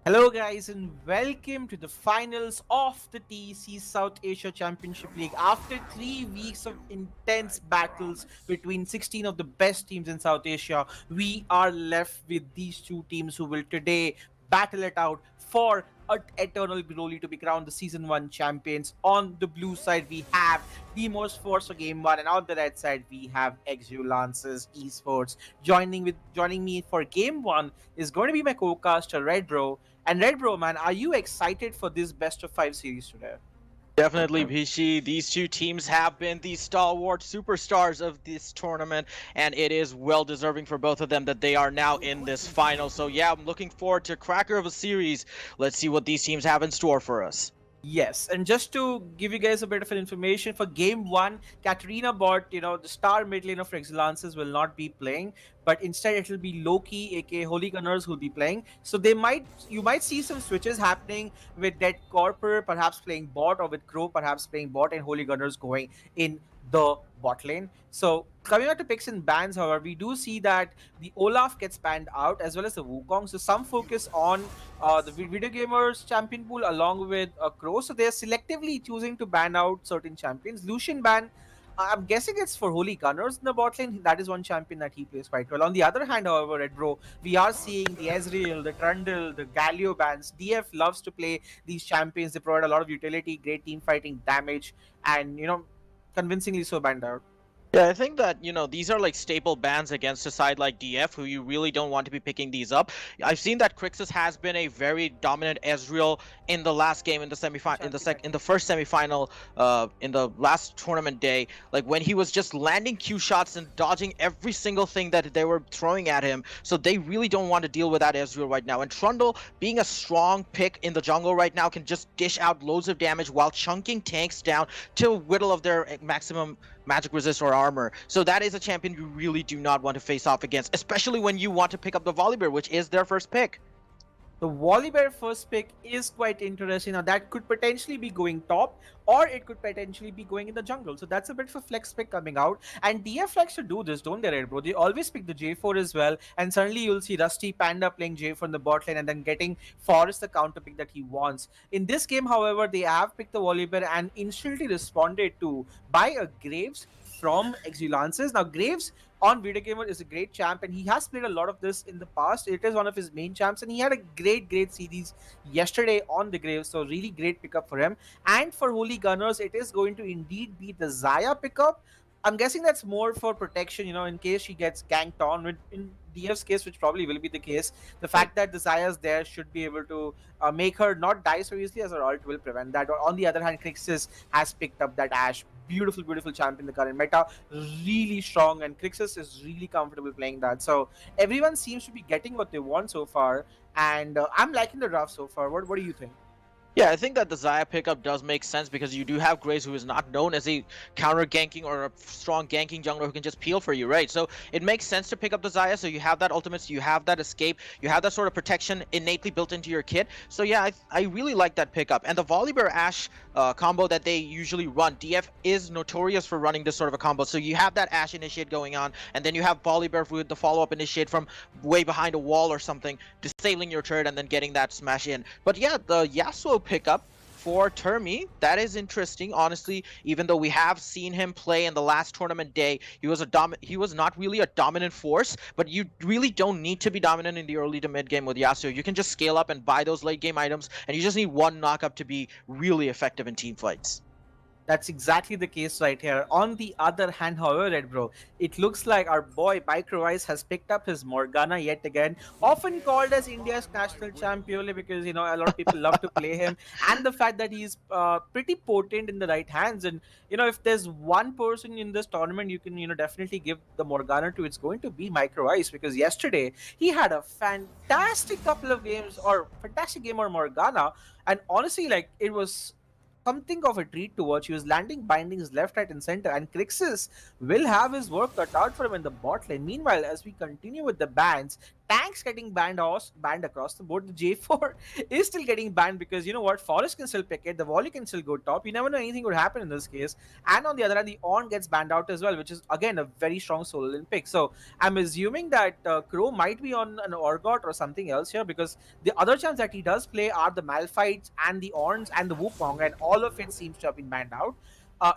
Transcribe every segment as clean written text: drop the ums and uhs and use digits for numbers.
Hello guys and welcome to the finals of the TEC South Asia Championship League. After 3 weeks of intense battles between 16 of the best teams in South Asia, we are left with these two teams who will today battle it out for an eternal glory to be crowned the season 1 champions. On the blue side we have Deimos for game 1, and on the red side we have Exulansis Esports. Joining me for game 1 is going to be my co-caster Red Bro. And Red Bro, man, are you excited for this best of 5 series today? Definitely, Bishi. These two teams have been the stalwart superstars of this tournament, and it is well deserving for both of them that they are now in this final. So yeah, I'm looking forward to a cracker of a series. Let's see what these teams have in store for us. Yes, and just to give you guys a bit of an information, for game 1, Katarina Bot, the star mid laner for Exulansis will not be playing, but instead it will be Loki, aka Holy Gunners, who will be playing. So you might see some switches happening with Dead Corper perhaps playing bot, or with Crow perhaps playing bot, and Holy Gunners going in the bot lane. So coming out to picks and bans, however, we do see that the Olaf gets banned out as well as the Wukong. So some focus on the video gamers champion pool along with Crow. So they're selectively choosing to ban out certain champions. Lucian ban, I'm guessing it's for Holy Gunners in the bot lane. That is one champion that he plays quite well. On the other hand, however, Red Bro, we are seeing the Ezreal, the Trundle, the Galio bans. DF loves to play these champions. They provide a lot of utility, great team fighting damage, and convincingly so banned out. Yeah, I think that, these are like staple bans against a side like DF who you really don't want to be picking these up. I've seen that Crixus has been a very dominant Ezreal in the last game in the semifinal, in the first semifinal, in the last tournament day. Like when he was just landing Q shots and dodging every single thing that they were throwing at him. So they really don't want to deal with that Ezreal right now. And Trundle, being a strong pick in the jungle right now, can just dish out loads of damage while chunking tanks down to whittle of their maximum magic resist or armor. So that is a champion you really do not want to face off against, especially when you want to pick up the Volibear, which is their first pick. The Volibear first pick is quite interesting. Now that could potentially be going top, or it could potentially be going in the jungle. So that's a bit of a flex pick coming out. And DF likes to do this, don't they, Red Bro? They always pick the J4 as well. And suddenly you'll see Rusty Panda playing J4 in the bot lane and then getting Forest the counter pick that he wants. In this game, however, they have picked the Volibear and instantly responded to by a Graves from Exulansis. Now Graves on Video Gamer is a great champ, and he has played a lot of this in the past. It is one of his main champs, and he had a great series yesterday on the Graves. So really great pickup for him. And for Holy Gunners, it is going to indeed be the Zaya pickup. I'm guessing that's more for protection, in case she gets ganked on. In DF's case, which probably will be the case, the fact that the Zaya's there should be able to make her not die so easily, as her ult will prevent that. On the other hand, Crixus has picked up that Ashe. Beautiful champ in the current meta. Really strong, and Crixus is really comfortable playing that. So everyone seems to be getting what they want so far, and I'm liking the draft so far. What do you think? Yeah, I think that the Zaya pickup does make sense because you do have Graves, who is not known as a counter ganking or a strong ganking jungler who can just peel for you, right? So it makes sense to pick up the Zaya, so you have that ultimate, so you have that escape, you have that sort of protection innately built into your kit. So yeah, I really like that pickup. And the Volibear Ashe combo that they usually run, DF is notorious for running this sort of a combo. So you have that Ashe initiate going on, and then you have Volibear with the follow-up initiate from way behind a wall or something, disabling your turret and then getting that smash in. But yeah, the Yasuo pickup for Termi, that is interesting, honestly. Even though we have seen him play in the last tournament day, he was not really a dominant force, but you really don't need to be dominant in the early to mid game with Yasuo. You can just scale up and buy those late game items, and you just need one knockup to be really effective in team fights. That's exactly the case right here. On the other hand, however, Red Bro, it looks like our boy Micro Ice has picked up his Morgana yet again, often called as India's national champ purely because, a lot of people love to play him, and the fact that he's pretty potent in the right hands. And, if there's one person in this tournament you can, definitely give the Morgana to, it's going to be Micro Ice, because yesterday he had a fantastic couple of games, or fantastic game or Morgana, and honestly, like, it was something of a treat to watch. He was landing bindings left, right, and center, and Crixus will have his work cut out for him in the bot lane. Meanwhile, as we continue with the bans, tanks getting banned across the board. The J4 is still getting banned because you know what, Forest can still pick it, the volley can still go top. You never know, anything would happen in this case. And on the other hand, the on gets banned out as well, which is again a very strong solo lane pick. So I'm assuming that Crow might be on an Orgot or something else here, because the other champs that he does play are the Malphites and the Orns and the Wukong, and all of it seems to have been banned out.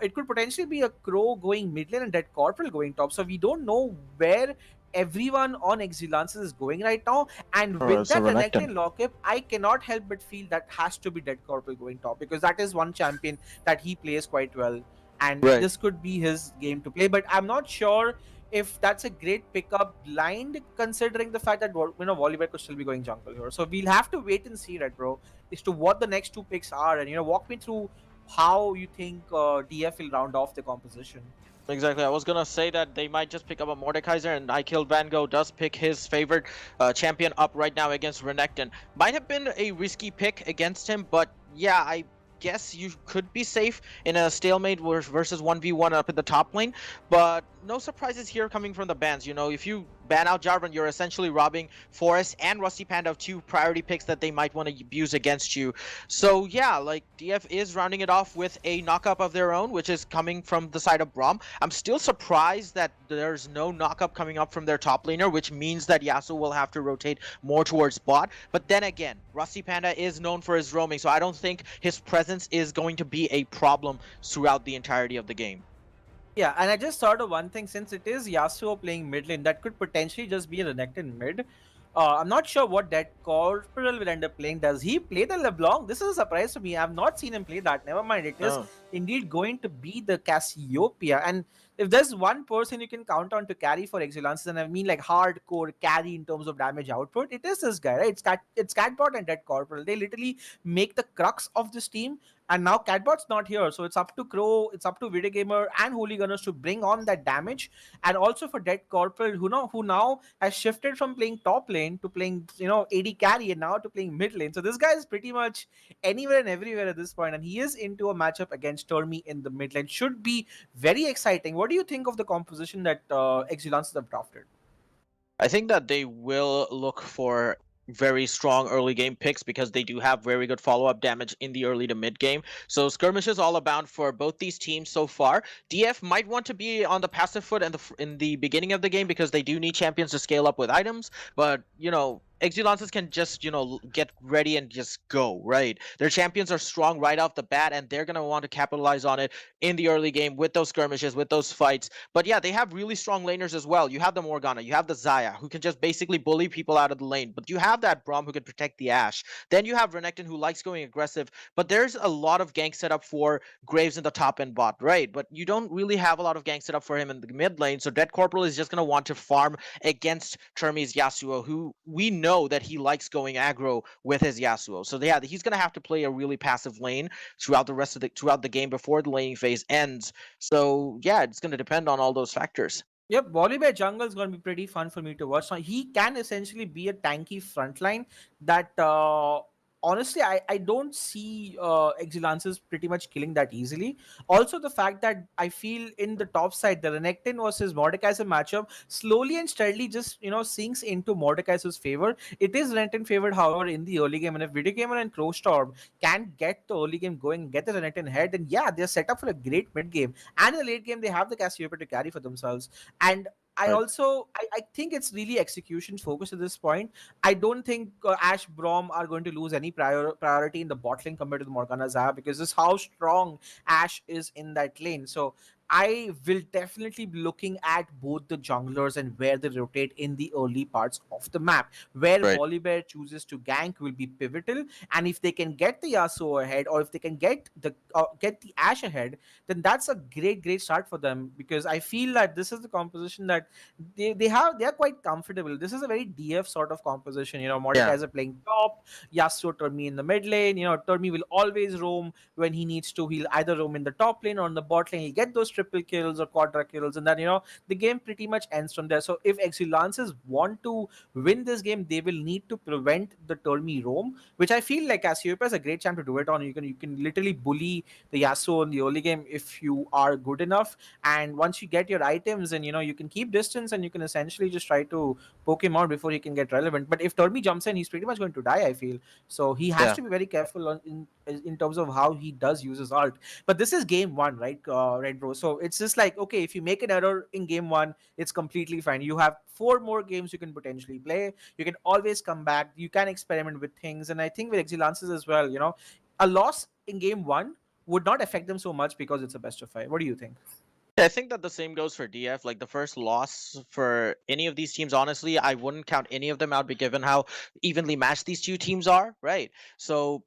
It could potentially be a Crow going mid lane and Dead Corporal going top. So we don't know where everyone on Exulansis is going right now. And Or with it's a that Renekton. Renekton lockup, I cannot help but feel that has to be Dead Corporal going top, because that is one champion that he plays quite well. And Right. this could be his game to play. But I'm not sure if that's a great pickup blind, considering the fact that Volibear could still be going jungle here. So we'll have to wait and see, right, bro, as to what the next two picks are. And walk me through how you think DF will round off the composition. Exactly. I was gonna say that they might just pick up a Mordekaiser, and I Killed Van Gogh does pick his favorite champion up right now against Renekton. Might have been a risky pick against him, but yeah, I guess you could be safe in a stalemate versus 1v1 up in the top lane. But no surprises here coming from the bans. If you ban out Jarvan, you're essentially robbing Forest and Rusty Panda of two priority picks that they might want to use against you. So yeah, like DF is rounding it off with a knockup of their own, which is coming from the side of Braum. I'm still surprised that there's no knockup coming up from their top laner, which means that Yasuo will have to rotate more towards bot. But then again, Rusty Panda is known for his roaming, so I don't think his presence is going to be a problem throughout the entirety of the game. Yeah, and I just thought of one thing, since it is Yasuo playing mid lane, that could potentially just be a Renekton mid. I'm not sure what that Corporal will end up playing. Does he play the LeBlanc? This is a surprise to me. I've not seen him play that. Never mind. It is No. indeed going to be the Cassiopeia. And if there's one person you can count on to carry for Exulansis, and I mean like hardcore carry in terms of damage output, it is this guy, right? It's Catbot and Dead Corporal. They literally make the crux of this team. And now Catbot's not here, so it's up to Crow, it's up to Videgamer and Holy Gunners to bring on that damage. And also for Dead Corporal, who now has shifted from playing top lane to playing AD carry, and now to playing mid lane. So this guy is pretty much anywhere and everywhere at this point, and he is into a matchup against Termi in the mid lane. Should be very exciting. What do you think of the composition that Exulances have drafted? I think that they will look for very strong early game picks because they do have very good follow-up damage in the early to mid game. So skirmish is all about for both these teams so far. DF might want to be on the passive foot in the beginning of the game because they do need champions to scale up with items, but Exulances can just, get ready and just go, right? Their champions are strong right off the bat, and they're going to want to capitalize on it in the early game with those skirmishes, with those fights. But yeah, they have really strong laners as well. You have the Morgana, you have the Xayah, who can just basically bully people out of the lane. But you have that Braum who can protect the Ashe. Then you have Renekton who likes going aggressive. But there's a lot of gank setup for Graves in the top and bot, right? But you don't really have a lot of gank setup for him in the mid lane. So Dead Corporal is just going to want to farm against Termi's Yasuo, who we know that he likes going aggro with his Yasuo. So yeah, he's gonna have to play a really passive lane throughout the game before the laning phase ends. So yeah, it's gonna depend on all those factors. Yep, Volibear Jungle is going to be pretty fun for me to watch. Now, he can essentially be a tanky frontline that, honestly, I don't see Exulances pretty much killing that easily. Also, the fact that I feel in the top side, the Renekton versus Mordekaiser matchup slowly and steadily just, sinks into Mordekaiser's favor. It is Renekton favored, however, in the early game. And if Videogamer and Crowstorm can get the early game going, get the Renekton head, then yeah, they're set up for a great mid game. And in the late game, they have the Cassiopeia to carry for themselves. And Right. I think it's really execution focused at this point. I don't think Ash Brom are going to lose any priority in the bot lane compared to the Morgana Xayah, because this is how strong Ash is in that lane. So I will definitely be looking at both the junglers and where they rotate in the early parts of the map. Where Right. Volibear chooses to gank will be pivotal, and if they can get the Yasuo ahead, or if they can get the Ash ahead, then that's a great start for them, because I feel that this is the composition that they are quite comfortable. This is a very DF sort of composition. Yeah. Mordekaiser playing top, Yasuo Termi in the mid lane. Termi will always roam when he needs to. He'll either roam in the top lane or in the bot lane. He'll get those triple kills or quadra kills, and then the game pretty much ends from there. So if Exulansis want to win this game, they will need to prevent the Termi roam, which I feel like Cassiopeia is a great champ to do it on. You can literally bully the Yasuo in the early game if you are good enough, and once you get your items, and you can keep distance, and you can essentially just try to poke him out before he can get relevant. But if Termi jumps in, he's pretty much going to die, I feel. So he has Yeah. to be very careful in terms of how he does use his ult. But this is game one, right, Red Bro? So it's just like, okay, if you make an error in game one, it's completely fine. You have 4 more games you can potentially play. You can always come back. You can experiment with things. And I think with Exulances as well, a loss in game one would not affect them so much because it's a best of 5. What do you think? I think that the same goes for DF. Like the first loss for any of these teams, honestly, I wouldn't count any of them out, given how evenly matched these two teams are, right? So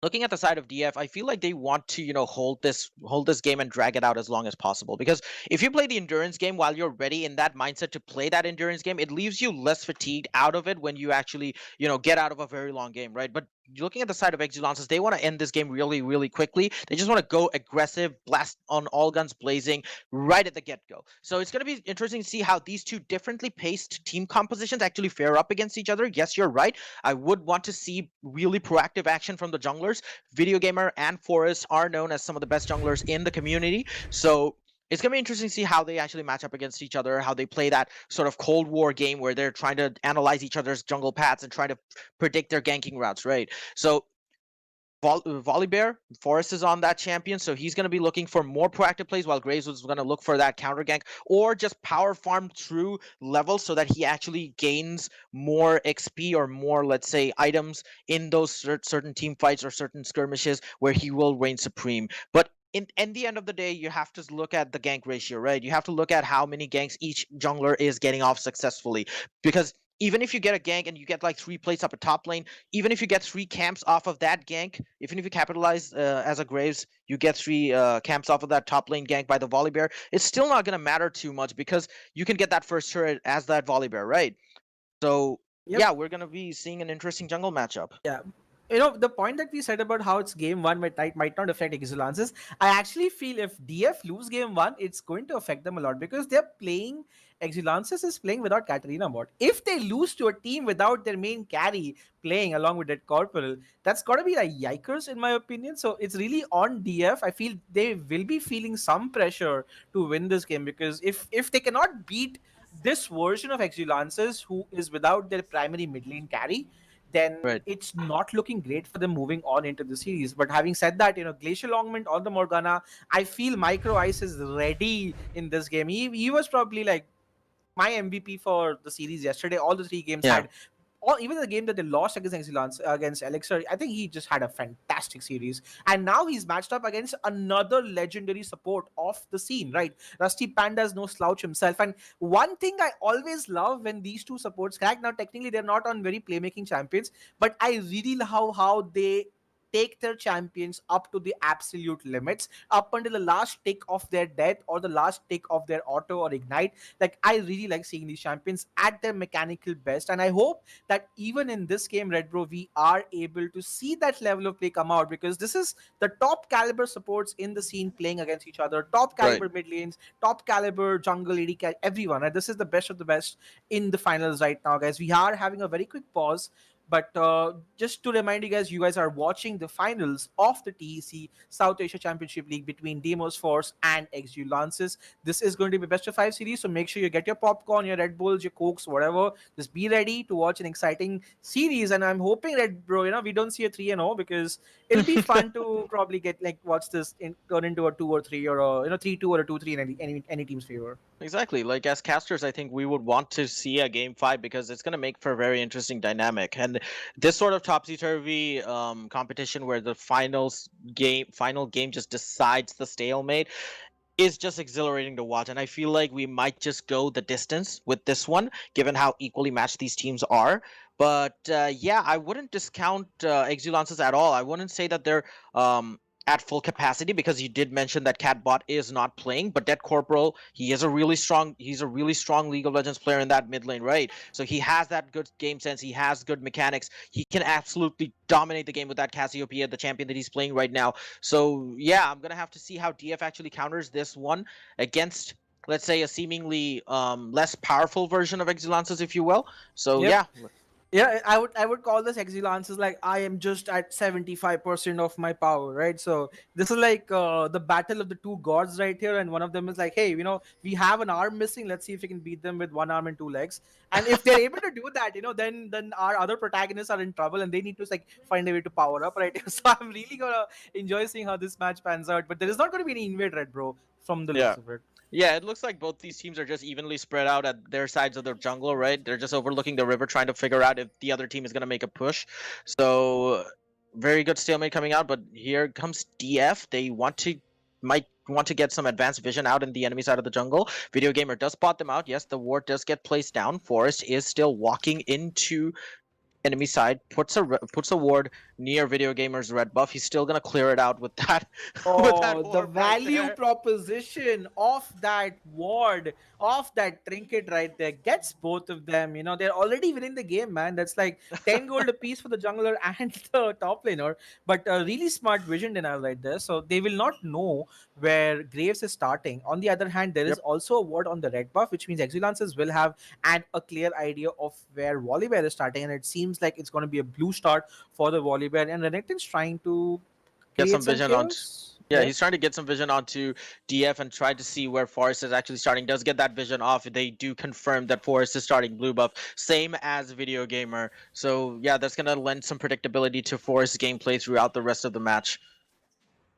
looking at the side of DF, I feel like they want to, hold this game and drag it out as long as possible. Because if you play the endurance game while you're ready in that mindset to play that endurance game, it leaves you less fatigued out of it when you actually, get out of a very long game, right? But looking at the side of Exulances, they want to end this game really, really quickly. They just want to go aggressive, blast on all guns blazing right at the get-go. So it's going to be interesting to see how these two differently paced team compositions actually fare up against each other. Yes, you're right. I would want to see really proactive action from the junglers. Video Gamer and Forest are known as some of the best junglers in the community. So it's going to be interesting to see how they actually match up against each other, how they play that sort of Cold War game where they're trying to analyze each other's jungle paths and try to predict their ganking routes, right? So Volibear, Forrest is on that champion, so he's going to be looking for more proactive plays, while Graves was going to look for that counter gank or just power farm through levels so that he actually gains more XP or more, let's say, items in those certain team fights or certain skirmishes where he will reign supreme. But in the end of the day, you have to look at the gank ratio, right? You have to look at how many ganks each jungler is getting off successfully, because even if you get a gank and you get like 3 plates up a top lane, even if you get 3 camps off of that gank, even if you capitalize as a Graves, you get 3 camps off of that top lane gank by the Volibear, it's still not going to matter too much because you can get that first turret as that Volibear, right? So, Yep. yeah, we're going to be seeing an interesting jungle matchup. Yeah. The point that we said about how it's game one might not affect Exulances. I actually feel if DF lose game one, it's going to affect them a lot because they're playing. Exulances is playing without Katarina bot. If they lose to a team without their main carry playing along with that Corporal, that's got to be like yikers in my opinion. So it's really on DF. I feel they will be feeling some pressure to win this game because if they cannot beat this version of Exulances who is without their primary mid lane carry, then Right. it's not looking great for them moving on into the series. But having said that, Glacial Longment on the Morgana, I feel Micro Ice is ready in this game. He was probably like my MVP for the series yesterday. All the 3 games Yeah. had even the game that they lost against Exilance, against Elixir, I think he just had a fantastic series. And now he's matched up against another legendary support of the scene, right? Rusty Panda's no slouch himself. And one thing I always love when these two supports crack, now technically they're not on very playmaking champions, but I really love how they take their champions up to the absolute limits, up until the last tick of their death or the last tick of their auto or ignite. Like, I really like seeing these champions at their mechanical best, and I hope that even in this game, Red Bro, we are able to see that level of play come out, because this is the top caliber supports in the scene playing against each other, top Right. caliber mid lanes, top caliber jungle AD, everyone. Right? This is the best of the best in the finals right now, guys. We are having a very quick pause. But just to remind you guys are watching the finals of the TEC South Asia Championship League between Deimos Force and Exulansis. This is going to be best of 5 series, so make sure you get your popcorn, your Red Bulls, your Cokes, whatever. Just be ready to watch an exciting series. And I'm hoping that, bro, we don't see a 3-0, because it'll be fun to probably get like watch this turn into a 2 or 3, or a 3-2 or a 2-3 in any team's favor. Exactly. Like as casters, I think we would want to see a game 5 because it's going to make for a very interesting dynamic. And this sort of topsy turvy competition where the final game just decides the stalemate is just exhilarating to watch. And I feel like we might just go the distance with this one, given how equally matched these teams are. But yeah, I wouldn't discount Exulances at all. I wouldn't say that they're at full capacity, because you did mention that Catbot is not playing, but that Corporal, he's a really strong League of Legends player in that mid lane, right? So he has that good game sense, he has good mechanics, he can absolutely dominate the game with that Cassiopeia, the champion that he's playing right now. So yeah, I'm gonna have to see how DF actually counters this one against, let's say, a seemingly less powerful version of Exulansis, if you will. So Yep. yeah, Yeah, I would call this Exulansis like I am just at 75% of my power, right? So this is like the battle of the two gods right here, and one of them is like, hey, we have an arm missing. Let's see if we can beat them with one arm and two legs. And if they're able to do that, then our other protagonists are in trouble, and they need to like find a way to power up, right? So I'm really gonna enjoy seeing how this match pans out. But there is not gonna be any invade, right, bro? From the yeah. looks of it. Yeah, it looks like both these teams are just evenly spread out at their sides of the jungle, right? They're just overlooking the river, trying to figure out if the other team is going to make a push. So, very good stalemate coming out, but here comes DF. Might want to get some advanced vision out in the enemy side of the jungle. Video Gamer does spot them out. Yes, the ward does get placed down. Forest is still walking into enemy side, puts a ward near Video Gamer's red buff. He's still going to clear it out with that with that Oh, the orb right value there. proposition of that ward, of that trinket right there gets both of them. They're already winning the game, man. That's like 10 gold apiece for the jungler and the top laner. But a really smart vision denial right there. So they will not know where Graves is starting. On the other hand, there is Yep. also a ward on the red buff, which means Exulances will have a clear idea of where Volibear is starting. And it seems like it's going to be a blue start for the Volibear. And Renekton's trying to Get create some some vision on. chaos. Yeah, Yeah. he's trying to get some vision onto DF and try to see where Forest is actually starting. Does get that vision off. They do confirm that Forest is starting blue buff, same as Video Gamer. So yeah, that's gonna lend some predictability to Forest's gameplay throughout the rest of the match.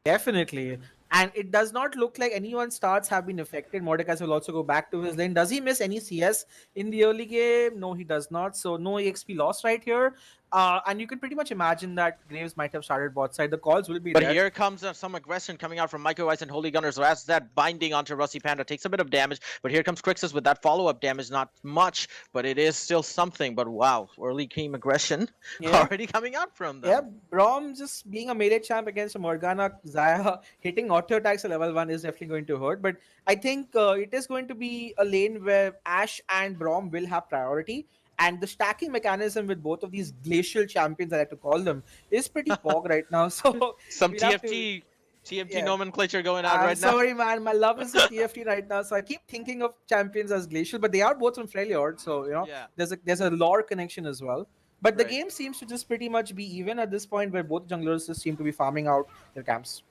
Definitely. And it does not look like anyone's starts have been affected. Mordecai will also go back to his lane. Does he miss any CS in the early game? No, he does not. So no EXP loss right here. And you can pretty much imagine that Graves might have started bot side. The calls will be But there. here comes some aggression coming out from Micro Ice and Holy Gunners. So as that binding onto Rusty Panda takes a bit of damage, but here comes Crixus with that follow-up damage. Not much, but it is still something. But wow, early game aggression Yeah. already coming out from Yeah, them. Brom just being a melee champ against a Morgana Zaya, hitting auto attacks at level 1 is definitely going to hurt. But I think it is going to be a lane where Ashe and Brom will have priority. And the stacking mechanism with both of these glacial champions, I like to call them, is pretty pog right now. So Some we'll have to. TFT Yeah. nomenclature going on I'm right now. sorry, man. My love is with TFT right now, so I keep thinking of champions as glacial, but they are both from Freljord, so Yeah, there's a lore connection as well. But the right. game seems to just pretty much be even at this point, where both junglers just seem to be farming out their camps.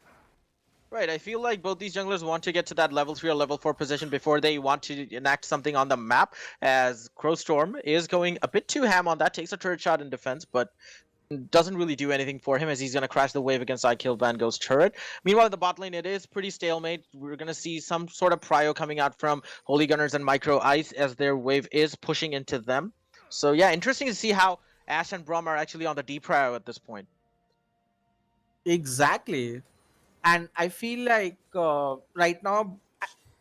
Right, I feel like both these junglers want to get to that level 3 or level 4 position before they want to enact something on the map, as Crowstorm is going a bit too ham on that, takes a turret shot in defense, but doesn't really do anything for him as he's going to crash the wave against iKill Van Gogh's turret. Meanwhile, in the bot lane, it is pretty stalemate. We're going to see some sort of prio coming out from Holy Gunners and Micro Ice as their wave is pushing into them. So yeah, interesting to see how Ashe and Braum are actually on the D prio at this point. Exactly. And I feel like right now,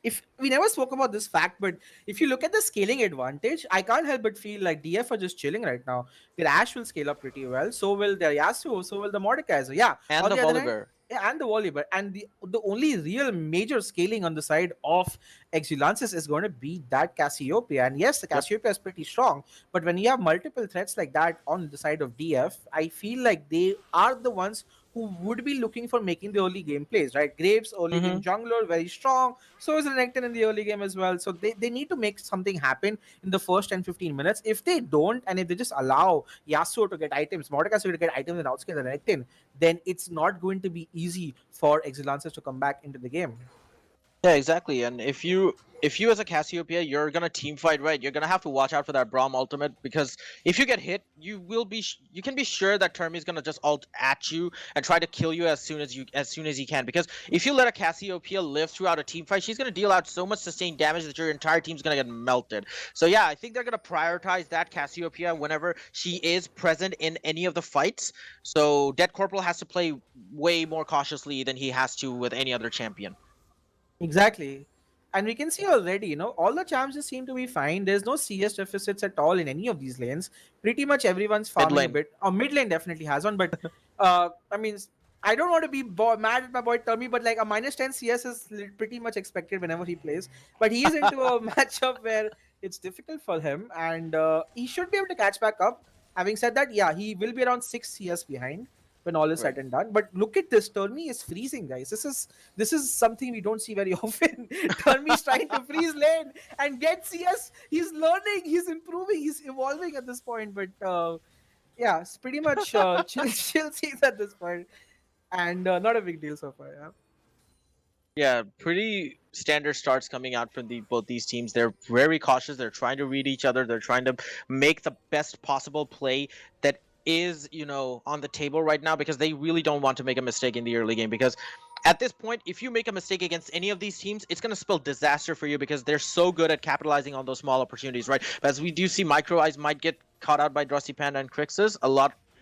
if we never spoke about this fact, but if you look at the scaling advantage, I can't help but feel like DF are just chilling right now. Their Ash will scale up pretty well, so will their Yasuo, so will the Mordekaiser. Yeah, And on the the other hand, Volibear. yeah, and the Volibear. And the only real major scaling on the side of Exulansis is going to be that Cassiopeia. And yes, the Yep. Cassiopeia is pretty strong, but when you have multiple threats like that on the side of DF, I feel like they are the ones who would be looking for making the early game plays, right? Graves, early game jungler, very strong. So is Renekton in the early game as well. So they need to make something happen in the first 10 15 minutes. If they don't, and if they just allow Yasuo to get items, Mordekaiser to get items and outscale the Renekton, then it's not going to be easy for Exulances to come back into the game. Yeah, exactly. And if you as a Cassiopeia, you're gonna team fight, right? You're gonna have to watch out for that Braum ultimate, because if you get hit, you can be sure that Termi's gonna just ult at you and try to kill you as soon as he can. Because if you let a Cassiopeia live throughout a team fight, she's gonna deal out so much sustained damage that your entire team's gonna get melted. So yeah, I think they're gonna prioritize that Cassiopeia whenever she is present in any of the fights. So Dead Corporal has to play way more cautiously than he has to with any other champion. Exactly. And we can see already, all the champs just seem to be fine. There's no CS deficits at all in any of these lanes. Pretty much everyone's Mid farming a lane. bit. Mid lane definitely has one, but I mean, I don't want to be mad at my boy Tommy, but like a minus 10 CS is pretty much expected whenever he plays. But he is into a matchup where it's difficult for him, and he should be able to catch back up. Having said that, yeah, he will be around 6 CS behind when all is Right. said and done. But look at this, Turmi is freezing, guys. This is something we don't see very often. Turmi is trying to freeze lane and get CS. He's learning, he's improving, he's evolving at this point. But yeah, it's pretty much chill scenes at this point, and not a big deal so far. Yeah. Yeah, pretty standard starts coming out from both these teams. They're very cautious. They're trying to read each other. They're trying to make the best possible play that is, on the table right now, because they really don't want to make a mistake in the early game, because at this point, if you make a mistake against any of these teams, it's going to spell disaster for you, because they're so good at capitalizing on those small opportunities, right? But as we do see, Micro Eyes might get caught out by Drusty Panda and Crixus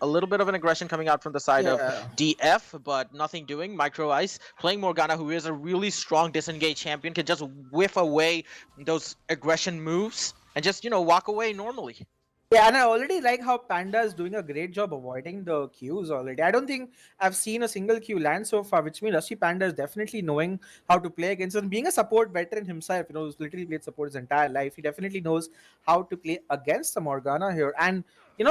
a little bit of an aggression coming out from the side of Yeah. DF, but nothing doing. Micro Ice playing Morgana, who is a really strong disengage champion, can just whiff away those aggression moves and just, walk away normally. Yeah, and I already like how Panda is doing a great job avoiding the Qs already. I don't think I've seen a single Q land so far, which means Rusty Panda is definitely knowing how to play against and being a support veteran himself, who's literally played support his entire life. He definitely knows how to play against the Morgana here. And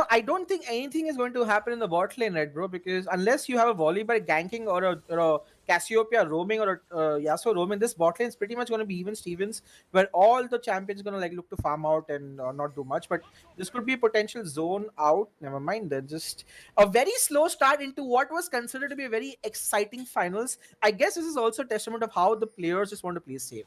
I don't think anything is going to happen in the bot lane, right, bro? Because unless you have a Volibear ganking or a Cassiopeia roaming or a Yasuo roaming, this bot lane is pretty much going to be even Stevens, where all the champions going to like look to farm out and not do much. But this could be a potential zone out. Never mind. Then just a very slow start into what was considered to be a very exciting finals. I guess this is also a testament of how the players just want to play safe.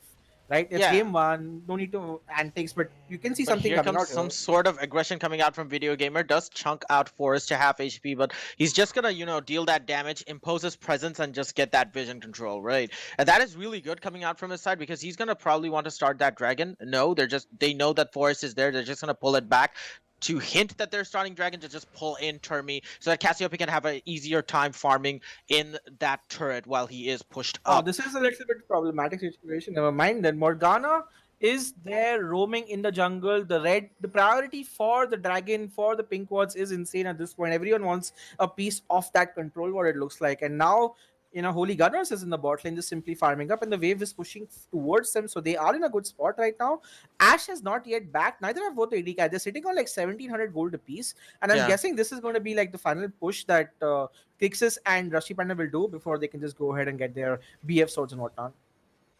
Right? It's Yeah, game one. No need to antics, but you can see but something here coming comes out some here. sort of aggression coming out from Video Gamer. Does chunk out Forest to half HP, but he's just gonna, deal that damage, impose his presence, and just get that vision control, right? And that is really good coming out from his side, because he's gonna probably want to start that dragon. No, they know that Forest is there. They're just gonna pull it back to hint that they're starting dragon, to just pull in Termi so that Cassiopeia can have an easier time farming in that turret while he is pushed Oh, up. this is a little bit problematic situation. Never mind. Then Morgana is there roaming in the jungle. The priority for the dragon, for the pink wards is insane at this point. Everyone wants a piece of that control, what it looks like. And now, Holy Gunners is in the bot lane, just simply farming up, and the wave is pushing towards them. So they are in a good spot right now. Ash has not yet backed. Neither have both the AD carries. They're sitting on like 1700 gold apiece. And I'm Yeah. guessing this is going to be like the final push that Kixis and Rushy Panda will do before they can just go ahead and get their BF swords and whatnot.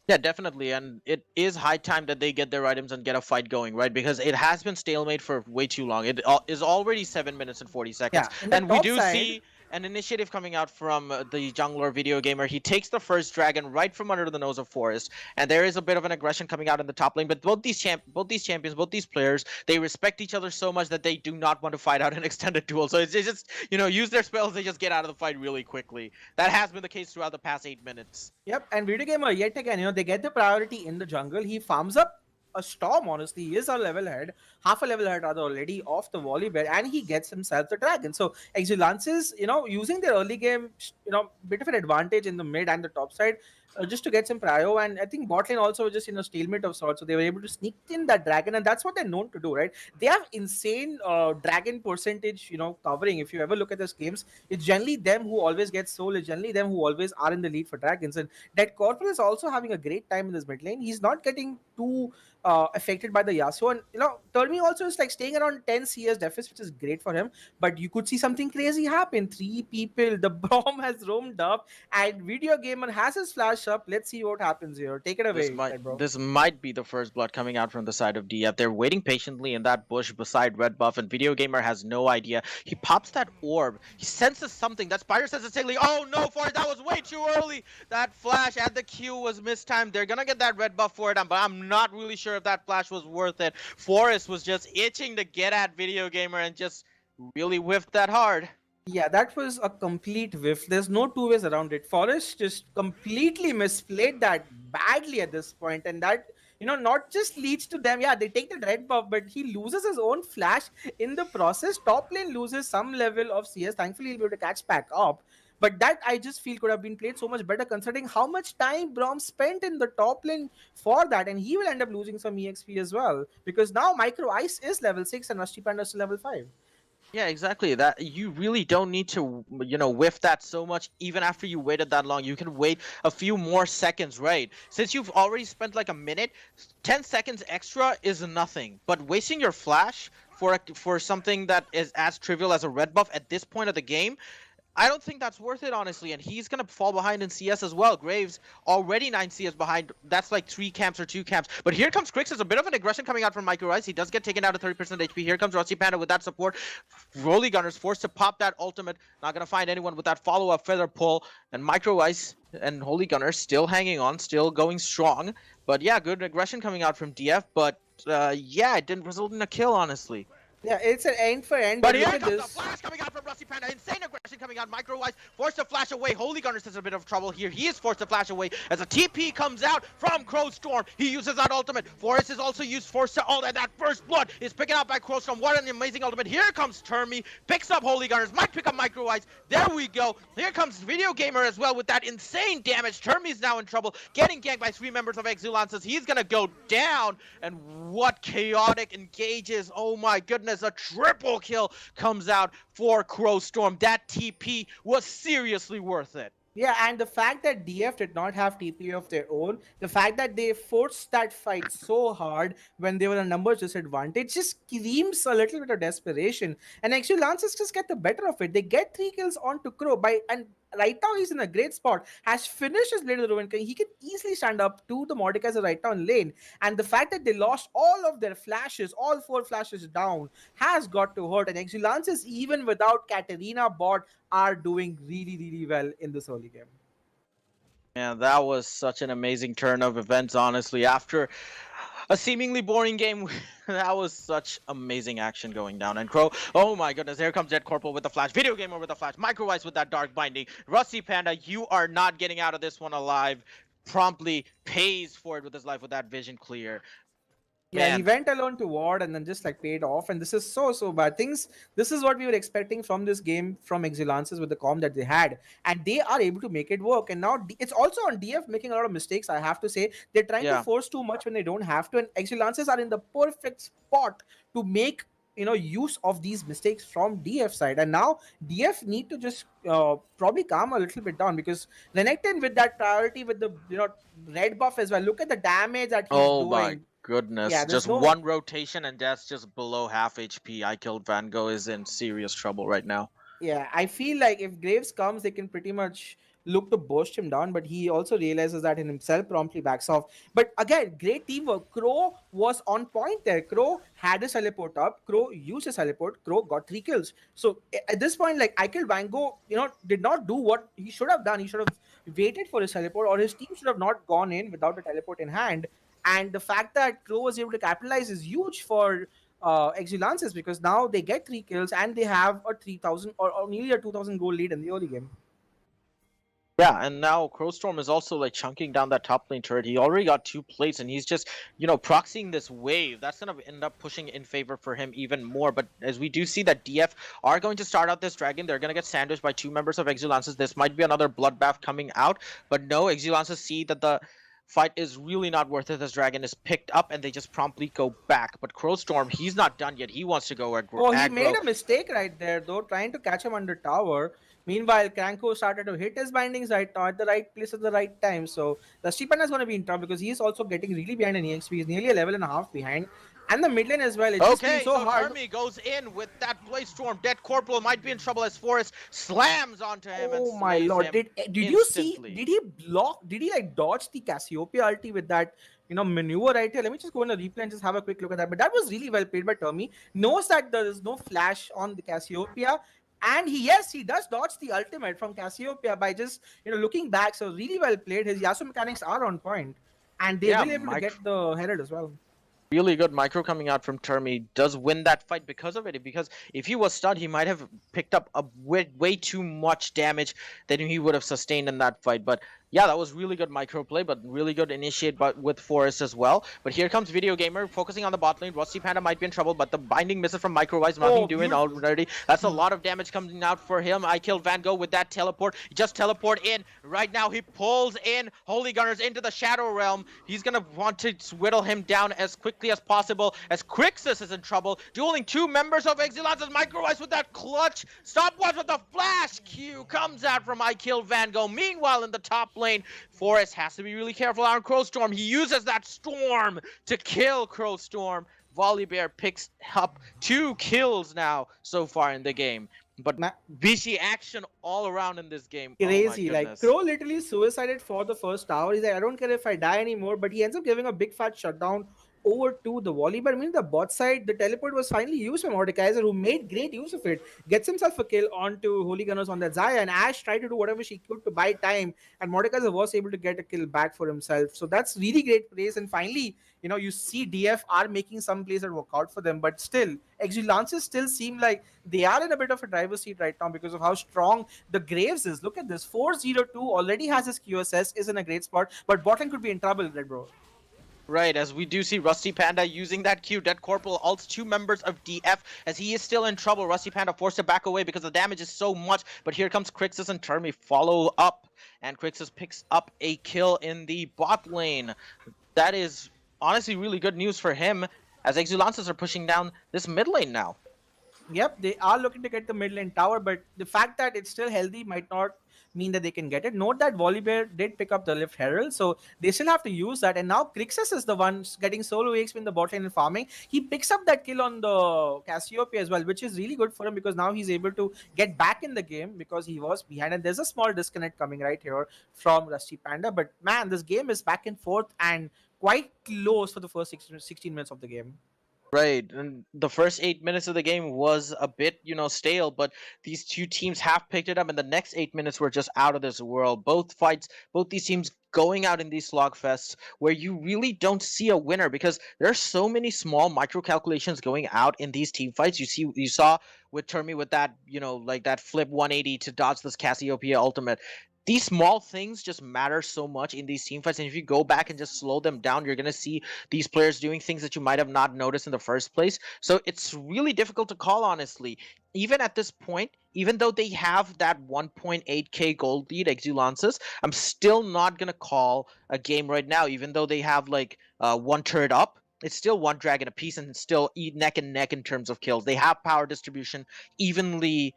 Yeah, definitely. And it is high time that they get their items and get a fight going, right? Because it has been stalemate for way too long. It is already 7 minutes and 40 seconds. Yeah, in the And we top do side, see an initiative coming out from the jungler Video Gamer. He takes the first dragon right from under the nose of Forest. And there is a bit of an aggression coming out in the top lane. But both these champions, both these players, they respect each other so much that they do not want to fight out an extended duel. So it's just, use their spells, they just get out of the fight really quickly. That has been the case throughout the past 8 minutes. yep, and Video Gamer yet again, they get the priority in the jungle. He farms up a storm, honestly. He is a level head, half a level head rather already off the volley bed, and he gets himself the dragon. So Exulansis, using their early game, bit of an advantage in the mid and the top side, just to get some prio. And I think bot lane also was just stalemate of sorts, so they were able to sneak in that dragon, and that's what they're known to do, right? They have insane dragon percentage, covering. If you ever look at those games, it's generally them who always get soul. It's generally them who always are in the lead for dragons. And that Corporal is also having a great time in this mid lane. He's not getting too affected by the Yasuo. And Termi also is like staying around 10 CS deficit, which is great for him. But you could see something crazy happen. 3 people, the bomb has roamed up, and Video Gamer has his flash up. Let's see what happens here. Take it This away, might Ted, bro. this might be the first blood coming out from the side of DF. They're waiting patiently in that bush beside Red Buff, and Video Gamer has no idea. He pops that orb. He senses something. That Spider says it's Sigly. Oh no, for it, that was way too early. That flash and the Q was mistimed. They're gonna get that red buff for it, but I'm not really sure if that flash was worth it. Forrest was just itching to get at Video Gamer and just really whiffed that hard. Yeah, that was a complete whiff. There's no two ways around it. Forrest just completely misplayed that badly at this point, and that not just leads to them. Yeah, they take the red buff, but he loses his own flash in the process. Top lane loses some level of CS. Thankfully, he'll be able to catch back up. But that I just feel could have been played so much better, considering how much time Brom spent in the top lane for that, and he will end up losing some EXP as well because now Micro Ice is level 6 and Rusty Panda is level 5. Yeah, exactly. That you really don't need to, whiff that so much. Even after you waited that long, you can wait a few more seconds, right? Since you've already spent like a minute, 10 seconds extra is nothing. But wasting your flash for something that is as trivial as a red buff at this point of the game, I don't think that's worth it, honestly. And he's going to fall behind in CS as well. Graves already 9 CS behind. That's like 3 camps or 2 camps. But here comes Crix. There's a bit of an aggression coming out from Micro Ice. He does get taken out of 30% HP. Here comes Rusty Panda with that support. Rolly Gunner's forced to pop that ultimate. Not going to find anyone with that follow-up feather pull. And Micro Ice and Holy Gunner still hanging on, still going strong. But yeah, good aggression coming out from DF. But yeah, it didn't result in a kill, honestly. Yeah, it's an end for end, But but here look at comes the this. flash coming out from Rusty Panda. Insane aggression coming out. Micro-wise forced to flash away. Holy Gunners is in a bit of trouble here. He is forced to flash away as a TP comes out from Crowstorm. He uses that ultimate. Forrest is also used forced to ult, and that first blood is picking out by Crowstorm. What an amazing ultimate. Here comes Termi. Picks up Holy Gunners. Might pick up Micro-wise. There we go. Here comes Video Gamer as well with that insane damage. Termi's now in trouble. Getting ganked by 3 members of Exulansis. He's going to go down. And what chaotic engages. Oh my goodness. A triple kill comes out for Crowstorm. That TP was seriously worth it. Yeah, and the fact that DF did not have TP of their own, the fact that they forced that fight so hard when they were a numbers disadvantage just screams a little bit of desperation. And actually, Lances just get the better of it. They get 3 kills onto Crow and right now he's in a great spot. Has finished his Blade of the Ruin King. He can easily stand up to the Mordekaiser right now in lane. And the fact that they lost all of their flashes, all 4 flashes down, has got to hurt. And Exulansis, even without Katarina bot, are doing really, really well in this early game. Yeah, that was such an amazing turn of events, honestly. After a seemingly boring game, that was such amazing action going down. And Crow, oh my goodness, here comes Dead Corporal with the flash. Video Gamer with the flash. Micro Ice with that dark binding. Rusty Panda, you are not getting out of this one alive. Promptly pays for it with his life with that vision clear. Yeah, Man. he went alone to ward and then just like paid off. And this is so bad. This is what we were expecting from this game from Exulansis with the comp that they had. And they are able to make it work. And now it's also on DF making a lot of mistakes, I have to say. They're trying to force too much when they don't have to. And Exulansis are in the perfect spot to make use of these mistakes from DF side. And now DF need to just probably calm a little bit down because Renekton with that priority with the red buff as well. Look at the damage that he's doing. My goodness. Yeah, just one rotation and that's just below half HP. I killed Van Gogh is in serious trouble right now. Yeah, I feel like if Graves comes, they can pretty much look to burst him down, but he also realizes that in himself, promptly backs off. But again, great teamwork. Crow was on point there. Crow had his teleport up. Crow used his teleport. Crow got 3 kills. So at this point, like I killed Van Gogh, did not do what he should have done. He should have waited for his teleport, or his team should have not gone in without the teleport in hand. And the fact that Crow was able to capitalize is huge for Exulansis because now they get 3 kills and they have a 3,000 or nearly a 2,000 goal lead in the early game. Yeah, and now Crowstorm is also like chunking down that top lane turret. He already got 2 plates and he's just, proxying this wave. That's going to end up pushing in favor for him even more. But as we do see that DF are going to start out this dragon, they're going to get sandwiched by 2 members of Exulansis. This might be another bloodbath coming out. But no, Exulansis see that the fight is really not worth it as Dragon is picked up and they just promptly go back. But Crowstorm, he's not done yet. He wants to go aggro. Oh, he made a mistake right there though, trying to catch him under tower. Meanwhile, Kranko started to hit his bindings right now at the right place at the right time. So the Panda is going to be in trouble because he's also getting really behind in EXP. He's nearly a level and a half behind. And the mid lane as well. It's just been so hard. Hermie goes in with that Blaze Storm. Dead Corporal might be in trouble as Forrest slams onto him and oh my lord! Did you see? Did he block? Did he like dodge the Cassiopeia ulti with that maneuver right here? Let me just go in the replay and just have a quick look at that. But that was really well played by Termi. Knows that there is no flash on the Cassiopeia. And he does dodge the ultimate from Cassiopeia by just looking back. So really well played. His Yasuo mechanics are on point, and they will be able to get the Herald as well. Really good micro coming out from Termi does win that fight because of it. Because if he was stunned, he might have picked up a way too much damage than he would have sustained in that fight. But Yeah, that was really good micro play, but really good initiate but with Forest as well. But here comes Video Gamer focusing on the bot lane. Rusty Panda might be in trouble, but the binding misses from Microwise nothing Oh, doing beautiful. already. That's a lot of damage coming out for him. I killed Van Gogh with that teleport. He just teleport in. Right now he pulls in Holy Gunners into the Shadow Realm. He's gonna want to whittle him down as quickly as possible as Crixus is in trouble. Dueling two members of Exulansis. Microwise with that clutch. Stopwatch with the flash Q comes out from I killed Van Gogh. Meanwhile in the top lane, Forest has to be really careful on Crowstorm. He uses that storm to kill Crowstorm. Volibear picks up 2 kills now so far in the game. But Vichy action all around in this game. Oh my Crazy. Like goodness. Crow literally suicided for the first tower. He's like, I don't care if I die anymore, but he ends up giving a big fat shutdown over to the volleyball. I mean, the bot side, the teleport was finally used by Mordekaiser, who made great use of it. Gets himself a kill onto Holy Gunners on that Zaya, and Ash tried to do whatever she could to buy time, and Mordekaiser was able to get a kill back for himself. So that's really great praise. And finally, you see DF are making some plays that work out for them, but still, Exulansis still seem like they are in a bit of a driver's seat right now because of how strong the Graves is. Look at this. 402 already has his QSS, is in a great spot, but Bottom could be in trouble, Red Bro. Right, as we do see Rusty Panda using that Q. Dead Corporal ults 2 members of DF as he is still in trouble. Rusty Panda forced to back away because the damage is so much. But here comes Crixus and Termi follow up. And Crixus picks up a kill in the bot lane. That is honestly really good news for him as Exulansis are pushing down this mid lane now. Yep, they are looking to get the mid lane tower, but the fact that it's still healthy might not mean that they can get it. Note that Volibear did pick up the Lift Herald, so they still have to use that. And now Crixus is the one getting solo XP in the bot lane and farming. He picks up that kill on the Cassiopeia as well, which is really good for him because now he's able to get back in the game because he was behind. And there's a small disconnect coming right here from Rusty Panda. But man, this game is back and forth and quite close for the first 16 minutes of the game. Right, and the first 8 minutes of the game was a bit, stale, but these two teams have picked it up, and the next 8 minutes were just out of this world. Both fights, both these teams going out in these slogfests where you really don't see a winner because there are so many small micro calculations going out in these team fights. You saw with Termi with that, like that flip 180 to dodge this Cassiopeia ultimate. These small things just matter so much in these team fights, and if you go back and just slow them down, you're going to see these players doing things that you might have not noticed in the first place. So it's really difficult to call, honestly. Even at this point, even though they have that 1.8k gold lead, Exulansis, I'm still not going to call a game right now, even though they have like one turret up. It's still one dragon apiece and still neck and neck in terms of kills. They have power distribution evenly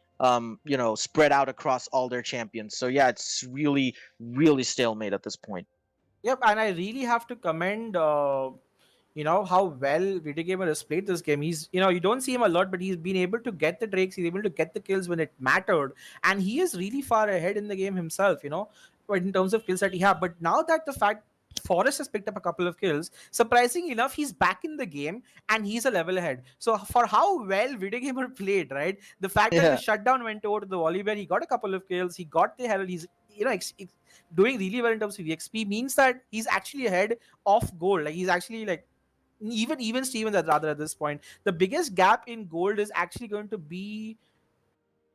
spread out across all their champions. So yeah, it's really, really stalemate at this point. Yep, and I really have to commend how well Video Gamer has played this game. He's, you don't see him a lot, but he's been able to get the drakes, he's able to get the kills when it mattered, and he is really far ahead in the game himself, but in terms of kills that he have. But now that the fact Forrest has picked up a couple of kills, surprisingly enough, he's back in the game and he's a level ahead. So for how well Video Gamer played, right? The fact that the Yeah. shutdown went over to the Volibear, he got a couple of kills, he got the Herald, he's doing really well in terms of EXP, means that he's actually ahead of gold. Like he's actually like even Stevens rather at this point. The biggest gap in gold is actually going to be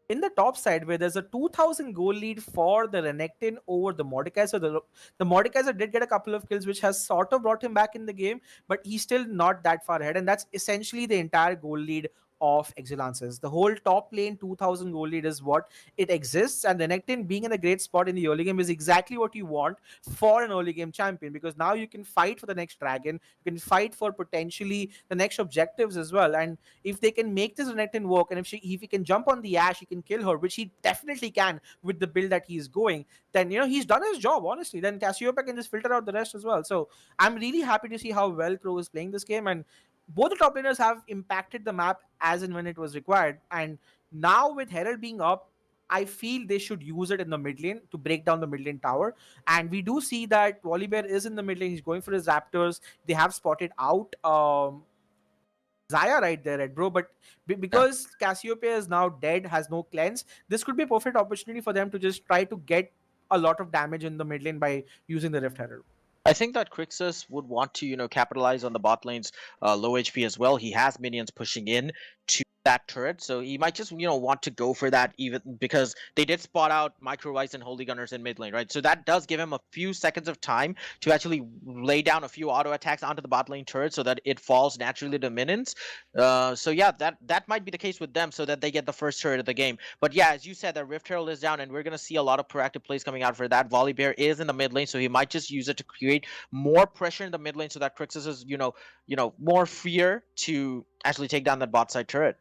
in the top side where there's a 2000 goal lead for the Renekton over the Mordecai. So the Mordekaiser did get a couple of kills, which has sort of brought him back in the game, but he's still not that far ahead. And that's essentially the entire goal lead of Exulansis. The whole top lane 2000 goal lead is what it exists, and Renekton being in a great spot in the early game is exactly what you want for an early game champion, because now you can fight for the next dragon, you can fight for potentially the next objectives as well. And if they can make this Renekton work, and if he can jump on the Ash, he can kill her, which he definitely can with the build that he's going, then he's done his job, honestly. Then Cassiopeia can just filter out the rest as well. So I'm really happy to see how well Crow is playing this game, and both the top laners have impacted the map as and when it was required. And now with Herald being up, I feel they should use it in the mid lane to break down the mid lane tower. And we do see that Volibear is in the mid lane. He's going for his Raptors. They have spotted out Zaya right there, Red Bro. But because Cassiopeia is now dead, has no cleanse, this could be a perfect opportunity for them to just try to get a lot of damage in the mid lane by using the Rift Herald. I think that Crixus would want to, capitalize on the bot lane's low HP as well. He has minions pushing in. to that turret. So he might just, want to go for that, even because they did spot out Micro Ice and Holy Gunners in mid lane, right? So that does give him a few seconds of time to actually lay down a few auto attacks onto the bot lane turret so that it falls naturally to minions. So yeah, that might be the case with them, so that they get the first turret of the game. But yeah, as you said, that Rift Herald is down, and we're gonna see a lot of proactive plays coming out for that. Volley Bear is in the mid lane, so he might just use it to create more pressure in the mid lane, so that Crixus is, more freer to actually take down that bot side turret.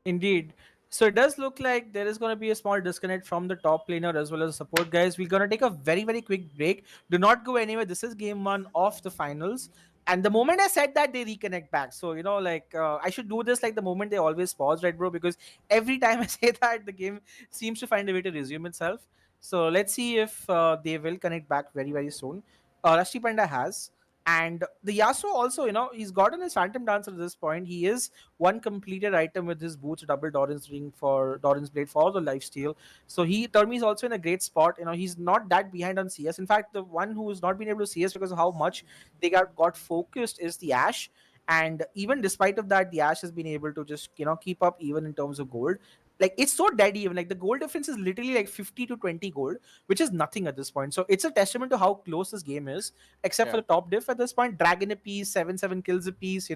Indeed. So it does look like there is going to be a small disconnect from the top laner as well as the support guys. We're going to take a very, very quick break. Do not go anywhere. This is game one of the finals. And the moment I said that, they reconnect back. So, I should do this like the moment they always pause, right, bro? Because every time I say that, the game seems to find a way to resume itself. So let's see if they will connect back very, very soon. Rusty Panda has. And the Yasuo also, he's gotten his Phantom Dancer at this point. He is one completed item with his boots, double Doran's ring for Doran's blade for the lifesteal. So Termi is also in a great spot. He's not that behind on CS. In fact, the one who has not been able to CS because of how much they got focused is the Ashe. And even despite of that, the Ashe has been able to just keep up even in terms of gold. Like it's so dead even. Like the gold difference is literally like 50 to 20 gold, which is nothing at this point. So it's a testament to how close this game is, except for Yeah. the top diff at this point. Dragon a piece, 7 kills a piece,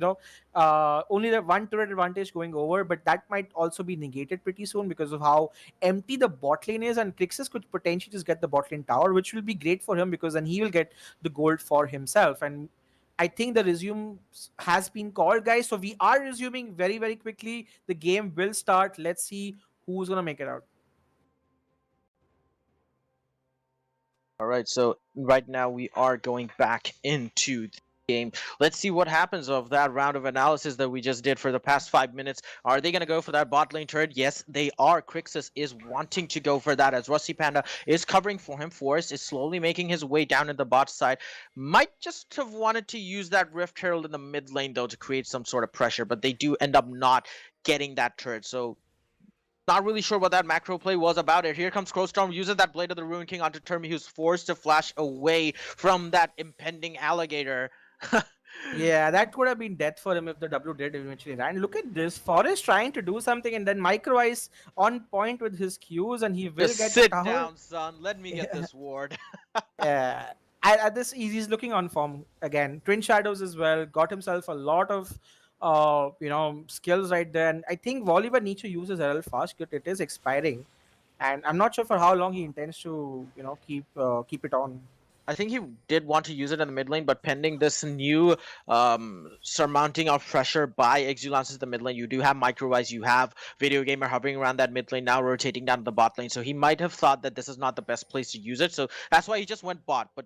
only the one turret advantage going over, but that might also be negated pretty soon because of how empty the bot lane is, and Crixus could potentially just get the bot lane tower, which will be great for him because then he will get the gold for himself. And I think the resume has been called, guys. So we are resuming very, very quickly. The game will start. Let's see who's gonna make it out. All right, so right now we are going back into the game. Let's see what happens of that round of analysis that we just did for the past 5 minutes. Are they going to go for that bot lane turret? Yes, they are. Crixus is wanting to go for that, as Rusty Panda is covering for him. Forest is slowly making his way down in the bot side. Might just have wanted to use that Rift Herald in the mid lane, though, to create some sort of pressure, but they do end up not getting that turret. So not really sure what that macro play was about it. Here comes Crowstorm, uses that Blade of the Ruin King onto Termi, who's forced to flash away from that impending alligator. Yeah, that could have been death for him if the W did eventually land. Look at this. Forest trying to do something and then Micro Ice on point with his Qs and he will Just get the sit tower. down, son. Let me get this ward. Yeah. At this, he's looking on form again. Twin Shadows as well. Got himself a lot of skills right there. And I think Volibear needs to use his RL fast because it is expiring. And I'm not sure for how long he intends to, keep it on. I think he did want to use it in the mid lane, but pending this new surmounting of pressure by Exulansis in the mid lane, you do have Microwise, you have Video Gamer hovering around that mid lane, now rotating down to the bot lane. So he might have thought that this is not the best place to use it. So that's why he just went bot. But,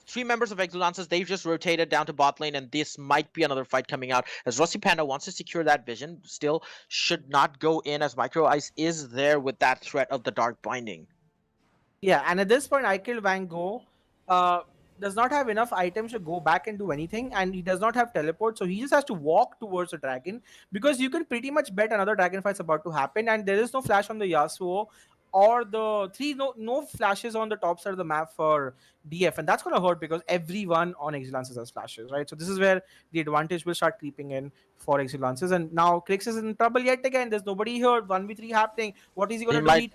three members of Exulansis, they've just rotated down to bot lane, and this might be another fight coming out. As Rusty Panda wants to secure that vision, still should not go in, as Micro Ice is there with that threat of the Dark Binding. Yeah, and at this point, I killed Van Gogh. Uh, does not have enough items to go back and do anything, and he does not have teleport, so he just has to walk towards a dragon because you can pretty much bet another dragon fight's about to happen, and there is no flash on the Yasuo or the three no flashes on the top side of the map for DF, and that's gonna hurt because everyone on Exulances has flashes, right? So this is where the advantage will start creeping in for Exulances, and now Crix is in trouble yet again. There's nobody here. 1v3 happening. What is he He gonna do? might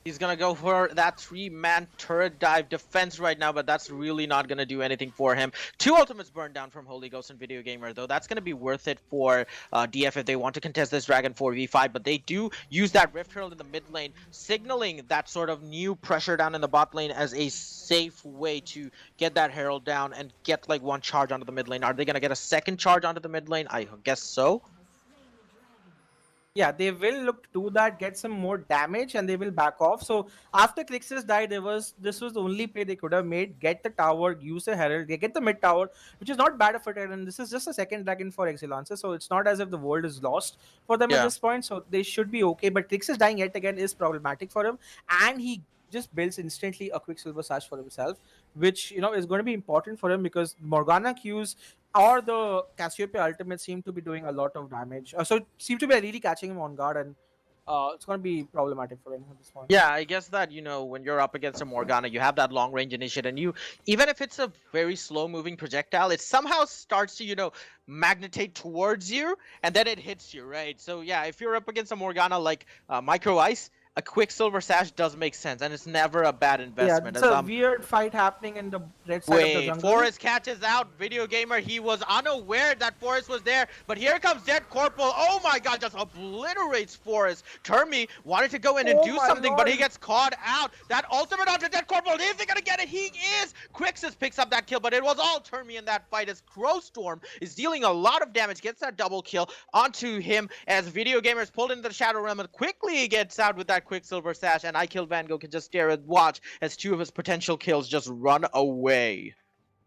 He's gonna go for that three-man turret dive defense right now, but that's really not gonna do anything for him. Two ultimates burned down from Holy Ghost and Video Gamer, though. That's gonna be worth it for DF if they want to contest this Dragon 4v5, but they do use that Rift Herald in the mid lane, signaling that sort of new pressure down in the bot lane as a safe way to get that Herald down and get like one charge onto the mid lane. Are they gonna get a second charge onto the mid lane? I guess so. Yeah, they will look to do that, get some more damage, and they will back off. So after Crixus died, this was the only play they could have made. Get the tower, use a herald, they get the mid tower, which is not bad of a turn. And this is just a second dragon for Exulances, so it's not as if the world is lost for them at Yeah. this point. So they should be okay. But Crixus dying yet again is problematic for him, and he just builds instantly a Quicksilver Sash for himself, which is going to be important for him because Morgana Qs or the Cassiopeia ultimate seem to be doing a lot of damage. So it seems to be really catching him on guard, and it's going to be problematic for him at this point. Yeah, I guess that, when you're up against a Morgana, you have that long range initiate, and even if it's a very slow moving projectile, it somehow starts to, magnetate towards you, and then it hits you, right? So, yeah, if you're up against a Morgana like Micro Ice, a Quicksilver Sash does make sense, and it's never a bad Yeah, investment. it's As a weird fight happening in the red side of the Wait, jungle. Forrest catches out Video Gamer. He was unaware that Forrest was there, but here comes Dead Corporal. Oh my god, just obliterates Forrest. Termi wanted to go in and Oh do my something, but he lord! gets caught out. That ultimate onto Dead Corporal. Is he gonna get it? He is! Quixis picks up that kill, but it was all Termi in that fight as Crowstorm is dealing a lot of damage, gets that double kill onto him as Video Gamer is pulled into the Shadow Realm and quickly gets out with that Quicksilver Sash, and I Kill Van Gogh can just stare and watch as two of his potential kills just run away.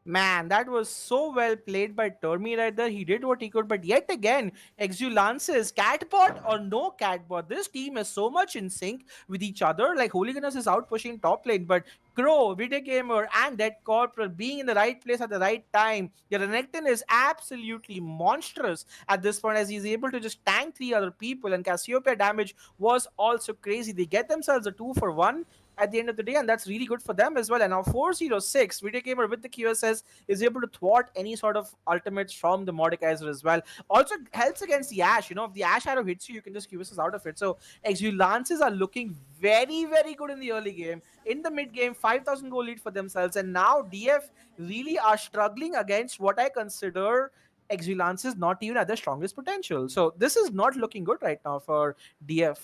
Man, that was so well played by Termi right there. He did what he could, but yet again, Exulansis, catbot or no catbot, this team is so much in sync with each other. Like Hooliganus is out pushing top lane, but Crow, Video Gamer, and Dead Corporal being in the right place at the right time. The Renekton is absolutely monstrous at this point as he's able to just tank three other people, and Cassiopeia damage was also crazy. They get themselves a 2-for-1 at the end of the day, and that's really good for them as well. And now 406, Video Gamer with the QSS is able to thwart any sort of ultimates from the Mordekaiser as well. Also helps against the Ashe. If the Ashe arrow hits you, you can just QSS out of it. So Exulances are looking very, very good in the early game. In the mid game, 5,000 goal lead for themselves. And now DF really are struggling against what I consider Exulances not even at their strongest potential. So this is not looking good right now for DF.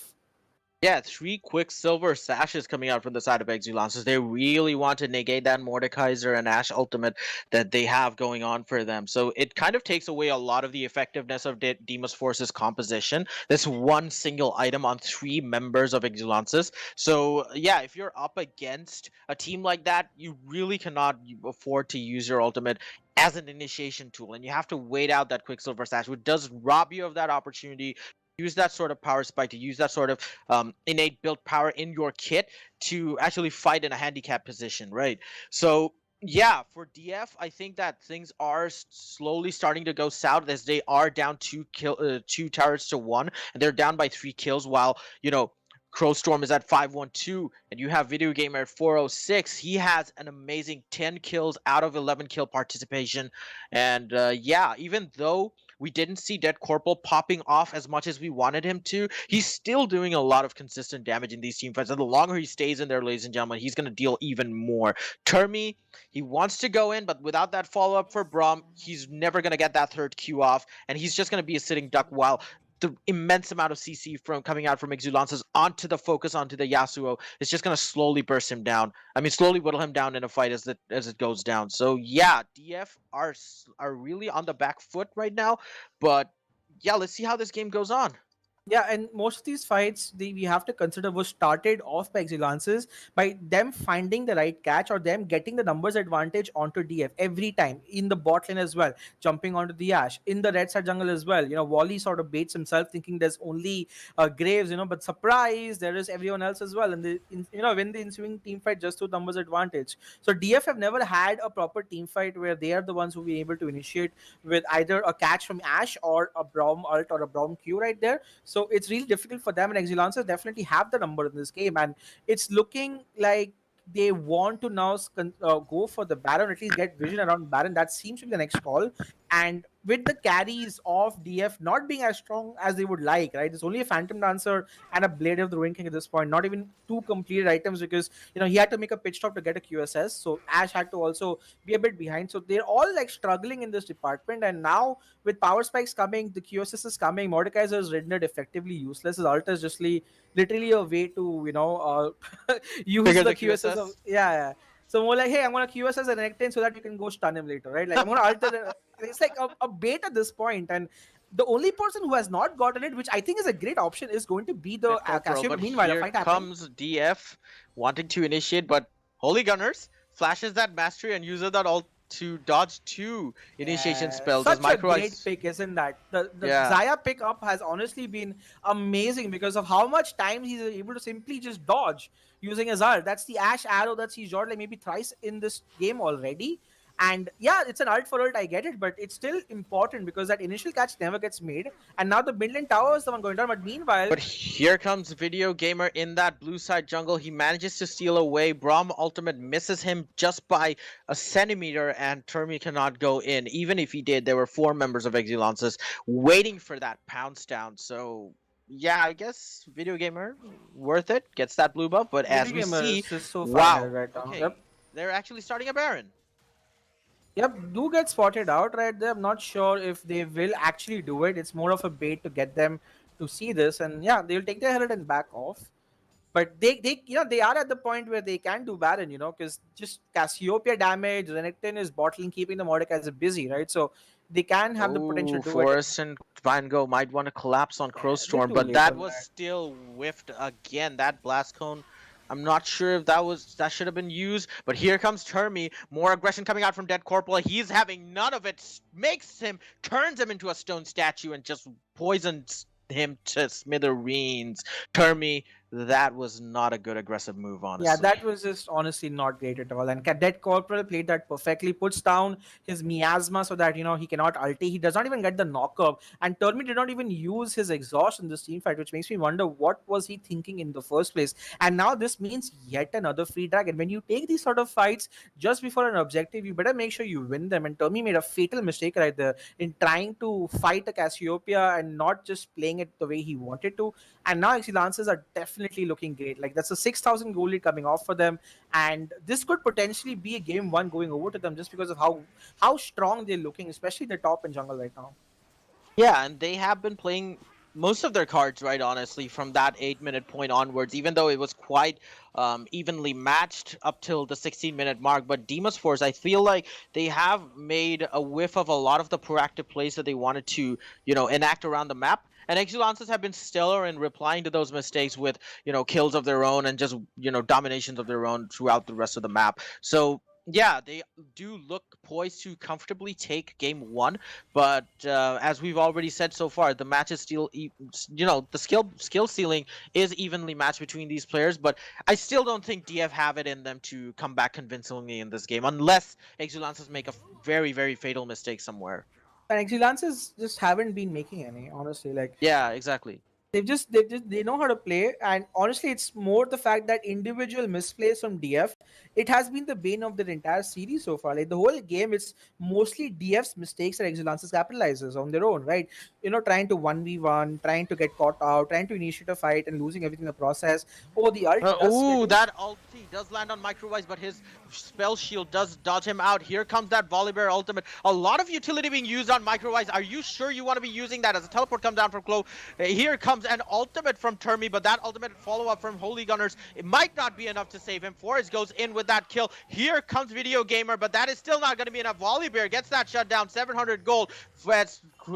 Yeah, three Quicksilver Sashes coming out from the side of Exulances. They really want to negate that Mordekaiser and Ashe ultimate that they have going on for them. So it kind of takes away a lot of the effectiveness of Deimos Force's composition. This one single item on three members of Exulances. So yeah, if you're up against a team like that, you really cannot afford to use your ultimate as an initiation tool, and you have to wait out that Quicksilver Sash, which does rob you of that opportunity. Use that sort of power spike, to use that sort of innate build power in your kit to actually fight in a handicap position, right? So yeah, for DF, I think that things are slowly starting to go south as they are down two towers to one, and they're down by 3 kills while Crowstorm is at 512, and you have Video Gamer at 406. He has an amazing 10 kills out of 11 kill participation, and yeah, even though we didn't see Dead Corporal popping off as much as we wanted him to, he's still doing a lot of consistent damage in these team fights. And the longer he stays in there, ladies and gentlemen, he's going to deal even more. Termi, he wants to go in, but without that follow-up for Braum, he's never going to get that third Q off, and he's just going to be a sitting duck while the immense amount of CC from coming out from Exulances onto the Yasuo is just going to slowly burst him down. I mean, slowly whittle him down in a fight as it goes down. So yeah, DF are really on the back foot right now, but yeah, let's see how this game goes on. Yeah, and most of these fights we have to consider was started off by Exulances by them finding the right catch or them getting the numbers advantage onto DF every time in the bot lane as well, jumping onto the Ashe in the red side jungle as well. Wally sort of baits himself thinking there's only Graves, but surprise, there is everyone else as well. And when the ensuing team fight just to numbers advantage. So DF have never had a proper team fight where they are the ones who be able to initiate with either a catch from Ashe or a Braum ult or a Braum Q right there. So it's really difficult for them, and Exulancers definitely have the number in this game, and it's looking like they want to now go for the Baron, at least get vision around Baron. That seems to be the next call. And with the carries of DF not being as strong as they would like, right? There's only a Phantom Dancer and a Blade of the Ruin King at this point, not even two completed items because, he had to make a pitch stop to get a QSS. So Ashe had to also be a bit behind. So they're all like struggling in this department. And now with power spikes coming, the QSS is coming, Mordekaiser is rendered effectively useless. His ult is just literally a way to, use Figure the the QSS QSS. yeah. So more like, hey, I'm gonna QSS an Renekton so that you can go stun him later, right? Like I'm gonna alter. It's like a bait at this point, and the only person who has not gotten it, which I think is a great option, is going to be the Dead Corporal, Cassiopeia. but Meanwhile, a here fight happening. comes DF wanting to initiate, but Holy Gunners flashes that mastery and uses that ult to dodge two initiation Yeah, spells as such a Micro great Ice. pick, isn't that? The Yeah. Xayah pickup has honestly been amazing because of how much time he's able to simply just dodge using his ult. That's the Ashe arrow that he's shot like maybe thrice in this game already. And yeah, it's an ult for ult, I get it, but it's still important because that initial catch never gets made. And now the mid lane tower is the one going down. But meanwhile, But here comes Video Gamer in that blue side jungle. He manages to steal away. Braum ultimate misses him just by a centimeter, and Termi cannot go in. Even if he did, there were 4 members of Exulansis waiting for that pounce down. So yeah, I guess Video Gamer worth it. Gets that blue buff. But as Video we Gamer see, is just so far wow. ahead right now. Okay, Yep. they're actually starting a Baron. Yep, do get spotted out right there. I'm not sure if they will actually do it. It's more of a bait to get them to see this, and yeah, they'll take their head and back off. But they they are at the point where they can do Baron, because just Cassiopeia damage, Renekton is bottling, keeping the Mordekaiser busy, right? So they can have the potential Oh, to do it. Forrest and Van Gogh might want to collapse on A bit Crowstorm, too but late that on was that. still whiffed again. That blast cone, I'm not sure if that should have been used. But here comes Termi, more aggression coming out from Dead Corporal. He's having none of it. Turns him into a stone statue and just poisons him to smithereens. Termi, that was not a good aggressive move, Yeah, honestly. that was just honestly not great at all. And Cadet Corporal played that perfectly, puts down his miasma so that he cannot ulti. He does not even get the knockup. And Termi did not even use his exhaust in this team fight, which makes me wonder what was he thinking in the first place. And now this means yet another free drag. And when you take these sort of fights just before an objective, you better make sure you win them. And Termi made a fatal mistake right there in trying to fight a Cassiopeia and not just playing it the way he wanted to. And now Exulansis are definitely looking great. Like that's a 6,000 goal lead coming off for them, and this could potentially be a game one going over to them just because of how strong they're looking, especially the top and jungle right now. Yeah, and they have been playing most of their cards right, honestly, from that 8-minute point onwards, even though it was quite evenly matched up till the 16-minute mark. But Deimos Force, I feel like they have made a whiff of a lot of the proactive plays that they wanted to, enact around the map. And Exulances have been stellar in replying to those mistakes with, kills of their own and just, dominations of their own throughout the rest of the map. So yeah, they do look poised to comfortably take game one, but as we've already said so far, the match is still, the skill ceiling is evenly matched between these players. But I still don't think DF have it in them to come back convincingly in this game, unless Exulances make a very, very fatal mistake somewhere. And Exulances just haven't been making any, honestly. Like Yeah, exactly. they know how to play, and honestly it's more the fact that individual misplays from DF, it has been the bane of their entire series so far. Like the whole game, it's mostly DF's mistakes that Exulances capitalizes on their own, right? Trying to 1v1, trying to get caught out, trying to initiate a fight and losing everything in the process. Oh, the ult does get Ooh, that ulti does land on Microwise, but his spell shield does dodge him out. Here comes that Volibear ultimate. A lot of utility being used on Microwise. Are you sure you want to be using that as a teleport comes down from Clo? Here comes an ultimate from Termi, but that ultimate follow-up from Holy Gunners, it might not be enough to save him. Forrest goes in with that kill. Here comes Video Gamer, but that is still not going to be enough. Volibear gets that shut down, 700 gold,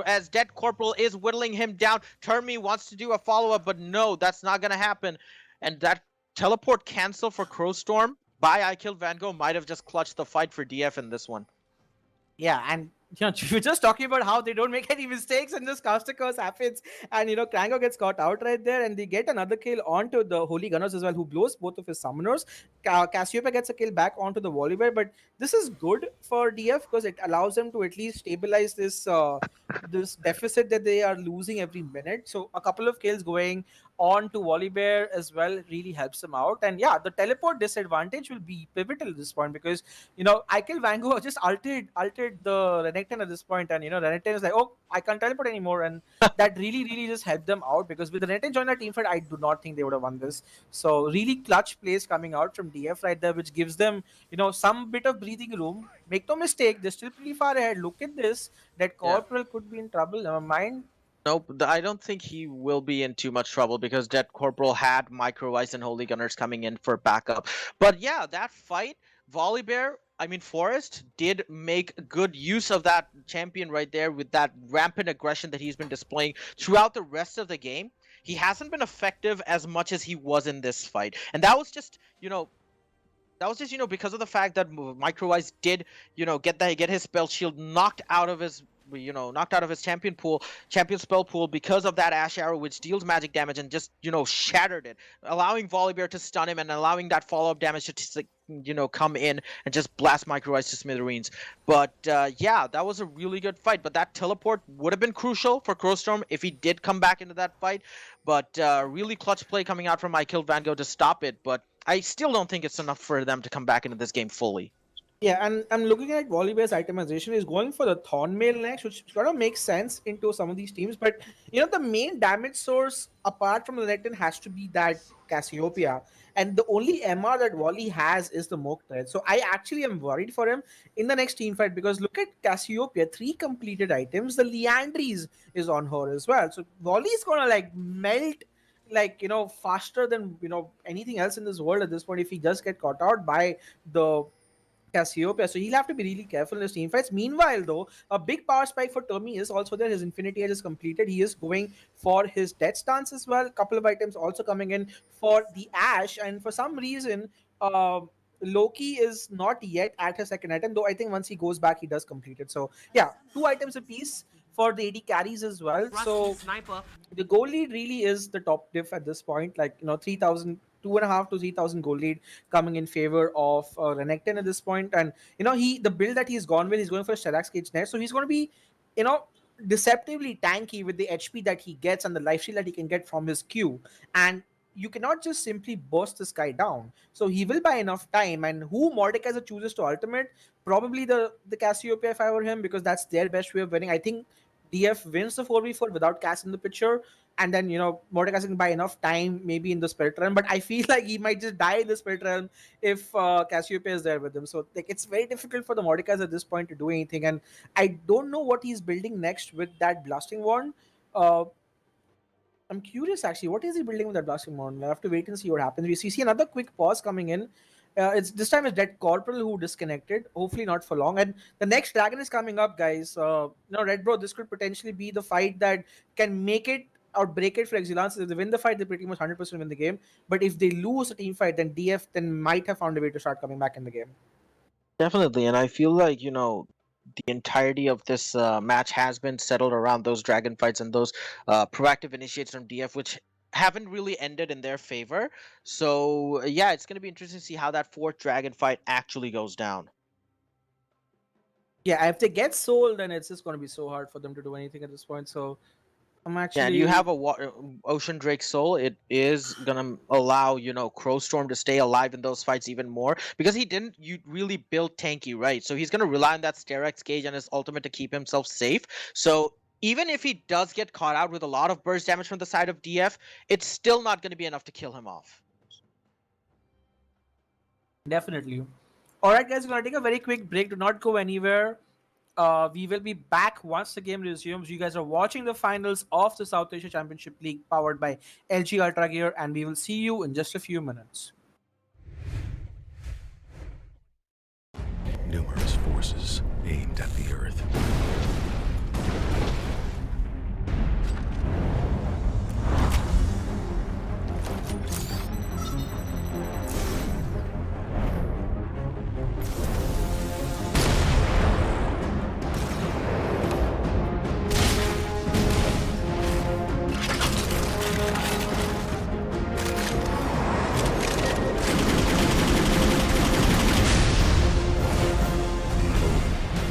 as Dead Corporal is whittling him down. Termi wants to do a follow-up, but no, that's not going to happen. And that teleport cancel for Crowstorm by I Killed Van Gogh might have just clutched the fight for DF in this one. Yeah, and you're just talking about how they don't make any mistakes and just caster curse happens, and Krango gets caught out right there, and they get another kill onto the Holy Gunners as well, who blows both of his summoners. Cassiopeia gets a kill back onto the Volibear, but this is good for DF because it allows them to at least stabilize this deficit that they are losing every minute. So a couple of kills going on to Volibear as well really helps them out. And yeah, the teleport disadvantage will be pivotal at this point because I Kill Vango just altered the Renekton at this point, and Renekton is like, oh, I can't teleport anymore, and that really just helped them out because with the Renekton join the team fight, I do not think they would have won this. So really clutch plays coming out from DF right there, which gives them some bit of breathing room. Make no mistake, they're still pretty far ahead. Look at this, that Yeah. Corporal could be in trouble. Never mind. Nope, I don't think he will be in too much trouble because Dead Corporal had Microwise and Holy Gunners coming in for backup. But yeah, that fight, Forrest did make good use of that champion right there with that rampant aggression that he's been displaying throughout the rest of the game. He hasn't been effective as much as he was in this fight. And that was just, because of the fact that Microwise did, get his spell shield knocked out of his knocked out of his champion spell pool because of that Ash Arrow, which deals magic damage and just, shattered it, allowing Volibear to stun him and allowing that follow-up damage to come in and just blast Micro Ice to smithereens. But yeah, that was a really good fight. But that teleport would have been crucial for Crowstorm if he did come back into that fight. But really clutch play coming out from I Killed Van Gogh to stop it. But I still don't think it's enough for them to come back into this game fully. Yeah, and I'm looking at Volibear's itemization. Is going for the Thorn Mail next, which sort of makes sense into some of these teams. But the main damage source apart from the Renekton has to be that Cassiopeia, and the only MR that Wally has is the Mock Thread. So I actually am worried for him in the next team fight, because look at Cassiopeia, 3 completed items. The Leandries is on her as well. So Wally is gonna like melt faster than anything else in this world at this point if he just get caught out by the Cassiopeia. So he'll have to be really careful in his team fights. Meanwhile, though, a big power spike for Tommy is also there. His Infinity Edge is completed. He is going for his Death Stance as well. A couple of items also coming in for the Ash. And for some reason, Loki is not yet at his second item, though I think once he goes back, he does complete it. So yeah, 2 items apiece for the AD carries as well. So the goal lead really is the top diff at this point. 3,000, 2.5 to 3,000 goal lead coming in favor of Renekton at this point. And the build that he's gone with, he's going for a Shellac's Cage Net, so he's going to be deceptively tanky with the HP that he gets and the life steal that he can get from his Q. And you cannot just simply burst this guy down. So he will buy enough time. And who Mordekaiser chooses to ultimate, probably the Cassiopeia if I were him, because that's their best way of winning. I think DF wins the 4v4 without Cass in the picture, and then Mordekaiser can buy enough time maybe in the Spirit Realm, but I feel like he might just die in the Spirit Realm if Cassiopeia is there with him. So it's very difficult for the Mordekaiser at this point to do anything, and I don't know what he's building next with that Blasting Wand. I'm curious actually, what is he building with that Blasting Wand? I have to wait and see what happens. We see another quick pause coming in. It's this time it's Dead Corporal who disconnected. Hopefully not for long. And the next dragon is coming up, guys. Red Bro, this could potentially be the fight that can make it or break it for Exulansis. If they win the fight, they pretty much 100% win the game. But if they lose a team fight, then DF then might have found a way to start coming back in the game. Definitely, and I feel like the entirety of this match has been settled around those dragon fights and those proactive initiates from DF, which haven't really ended in their favor. So yeah, it's going to be interesting to see how that 4th dragon fight actually goes down. Yeah, if they get sold, then it's just going to be so hard for them to do anything at this point. So I'm actually... Yeah, and you have a Ocean Drake Soul. It is gonna allow Crowstorm to stay alive in those fights even more, because he didn't really build tanky, right? So he's gonna rely on that Sterex Gauge and his ultimate to keep himself safe. So even if he does get caught out with a lot of burst damage from the side of DF, it's still not going to be enough to kill him off. Definitely. All right, guys, we're going to take a very quick break. Do not go anywhere. We will be back once the game resumes. You guys are watching the finals of the South Asia Championship League powered by LG UltraGear, and we will see you in just a few minutes. Numerous forces aimed at the Earth.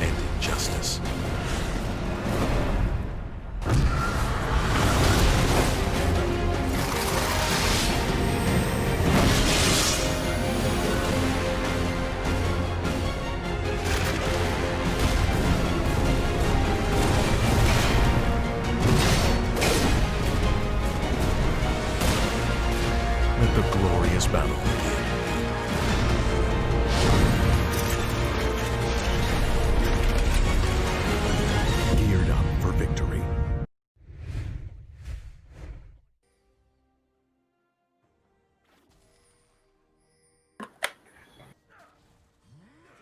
And injustice.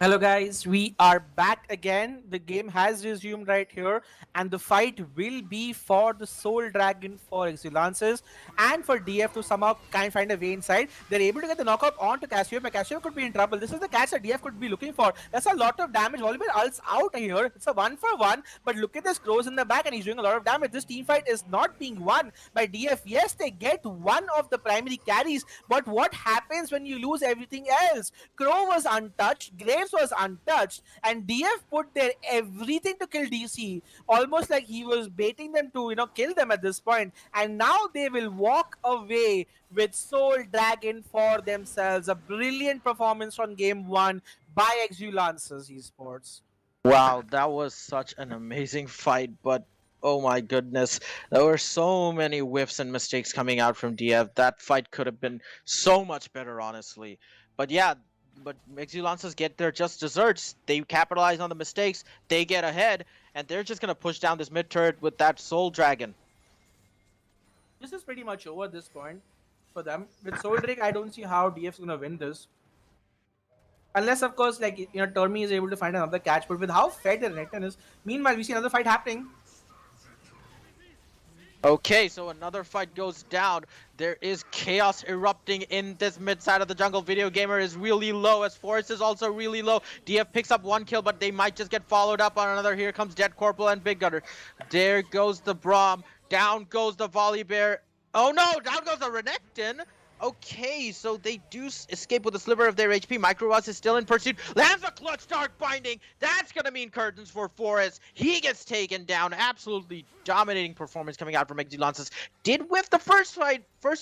Hello guys, we are back again. The game has resumed right here, and the fight will be for the Soul Dragon for Exulansis and for DF to somehow kind find a way inside. They're able to get the knockout onto Cassiopeia, but Cassiopeia could be in trouble. This is the catch that DF could be looking for. That's a lot of damage. Volleyball ults out here. It's a 1-for-1, but look at this Crows in the back, and he's doing a lot of damage. This team fight is not being won by DF. Yes, they get one of the primary carries, but what happens when you lose everything else? Crow was untouched, Graves was untouched, and DF put their everything to kill DC, almost like he was baiting them to kill them at this point. And now they will walk away with Soul Dragon for themselves. A brilliant performance on game one by Exulansis Esports. Wow, that was such an amazing fight, but oh my goodness, there were so many whiffs and mistakes coming out from DF. That fight could have been so much better, honestly. But yeah, but Exulances get their just desserts. They capitalize on the mistakes, they get ahead, and they're just gonna push down this mid turret with that Soul Dragon. This is pretty much over at this point for them. With Soul Drake, I don't see how DF's gonna win this. Unless, of course, like Termi is able to find another catch, but with how fed the Renekton is, meanwhile we see another fight happening. Okay, so another fight goes down. There is chaos erupting in this mid side of the jungle. Video Gamer is really low, as Forest is also really low. DF picks up one kill, but they might just get followed up on another. Here comes Dead Corporal and Big Gunner. There goes the Braum. Down goes the Volley Bear. Oh no, down goes the Renekton. Okay, so they do escape with a sliver of their HP. Microbus is still in pursuit. Lands a clutch dark binding. That's gonna mean curtains for Forest. He gets taken down. Absolutely dominating performance coming out from Exulansis. Did whiff the first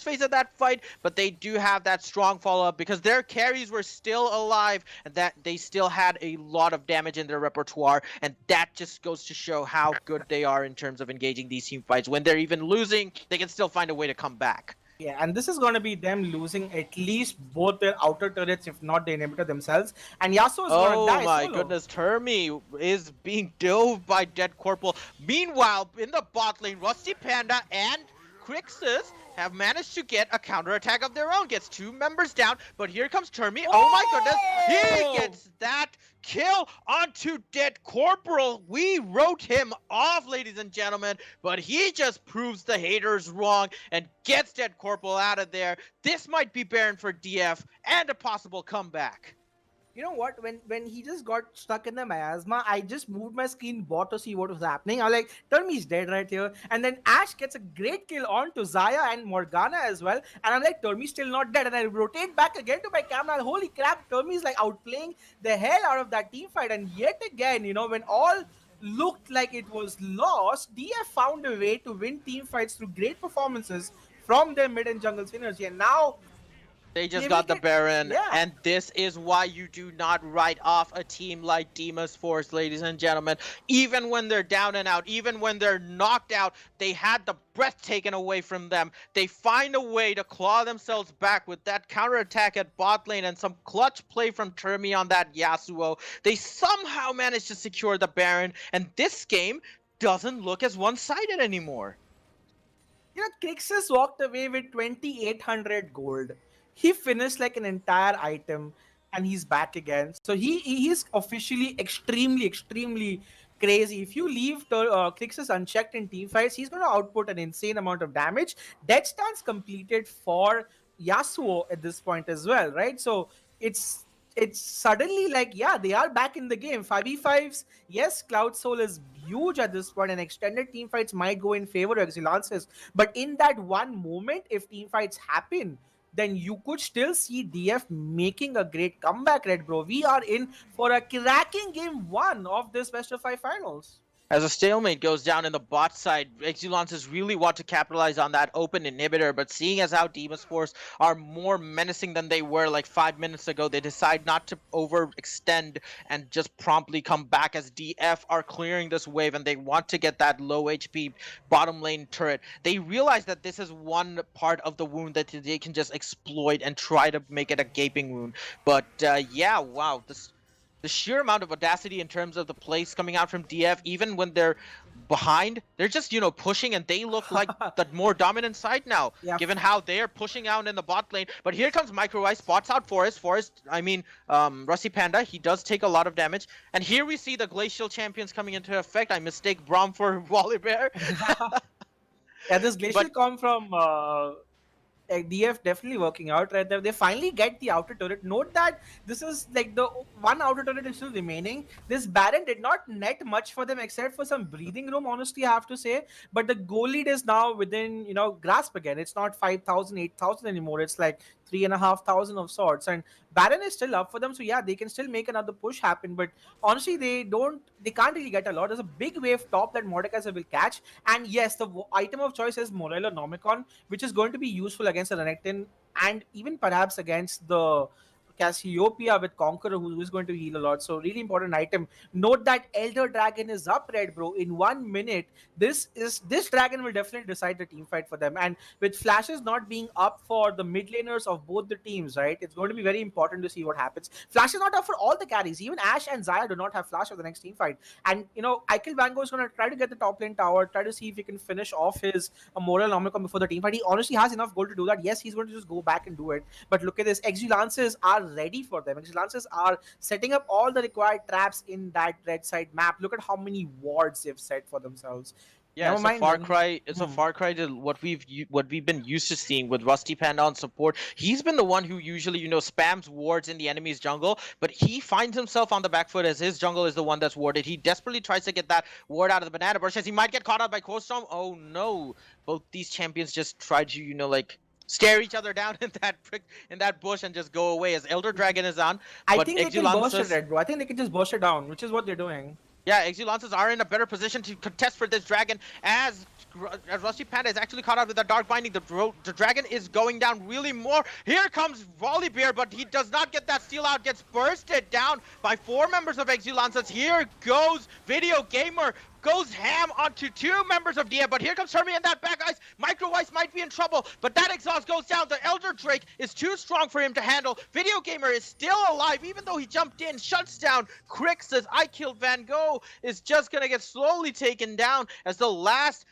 phase of that fight, but they do have that strong follow-up because their carries were still alive and that they still had a lot of damage in their repertoire, and that just goes to show how good they are in terms of engaging these team fights. When they're even losing, they can still find a way to come back. Yeah, and this is going to be them losing at least both their outer turrets, if not the inhibitor themselves. And Yasuo is going to die. Oh my solo. goodness, Termi is being dove by Dead Corporal. Meanwhile, in the bot lane, Rusty Panda and Crixus have managed to get a counterattack of their own. Gets two members down, but here comes Termi. Oh my goodness, he gets that kill onto Dead Corporal. We wrote him off, ladies and gentlemen, but he just proves the haters wrong and gets Dead Corporal out of there. This might be Baron for DF and a possible comeback. You know what? When he just got stuck in the miasma, I just moved my screen bot to see what was happening. I was like, Termi's dead right here. And then Ash gets a great kill onto Zaya and Morgana as well. And I'm like, Termi's still not dead. And I rotate back again to my camera. And holy crap, Termi's like outplaying the hell out of that team fight. And yet again, when all looked like it was lost, DF found a way to win team fights through great performances from their mid and jungle synergy. And now they just got the Baron, yeah. And this is why you do not write off a team like Deimos Force, ladies and gentlemen. Even when they're down and out, even when they're knocked out, they had the breath taken away from them. They find a way to claw themselves back with that counterattack at bot lane and some clutch play from Termi on that Yasuo. They somehow managed to secure the Baron, and this game doesn't look as one-sided anymore. Crixus walked away with 2,800 gold. He finished like an entire item, and he's back again. So he is officially extremely crazy. If you leave Crixus unchecked in team fights, he's going to output an insane amount of damage. Death stance completed for Yasuo at this point as well, right? So it's suddenly like, yeah, they are back in the game. 5v5s, yes, Cloud Soul is huge at this point, and extended team fights might go in favor of Exulansis. But in that one moment, if team fights happen, then you could still see DF making a great comeback, Red Bro. We are in for a cracking game one of this best of 5 finals. As a stalemate goes down in the bot side, Exulansis really want to capitalize on that open inhibitor, but seeing as how Deimos Force are more menacing than they were like 5 minutes ago, they decide not to overextend and just promptly come back as DF are clearing this wave and they want to get that low HP bottom lane turret. They realize that this is one part of the wound that they can just exploit and try to make it a gaping wound. But yeah, wow, the sheer amount of audacity in terms of the plays coming out from DF, even when they're behind. They're just, pushing, and they look like the more dominant side now, Yeah. given how they're pushing out in the bot lane. But here comes Micro Ice, spots out Forest. Rusty Panda, he does take a lot of damage. And here we see the Glacial Champions coming into effect. I mistake Braum for Volibear. Yeah, this glacial But come from DF definitely working out right there. They finally get the outer turret. Note that this is like the one outer turret is still remaining. This Baron did not net much for them except for some breathing room, honestly, I have to say. But the goal lead is now within, grasp again. It's not 5,000, 8,000 anymore. It's like 3,500 of sorts. And Baron is still up for them. So yeah, they can still make another push happen. But honestly, they can't really get a lot. There's a big wave top that Mordekaiser will catch. And yes, the item of choice is Morello Nomicon, which is going to be useful against the Renekton and even perhaps against the Cassiopeia with Conqueror, who is going to heal a lot. So really important item. Note that Elder Dragon is up, Red Bro. In 1 minute, this dragon will definitely decide the team fight for them. And with flashes not being up for the mid laners of both the teams, right? It's going to be very important to see what happens. Flash is not up for all the carries. Even Ashe and Xayah do not have flash for the next team fight. And Ikil Vango is going to try to get the top lane tower, try to see if he can finish off his Moral Omnicom before the team fight. He honestly has enough gold to do that. Yes, he's going to just go back and do it. But look at this. Exulansis are ready for them. Exulansis are setting up all the required traps in that red side map. Look at how many wards they've set for themselves. yeah, it's a far cry. It's a far cry to what we've been used to seeing with Rusty Panda on support. He's been the one who usually spams wards in the enemy's jungle, but he finds himself on the back foot as his jungle is the one that's warded. He desperately tries to get that ward out of the banana bush as he might get caught out by Cold Storm. Oh no! Both these champions just tried to stare each other down in that bush and just go away as Elder Dragon is on. I think they can burst it, Red Bro. I think they can just burst it down, which is what they're doing. Yeah, Exulansis are in a better position to contest for this dragon as Rusty Panda is actually caught out with the Dark Binding. The dragon is going down really more. Here comes Volibear, but he does not get that steal out. Gets bursted down by 4 members of Exulansis. Here goes Video Gamer. Goes ham onto 2 members of DF, but here comes Hermie and that back ice. Micro Ice might be in trouble, but that exhaust goes down. The Elder Drake is too strong for him to handle. Video Gamer is still alive, even though he jumped in, shuts down. Crick says, I killed Van Gogh, is just gonna get slowly taken down as the last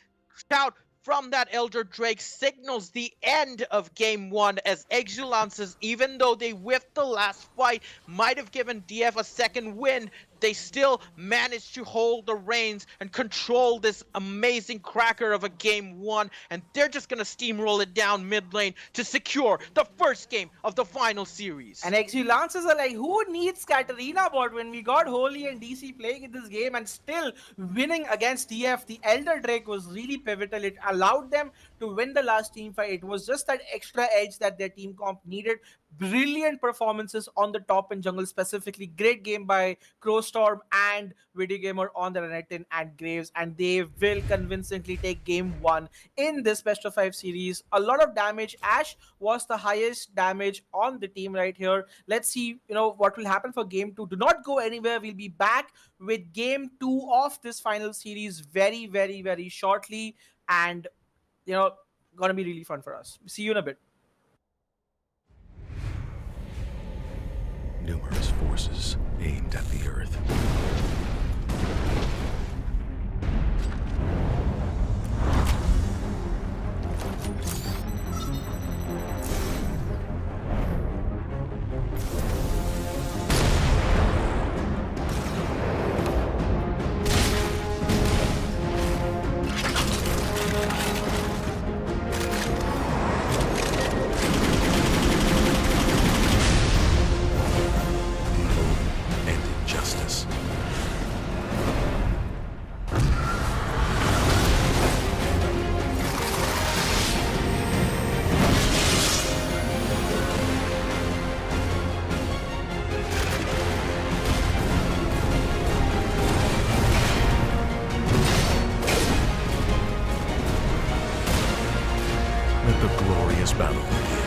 shout from that Elder Drake signals the end of Game 1 as Exulansis, even though they whiffed the last fight, might have given DF a second win, they still managed to hold the reins and control this amazing cracker of a Game 1, and they're just gonna steamroll it down mid lane to secure the first game of the final series. And Exulances are like, who needs Katarina bot when we got Holy and DC playing in this game and still winning against DF? The Elder Drake was really pivotal. It allowed them to win the last team fight. It was just that extra edge that their team comp needed. Brilliant performances on the top and jungle specifically. Great game by Crowstorm and Video Gamer on the Renekton and Graves, and they will convincingly take Game 1 in this best of 5 series. A lot of damage. Ashe was the highest damage on the team right here. Let's see what will happen for Game 2. Do not go anywhere. We'll be back with Game 2 of this final series very, very, very shortly, and gonna be really fun for us. See you in a bit. Numerous forces aimed at the Earth. Let the glorious battle begin.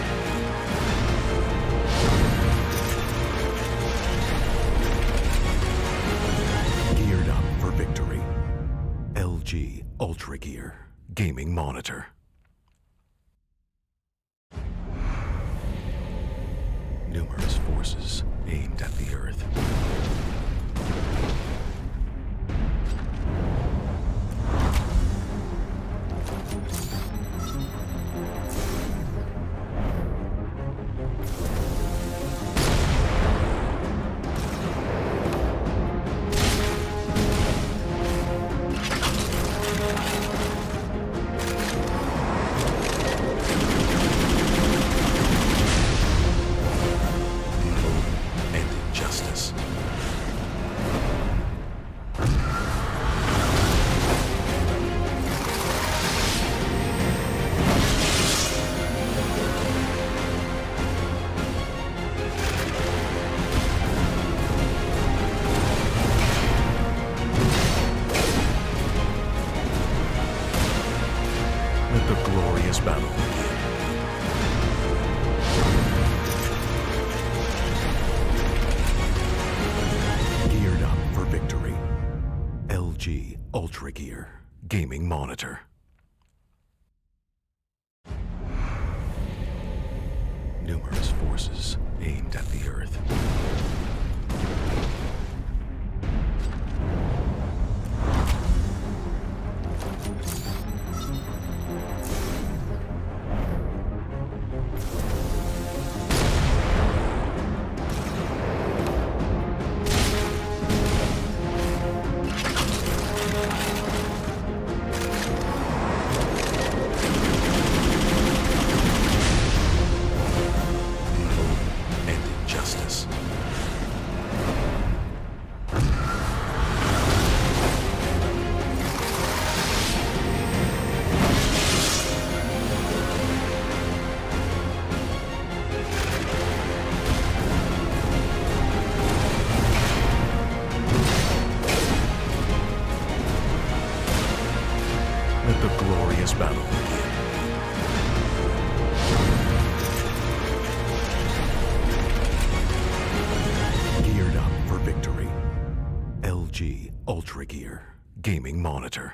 Geared up for victory. LG UltraGear Gaming Monitor. Numerous forces aimed at the Earth. LG UltraGear gaming monitor. Numerous forces aimed at the Earth. And injustice. Let the glorious battle begin. Geared up for victory. LG UltraGear gaming monitor.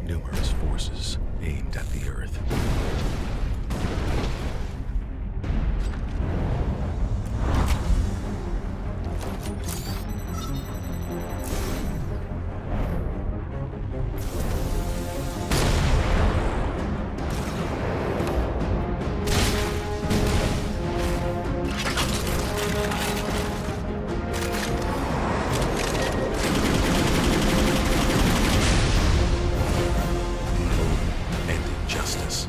Numerous forces aimed at the Earth. And injustice.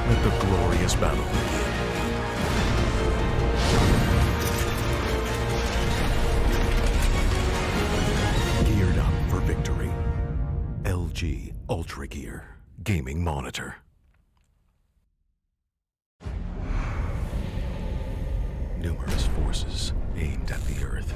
Let the glorious battle begin. Geared up for victory. LG UltraGear gaming monitor. Numerous forces aimed at the Earth.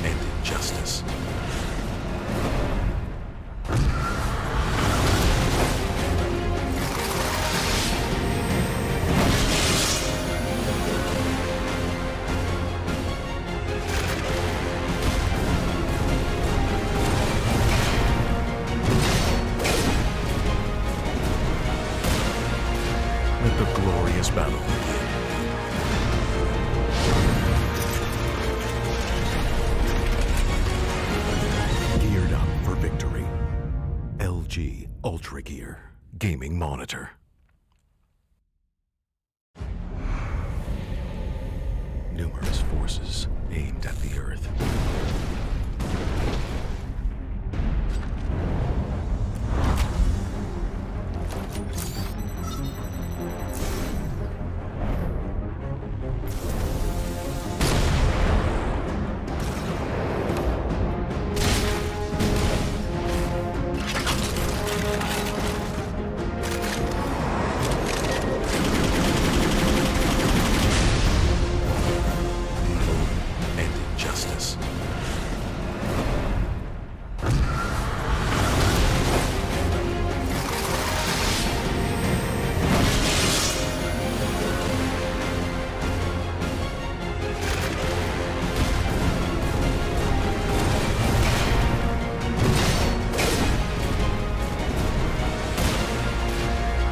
And injustice. Let the glorious battle begin. Geared up for victory. LG UltraGear gaming monitor. Numerous forces aimed at the Earth. And injustice.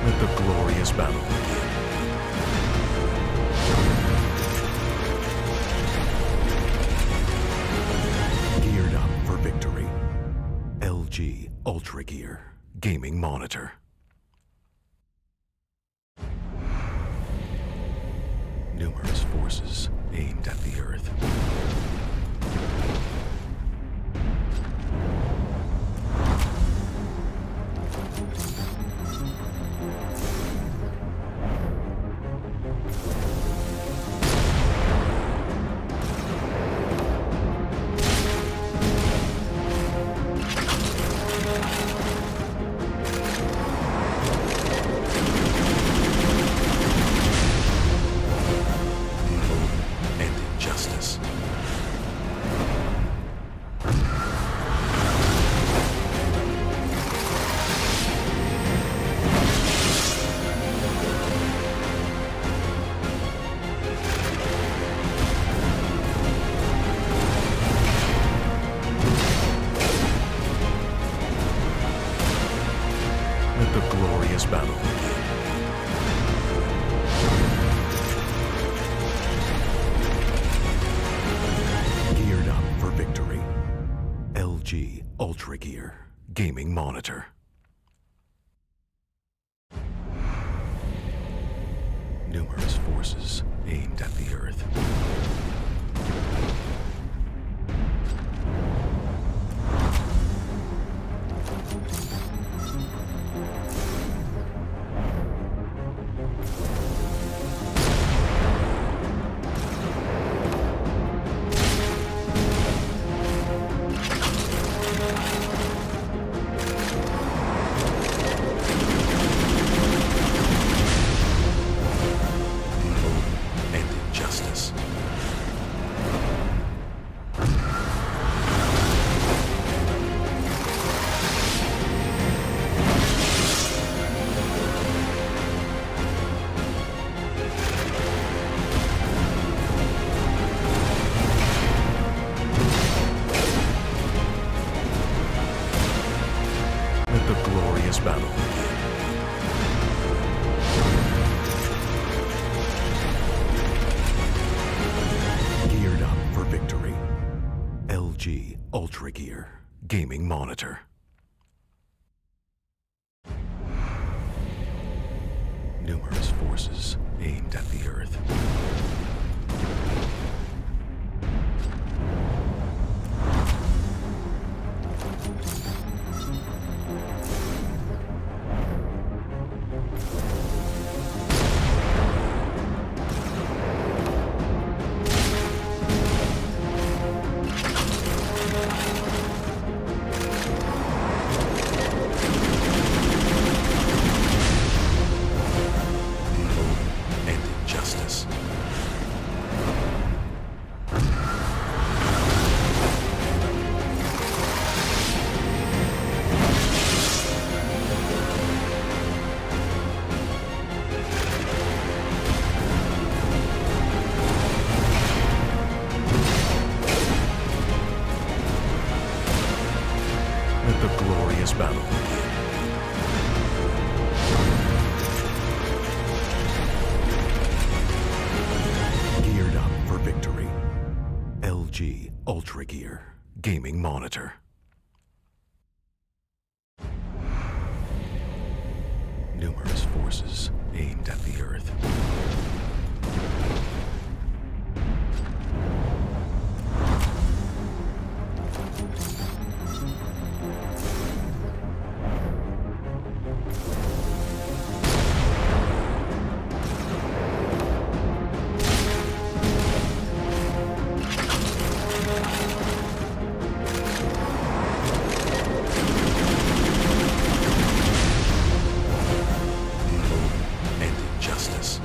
Let the glorious battle begin. Geared up for victory. LG UltraGear gaming monitor. Numerous forces aimed at the Earth. And injustice. Let the glorious battle begin. Geared up for victory. LG UltraGear Gaming Monitor. Numerous forces aimed at the Earth. And injustice. Let the glorious battle begin. Geared up for victory. LG UltraGear Gaming Monitor. Numerous forces aimed at the Earth. And injustice. Let the glorious battle begin. Geared up for victory. LG UltraGear Gaming Monitor. Numerous forces aimed at the Earth. And injustice.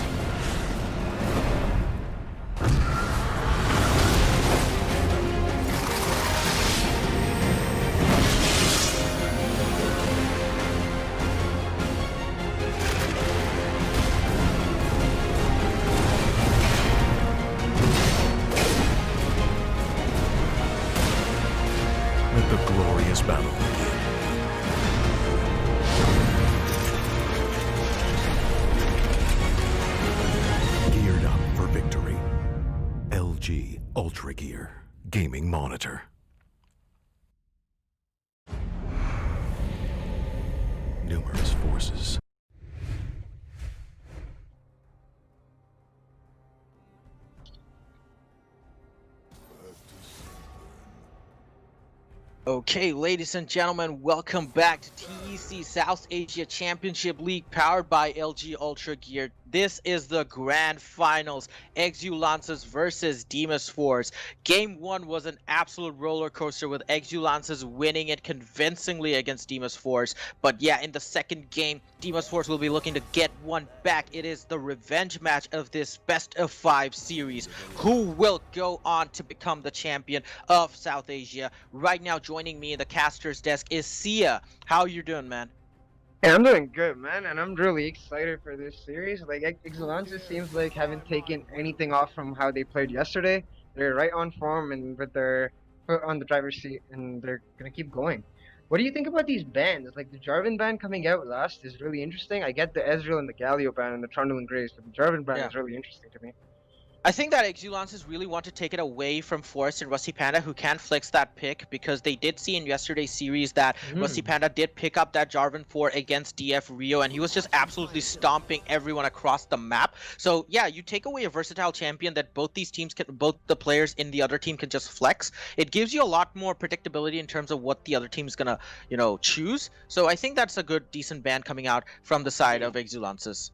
Let the glorious battle begin. Geared up for victory. LG UltraGear Gaming Monitor. Numerous forces Okay, ladies and gentlemen, welcome back to TEC South Asia Championship League powered by LG UltraGear. This is the grand finals, Exulansis versus Deimos Force. Game 1 was an absolute roller coaster with Exulansis winning it convincingly against Deimos Force. But yeah, in the second game, Deimos Force will be looking to get one back. It is the revenge match of this best of 5 series. Who will go on to become the champion of South Asia? Right now, joining me in the caster's desk is Sia. How you doing, man? Hey, I'm doing good, man, and I'm really excited for this series. Like, Exulansis seems like haven't taken anything off from how they played yesterday. They're right on form and with their foot on the driver's seat, and they're gonna keep going. What do you think about these bands? Like, the Jarvan band coming out last is really interesting. I get the Ezreal and the Galio band and the Trundle and Grace, but the Jarvan band Yeah. is really interesting to me. I think that Exulansis really want to take it away from Forest and Rusty Panda, who can flex that pick, because they did see in yesterday's series that Rusty Panda did pick up that Jarvan 4 against DF Rio, and he was just absolutely stomping everyone across the map. So yeah, you take away a versatile champion that both these teams can, both the players in the other team can just flex. It gives you a lot more predictability in terms of what the other team's gonna, choose. So I think that's a good, decent ban coming out from the side of Exulansis.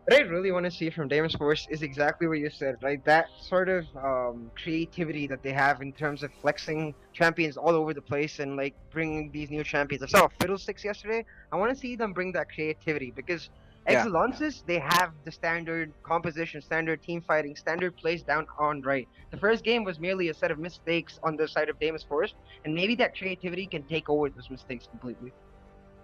What I really want to see from Deimos Force is exactly what you said, right? That sort of creativity that they have in terms of flexing champions all over the place and like bringing these new champions. I saw Fiddlesticks yesterday. I want to see them bring that creativity because Yeah. Exulansis, they have the standard composition, standard team fighting, standard plays down on right. The first game was merely a set of mistakes on the side of Deimos Force, and maybe that creativity can take over those mistakes completely.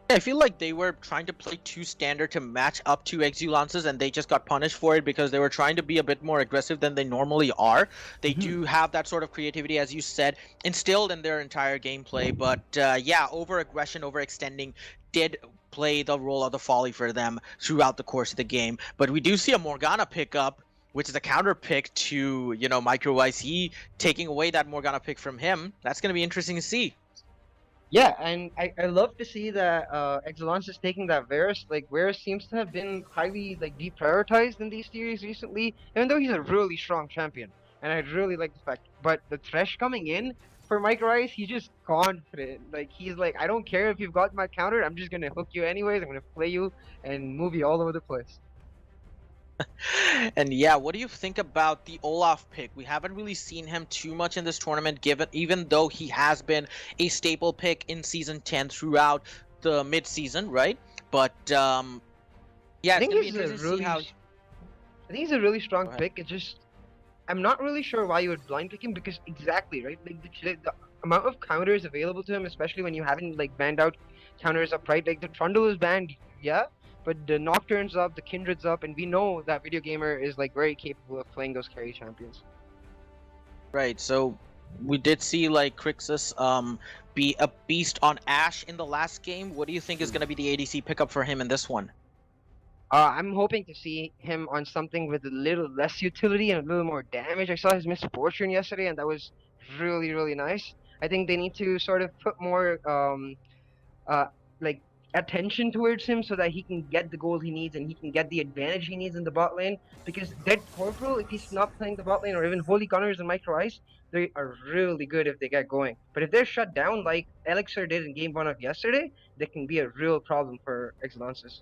I feel like they were trying to play too standard to match up to Exulances, and they just got punished for it because they were trying to be a bit more aggressive than they normally are. They do have that sort of creativity, as you said, instilled in their entire gameplay. But yeah, over-aggression, overextending did play the role of the folly for them throughout the course of the game. But we do see a Morgana pickup, which is a counter pick to, Micro He taking away that Morgana pick from him. That's going to be interesting to see. Yeah, and I love to see that Exelance is taking that Varus. Like, Varus seems to have been highly, like, deprioritized in these series recently, even though he's a really strong champion. And I really like the fact. But the Thresh coming in for Micro Ice, he's just confident. Like, he's like, I don't care if you've got my counter, I'm just gonna hook you anyways, I'm gonna play you and move you all over the place. And yeah, what do you think about the Olaf pick? We haven't really seen him too much in this tournament, even though he has been a staple pick in Season 10 throughout the mid-season, right? But yeah, I think it's gonna be he's a interesting to see really, how. I think he's a really strong Go ahead. pick. It's just, I'm not really sure why you would blind pick him because exactly, right? Like the amount of counters available to him, especially when you haven't like banned out counters up, right? Like the Trundle is banned, yeah, but the Nocturne's up, the Kindred's up, and we know that Video Gamer is like very capable of playing those carry champions. Right, so we did see like Crixus be a beast on Ashe in the last game. What do you think is gonna be the ADC pickup for him in this one? I'm hoping to see him on something with a little less utility and a little more damage. I saw his Misfortune yesterday, and that was really, really nice. I think they need to sort of put more like attention towards him so that he can get the goal he needs and he can get the advantage he needs in the bot lane. Because Dead Corporal, if he's not playing the bot lane, or even Holy Gunners and Micro Ice, they are really good if they get going. But if they're shut down like Elixir did in game 1 of yesterday, they can be a real problem for Exelances.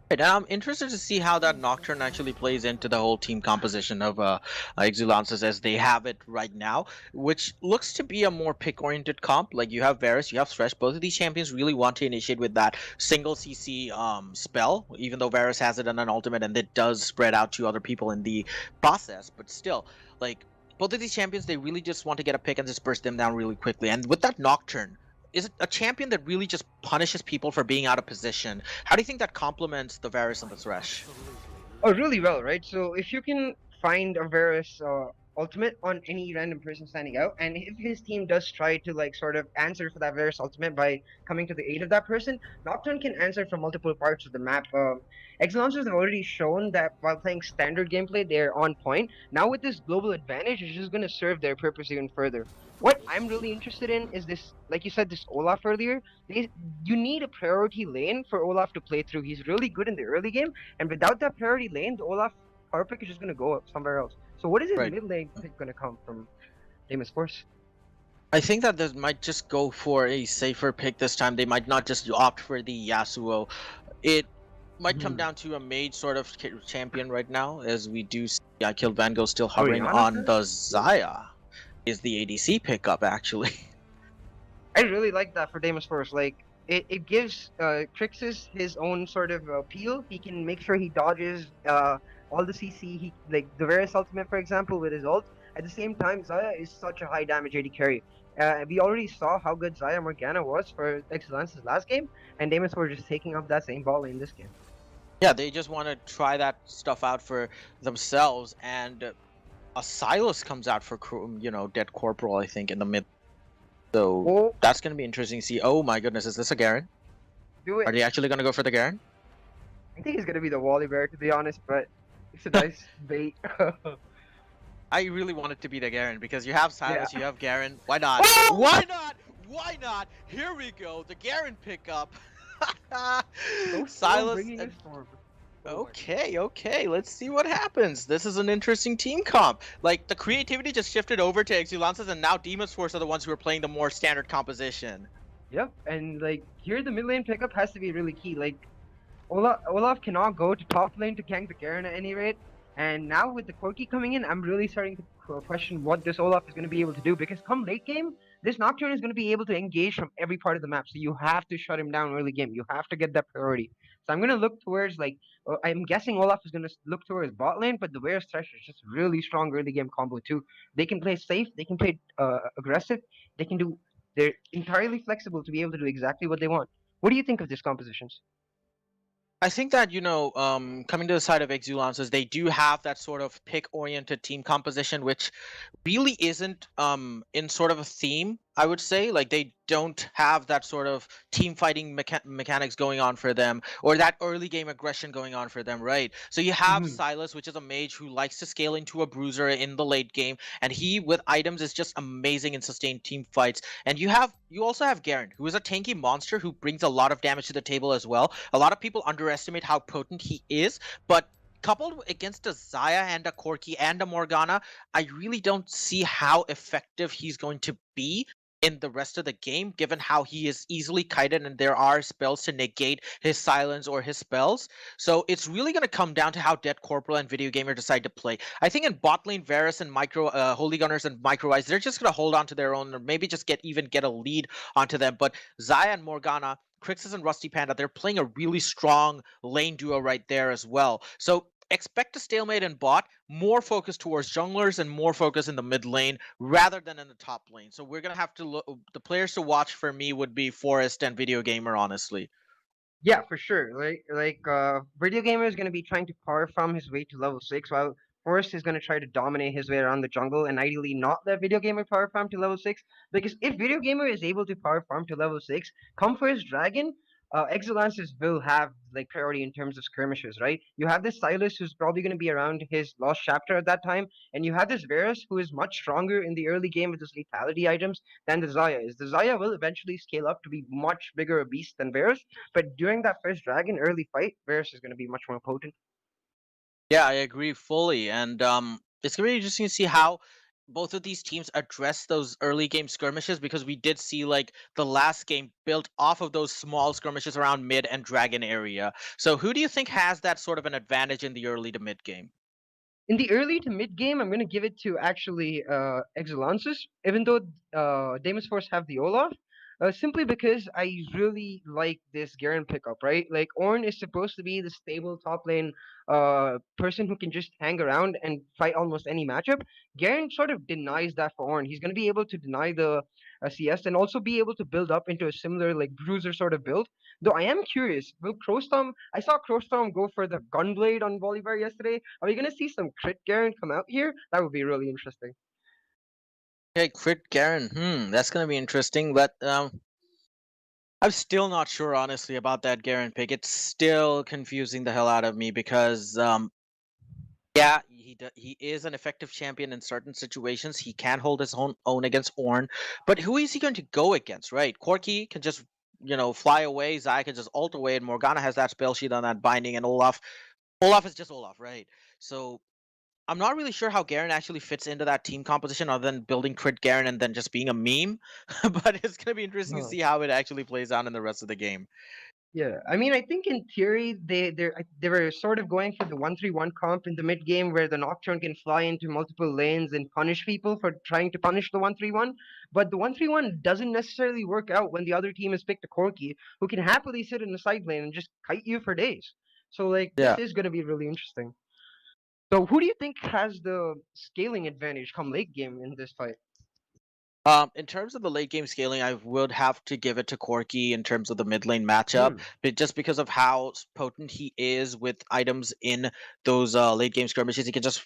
Right, and I'm interested to see how that Nocturne actually plays into the whole team composition of Exulansis as they have it right now, which looks to be a more pick-oriented comp. Like, you have Varus, you have Thresh. Both of these champions really want to initiate with that single CC spell, even though Varus has it on an ultimate and it does spread out to other people in the process. But still, like, both of these champions, they really just want to get a pick and just burst them down really quickly. And with that Nocturne, is it a champion that really just punishes people for being out of position? How do you think that complements the Varus and the Thresh? Oh, really well, right? So if you can find a Varus ultimate on any random person standing out, and if his team does try to like sort of answer for that Varus ultimate by coming to the aid of that person, Nocturne can answer from multiple parts of the map. Exelances have already shown that while playing standard gameplay, they're on point. Now with this global advantage, it's just going to serve their purpose even further. What I'm really interested in is this, like you said, this Olaf earlier. You need a priority lane for Olaf to play through. He's really good in the early game, and without that priority lane, the Olaf power pick is just going to go up somewhere else. So what is his Right. mid lane pick going to come from Deimos Force? I think that they might just go for a safer pick this time. They might not just opt for the Yasuo. It might come Mhm. down to a mage sort of champion right now, as we do see I Killed Van Gogh still hovering Oriana, on the perhaps? Zaya. Is the ADC pickup actually? I really like that for Deimos Force. Like it gives Crixus his own sort of peel. He can make sure he dodges all the CC. He like the Varus ultimate, for example, with his ult. At the same time, Zaya is such a high damage AD carry. We already saw how good Zaya Morgana was for Exulansis last game, and Deimos were just taking up that same ball in this game. Yeah, they just want to try that stuff out for themselves, and a Silas comes out for Dead Corporal, I think, in the mid. So Oh, that's gonna be interesting to see. Oh my goodness, is this a Garen? do Are it! they actually gonna go for the Garen? I think he's gonna be the Wally Bear, to be honest, but it's a nice bait. I really want it to be the Garen because you have Yeah. Silas, you have Garen. Why not? Oh! Why not? Why not? Here we go, the Garen pickup. So Storm Silas. bringing a storm. Oh my Okay, okay. Let's see what happens. This is an interesting team comp. Like the creativity just shifted over to Exulansis, and now Deimos Force are the ones who are playing the more standard composition. Yep, and like here the mid lane pickup has to be really key. Like Olaf cannot go to top lane to gank the Garen at any rate. And now with the Corki coming in, I'm really starting to question what this Olaf is going to be able to do, because come late game, this Nocturne is going to be able to engage from every part of the map. So you have to shut him down early game. You have to get that priority. So I'm going to look towards like I'm guessing Olaf is going to look towards bot lane, but the Varus Thresh is just really strong early game combo too. They can play safe, they can play aggressive, they can do. They're entirely flexible to be able to do exactly what they want. What do you think of these compositions? I think that, coming to the side of Exulances, they do have that sort of pick-oriented team composition, which really isn't in sort of a theme, I would say. Like they don't have that sort of team fighting mechanics going on for them, or that early game aggression going on for them, right? So you have Mhm. Silas, which is a mage who likes to scale into a bruiser in the late game, and he with items is just amazing in sustained team fights. And you also have Garen, who is a tanky monster who brings a lot of damage to the table as well. A lot of people underestimate how potent he is, but coupled against a Zaya and a Corki and a Morgana, I really don't see how effective he's going to be in the rest of the game, given how he is easily kited and there are spells to negate his silence or his spells. So it's really going to come down to how Dead Corporal and Video Gamer decide to play. I think in bot lane, Varus and Holy Gunners and Micro Eyes, they're just going to hold on to their own, or maybe just get a lead onto them. But Zaya and Morgana, Crixus and Rusty Panda, they're playing a really strong lane duo right there as well. So expect a stalemate in bot, more focus towards junglers and more focus in the mid lane rather than in the top lane. So we're gonna have to look. The players to watch for me would be Forest and Video Gamer, honestly. Yeah, for sure. Video Gamer is going to be trying to power farm his way to level 6, while Forrest is going to try to dominate his way around the jungle and ideally not let Video Gamer power farm to level 6. Because if Video Gamer is able to power farm to level 6, come first Dragon, Exulances will have like priority in terms of skirmishes, right? You have this Silas who's probably going to be around his lost chapter at that time, and you have this Varus who is much stronger in the early game with his lethality items than the Zaya is. The Zaya will eventually scale up to be much bigger a beast than Varus, but during that first dragon early fight, Varus is going to be much more potent. Yeah, I agree fully, and it's gonna be interesting to see how both of these teams address those early game skirmishes because we did see like the last game built off of those small skirmishes around mid and dragon area. So who do you think has that sort of an advantage in the early to mid game? In the early to mid game, I'm going to give it to actually Exulansis, even though Deimos Force have the Olaf. Simply because I really like this Garen pickup, right? Like Ornn is supposed to be the stable top lane person who can just hang around and fight almost any matchup. Garen sort of denies that for Ornn. He's going to be able to deny the CS and also be able to build up into a similar like bruiser sort of build. Though I am curious, will Crowstorm? I saw Crowstorm go for the Gunblade on Bolivar yesterday. Are we gonna see some crit Garen come out here? That would be really interesting. Okay, Crit Garen. That's gonna be interesting, but I'm still not sure, honestly, about that Garen pick. It's still confusing the hell out of me because, yeah, he is an effective champion in certain situations. He can hold his own against Ornn, but who is he going to go against, right? Corki can just, fly away. Zai can just ult away, and Morgana has that spell sheet on that binding, and Olaf is just Olaf, right? So I'm not really sure how Garen actually fits into that team composition other than building crit Garen and then just being a meme. But it's gonna be interesting to Huh. see how it actually plays out in the rest of the game. Yeah, I mean, I think in theory they were sort of going for the 1-3-1 comp in the mid game where the Nocturne can fly into multiple lanes and punish people for trying to punish the 1-3-1. But the 1-3-1 doesn't necessarily work out when the other team has picked a Corki who can happily sit in the side lane and just kite you for days. So like this Yeah. is gonna be really interesting. So who do you think has the scaling advantage come late game in this fight? In terms of the late game scaling, I would have to give it to Corki in terms of the mid lane matchup, Hmm. but just because of how potent he is with items in those late game skirmishes, he can just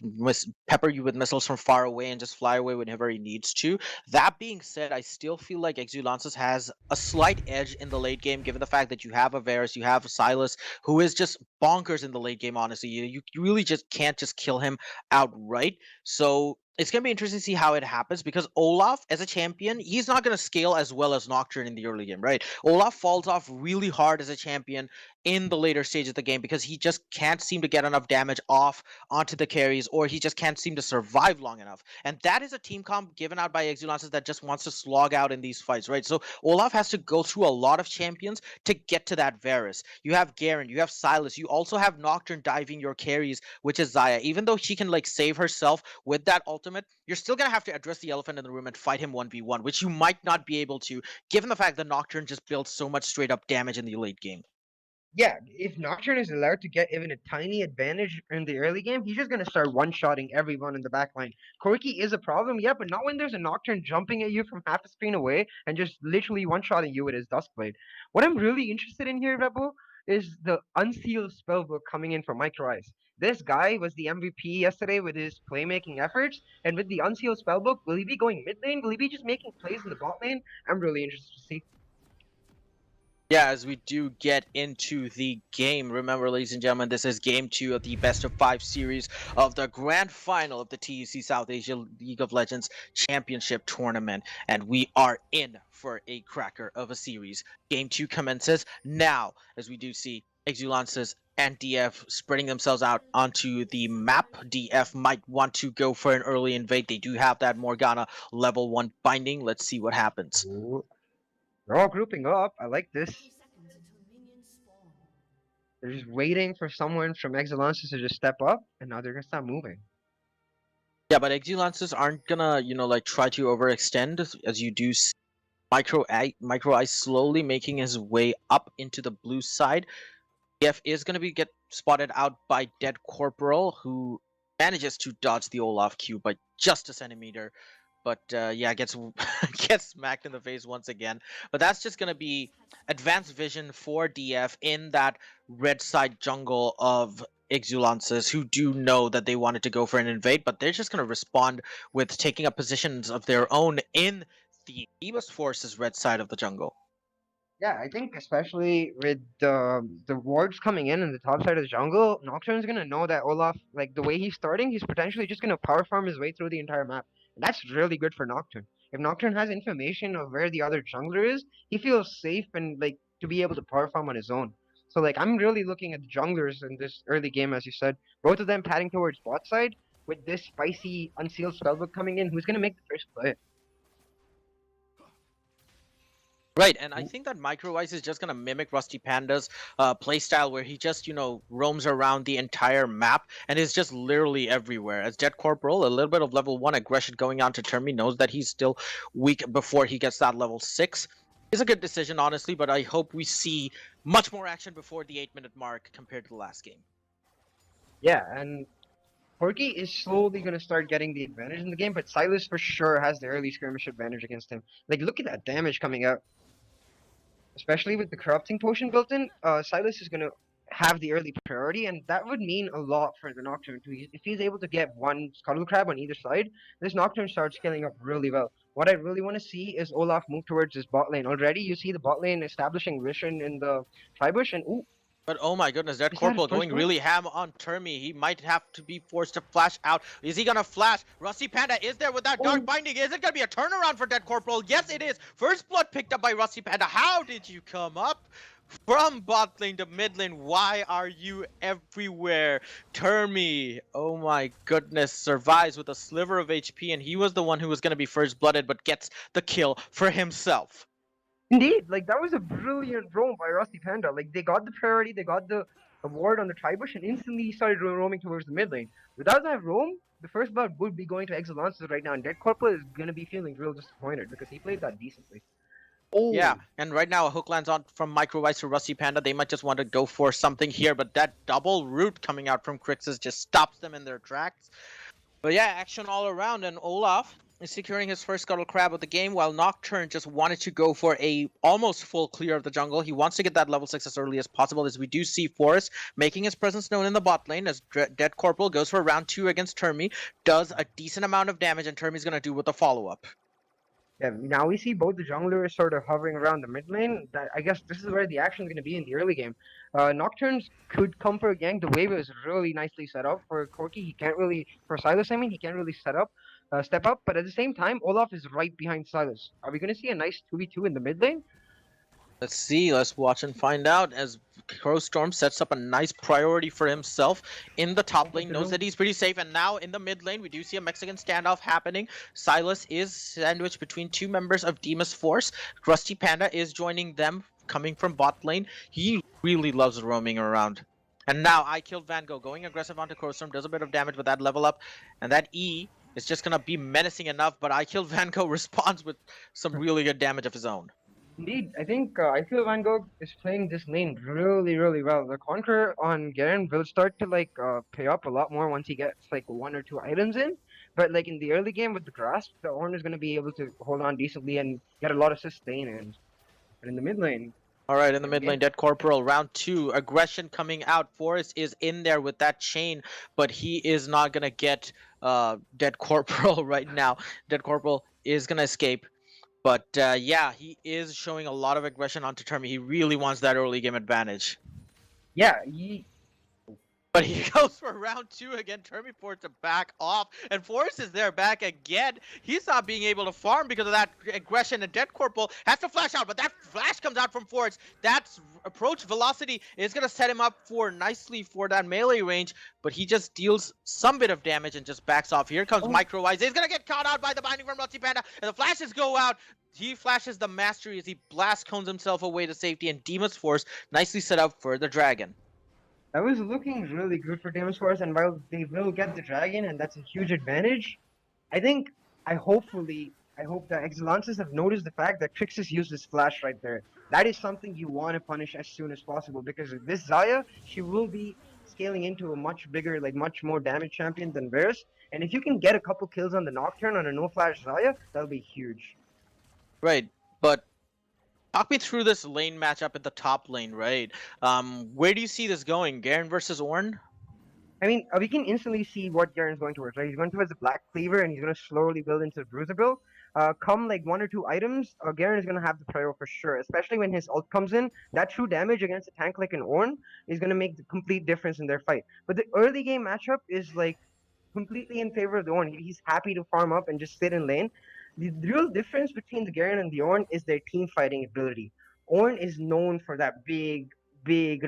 pepper you with missiles from far away and just fly away whenever he needs to. That being said, I still feel like Exulansis has a slight edge in the late game, given the fact that you have a Varus, you have Silas, who is just bonkers in the late game. Honestly, you really just can't just kill him outright. So it's gonna be interesting to see how it happens because Olaf, as a champion, he's not gonna scale as well as Nocturne in the early game, right? Olaf falls off really hard as a champion in the later stage of the game because he just can't seem to get enough damage off onto the carries, or he just can't seem to survive long enough. And that is a team comp given out by Exulansis that just wants to slog out in these fights, right? So Olaf has to go through a lot of champions to get to that Varus. You have Garen, you have Silas, you also have Nocturne diving your carries, which is Xayah. Even though she can like save herself with that ultimate, you're still gonna have to address the elephant in the room and fight him 1v1, which you might not be able to, given the fact that Nocturne just builds so much straight up damage in the late game. Yeah, if Nocturne is allowed to get even a tiny advantage in the early game, he's just gonna start one-shotting everyone in the back line. Corki is a problem, yeah, but not when there's a Nocturne jumping at you from half a screen away and just literally one-shotting you with his Duskblade. What I'm really interested in here, Rebel, is the Unsealed Spellbook coming in for Micro Ice. This guy was the MVP yesterday with his playmaking efforts, and with the Unsealed Spellbook, will he be going mid lane? Will he be just making plays in the bot lane? I'm really interested to see. Yeah, as we do get into the game, remember, ladies and gentlemen, this is game 2 of the best of 5 series of the grand final of the TUC South Asia League of Legends Championship Tournament, and we are in for a cracker of a series. Game 2 commences now, as we do see Exulansis and DF spreading themselves out onto the map. DF might want to go for an early invade. They do have that Morgana level 1 binding. Let's see what happens. Ooh. They're all grouping up. I like this. They're just waiting for someone from Exulansis to just step up, and now they're gonna start moving. Yeah, but Exulances aren't gonna, like try to overextend as you do see Micro Ice slowly making his way up into the blue side. EF is gonna get spotted out by Dead Corporal, who manages to dodge the Olaf Q by just a centimeter. But yeah, gets gets smacked in the face once again. But that's just gonna be advanced vision for DF in that red side jungle of Exulances, who do know that they wanted to go for an invade, but they're just gonna respond with taking up positions of their own in the Deimos Force's red side of the jungle. Yeah, I think especially with the wards coming in the top side of the jungle, Nocturne's gonna know that Olaf, like the way he's starting, he's potentially just gonna power farm his way through the entire map. And that's really good for Nocturne. If Nocturne has information of where the other jungler is, he feels safe and like to be able to power farm on his own. So like I'm really looking at the junglers in this early game, as you said, both of them padding towards bot side with this spicy unsealed spellbook coming in. Who's gonna make the first play? Right, and I think that Micro Ice is just gonna mimic Rusty Panda's playstyle, where he just roams around the entire map and is just literally everywhere. As Jet Corporal, a little bit of level 1 aggression going on to Termi, knows that he's still weak before he gets that level 6. It's a good decision, honestly, but I hope we see much more action before the 8-minute mark compared to the last game. Yeah, and Corki is slowly going to start getting the advantage in the game, but Silas for sure has the early skirmish advantage against him. Like, look at that damage coming out. Especially with the corrupting potion built in, Silas is going to have the early priority, and that would mean a lot for the Nocturne too. If he's able to get one Scuttle Crab on either side, this Nocturne starts scaling up really well. What I really want to see is Olaf move towards his bot lane. Already, you see the bot lane establishing vision in the Tribush, and ooh, But oh my goodness, that is that Corporal his first going blood? really ham on Termi. He might have to be forced to flash out. Is he gonna flash? Rusty Panda is there with that Dark Oh. Binding. Is it gonna be a turnaround for Dead Corporal? Yes, it is. First blood picked up by Rusty Panda. How did you come up? From bot lane to mid lane, why are you everywhere? Termi, oh my goodness, survives with a sliver of HP, and he was the one who was going to be first blooded, but gets the kill for himself. Indeed, like that was a brilliant roam by Rusty Panda. Like they got the priority, they got the award on the tribush, and instantly started roaming towards the mid lane. Without that roam, the first blood would be going to Exulansis right now, and Dead Corporal is gonna be feeling real disappointed because he played that decently. Oh, Yeah, and right now a hook lands on from Microwise to Rusty Panda. They might just want to go for something here, but that double root coming out from Crixus just stops them in their tracks. But yeah, action all around, and Olaf is securing his first Scuttle Crab of the game, while Nocturne just wanted to go for a almost full clear of the jungle. He wants to get that level 6 as early as possible, as we do see Forest making his presence known in the bot lane, as Dead Corporal goes for round 2 against Termi, does a decent amount of damage, and Termi's going to do with the follow-up. yeah. Now we see both the junglers sort of hovering around the mid lane. That I guess this is where the action is gonna be in the early game. Nocturnes could come for a gank. The wave is really nicely set up for Corki. He can't really for Silas. I mean, he can't really step up. But at the same time, Olaf is right behind Silas. Are we gonna see a nice 2v2 in the mid lane? Let's see, let's watch and find out, as Crowstorm sets up a nice priority for himself in the top lane, knows that he's pretty safe, and now in the mid lane we do see a Mexican standoff happening. Silas is sandwiched between two members of Deimos Force. Rusty Panda is joining them, coming from bot lane. He really loves roaming around. And now I killed Van Gogh, going aggressive onto Crowstorm, does a bit of damage with that level up, and that E is just gonna be menacing enough, but I killed Van Gogh responds with some really good damage of his own. Indeed, I feel Van Gogh is playing this lane really, really well. The Conqueror on Garen will start to pay up a lot more once he gets like 1 or 2 items in. But like in the early game with the Grasp, the Ornn is going to be able to hold on decently and get a lot of sustain in. But in the mid lane, Alright, in the mid lane, Dead Corporal, round 2, aggression coming out. Forrest is in there with that chain, but he is not gonna get Dead Corporal right now. Dead Corporal is gonna escape. But yeah, he is showing a lot of aggression onto Termi. He really wants that early game advantage. yeah, But he goes for round 2 again. Termi forced to back off, and Forrest is there back again. He's not being able to farm because of that aggression, and Dead Corporal has to flash out, but that flash comes out from Forrest. That approach velocity is going to set him up for nicely for that melee range, but he just deals some bit of damage and just backs off. Here comes Microwise. He's going to get caught out by the binding from Rusty Panda, and the flashes go out. He flashes the mastery as he blast cones himself away to safety, and Deimos Force nicely set up for the dragon. that was looking really good for Deimos Force, and while they will get the dragon, and that's a huge advantage, I hope that Exulansis have noticed the fact that Crixus used his flash right there. That is something you want to punish as soon as possible, because with this Xayah, she will be scaling into a much bigger, much more damage champion than Varus, and if you can get a couple kills on the Nocturne on a no-flash Xayah, that'll be huge. Right, but talk me through this lane matchup at the top lane, right? Where do you see this going? Garen versus Ornn? I mean, we can instantly see what Garen's going towards, right? He's going towards the Black Cleaver, and he's going to slowly build into the Bruiser build. Come 1 or 2 items, Garen is going to have the prior for sure, especially when his ult comes in. That true damage against a tank like an Ornn is going to make the complete difference in their fight. But the early game matchup is completely in favor of the Ornn. He's happy to farm up and just sit in lane. The real difference between the Garen and the Ornn is their team fighting ability. Ornn is known for that big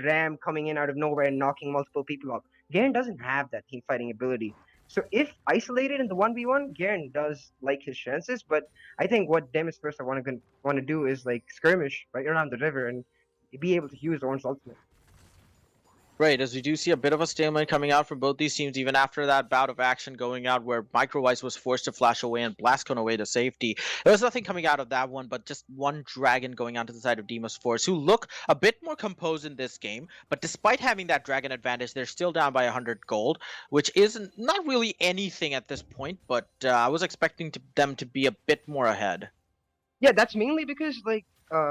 ram coming in out of nowhere and knocking multiple people off. Garen doesn't have that team fighting ability. So if isolated in the 1v1, Garen does like his chances, but I think what Demis first I want to do is skirmish right around the river and be able to use Ornn's ultimate. Right, as we do see a bit of a stalemate coming out from both these teams, even after that bout of action going out where Microwise was forced to flash away and blast cone away to safety. There was nothing coming out of that one, but just one dragon going onto the side of Deimos Force, who look a bit more composed in this game. But despite having that dragon advantage, they're still down by 100 gold, which is not really anything at this point, but I was expecting them to be a bit more ahead. Yeah, that's mainly because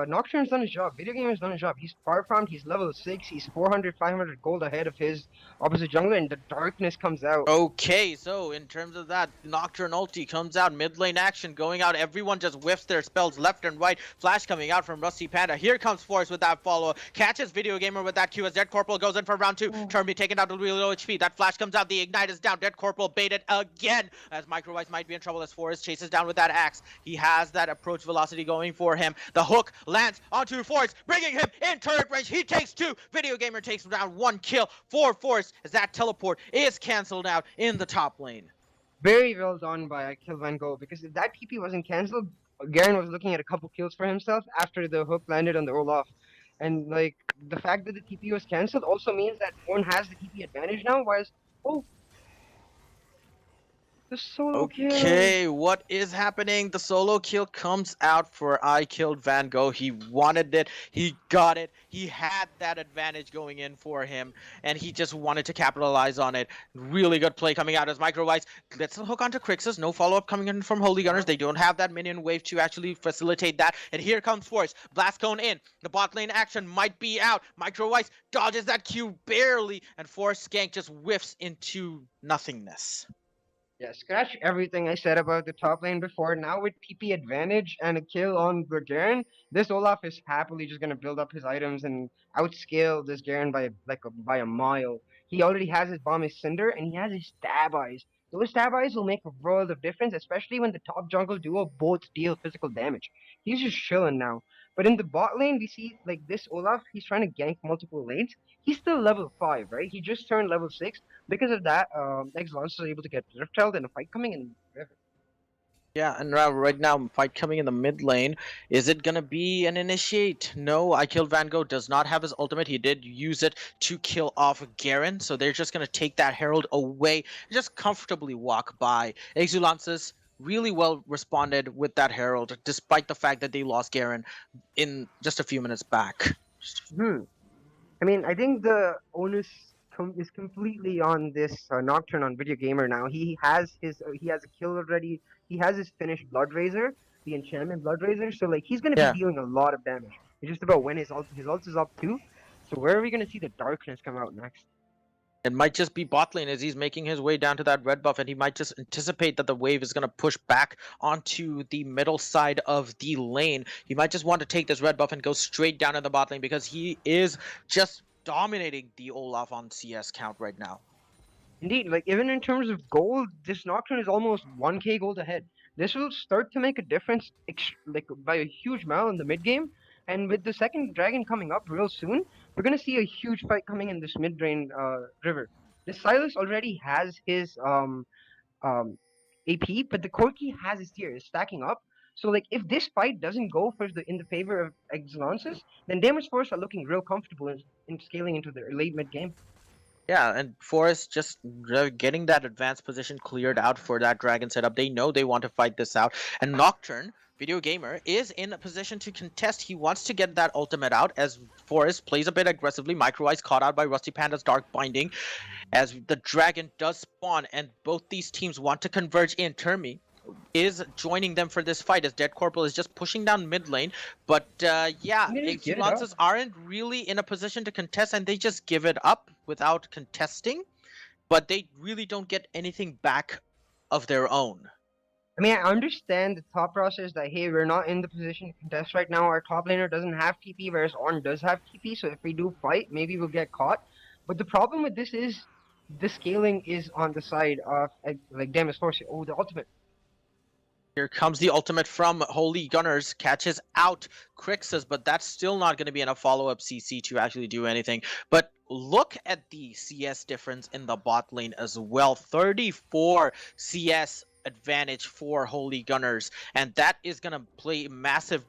Nocturne's done his job. Video Game has done his job. He's far farmed. He's level 6. He's 400, 500 gold ahead of his opposite jungler, and the darkness comes out. Okay, so in terms of that, Nocturne ulti comes out, mid lane action going out. Everyone just whiffs their spells left and right. Flash coming out from Rusty Panda. Here comes Force with that follow. Catches Video Gamer with that Q as Dead Corporal goes in for round 2. Termi taken out to really low HP. That flash comes out. The ignite is down. Dead Corporal baited again as Microwise might be in trouble as Forrest chases down with that axe. He has that approach velocity going for him. The hook hook lands onto Force, bringing him in turret range. He takes 2. Video Gamer takes down 1 kill for Force as that teleport is cancelled out in the top lane. Very well done by Kill Van Gogh, because if that TP wasn't cancelled, Garen was looking at a couple kills for himself after the hook landed on the Olaf. And like the fact that the TP was cancelled also means that Ornn has the TP advantage now, whereas oh, the solo kill. Okay, what is happening? The solo kill comes out for I Killed Van Gogh. He wanted it. He got it. He had that advantage going in for him, and he just wanted to capitalize on it. Really good play coming out as Microwise gets the hook onto Crixus. No follow-up coming in from Holy Gunners. They don't have that minion wave to actually facilitate that. And here comes Force. Blast Cone in. The bot lane action might be out. Microwise dodges that Q barely, and Force Gank just whiffs into nothingness. Yeah, scratch everything I said about the top lane before. Now with TP advantage and a kill on the Garen, this Olaf is happily just gonna build up his items and outscale this Garen by a mile. He already has his bomb, his Cinder, and he has his stab eyes. Those stab eyes will make a world of difference, especially when the top jungle duo both deal physical damage. He's just chilling now. But in the bot lane, we see like this Olaf, he's trying to gank multiple lanes. He's still level 5, right? He just turned level 6. Because of that, Exulansis was able to get Rift Held and a fight coming in the river. Yeah, and right now, fight coming in the mid lane. Is it gonna be an initiate? No, I Killed Van Gogh does not have his ultimate. He did use it to kill off Garen, so they're just gonna take that Herald away and just comfortably walk by. Exulansis really well responded with that Herald, despite the fact that they lost Garen in just a few minutes back. I mean, I think the onus is completely on this Nocturne on Video Gamer now. He has a kill already. He has his finished Blood Razor, the enchantment Blood Razor. So like he's gonna be dealing a lot of damage. It's just about when his ult is up too. So where are we gonna see the darkness come out next? It might just be bot lane as he's making his way down to that red buff, and he might just anticipate that the wave is going to push back onto the middle side of the lane. He might just want to take this red buff and go straight down in the bot lane because he is just dominating the Olaf on CS count right now. Indeed, like even in terms of gold, this Nocturne is almost 1k gold ahead. This will start to make a difference like by a huge amount in the mid game. And with the second dragon coming up real soon, we're gonna see a huge fight coming in this mid-drain river. The Silas already has his AP, but the Corki has his tier, is stacking up. So like if this fight doesn't go in the favor of Exulansis, then Deimos Force are looking real comfortable in scaling into the late mid game. Yeah, and Forest just getting that advanced position cleared out for that dragon setup. They know they want to fight this out. And Nocturne, Video Gamer, is in a position to contest. He wants to get that ultimate out as Forest plays a bit aggressively. Microwise caught out by Rusty Panda's Dark Binding as the dragon does spawn, and both these teams want to converge in. Termi is joining them for this fight as Dead Corporal is just pushing down mid lane. But yeah, Exulansis aren't really in a position to contest, and they just give it up without contesting. But they really don't get anything back of their own. I mean, I understand the thought process that, hey, we're not in the position to contest right now. Our top laner doesn't have TP, whereas Ornn does have TP. So if we do fight, maybe we'll get caught. But the problem with this is the scaling is on the side of like Deimos Force. Oh, the ultimate. Here comes the ultimate from Holy Gunners, catches out Crixus, but that's still not going to be enough follow-up CC to actually do anything. But look at the CS difference in the bot lane as well. 34 CS advantage for Holy Gunners, and that is going to pay massive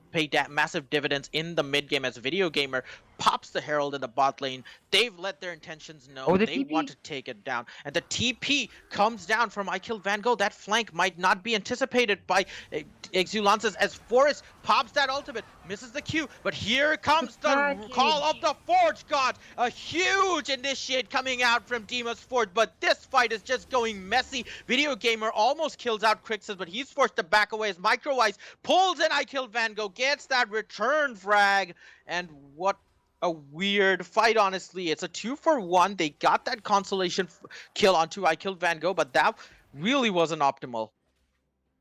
dividends in the mid game as Video Gamer pops the Herald in the bot lane. They've let their intentions know. Oh, they TP? want to take it down, and the TP comes down from I Killed Van Gogh. That flank might not be anticipated by Exulansis as Forest pops that ultimate, misses the Q, but here comes the call of the Forge God. A huge initiate coming out from Deimos Forge, but this fight is just going messy. Video Gamer almost kills out Crixus, but he's forced to back away as Microwise pulls in I Killed Van Gogh, gets that return frag, and what a weird fight, honestly. It's a 2-for-1. They got that consolation kill onto I Killed Van Gogh, but that really wasn't optimal.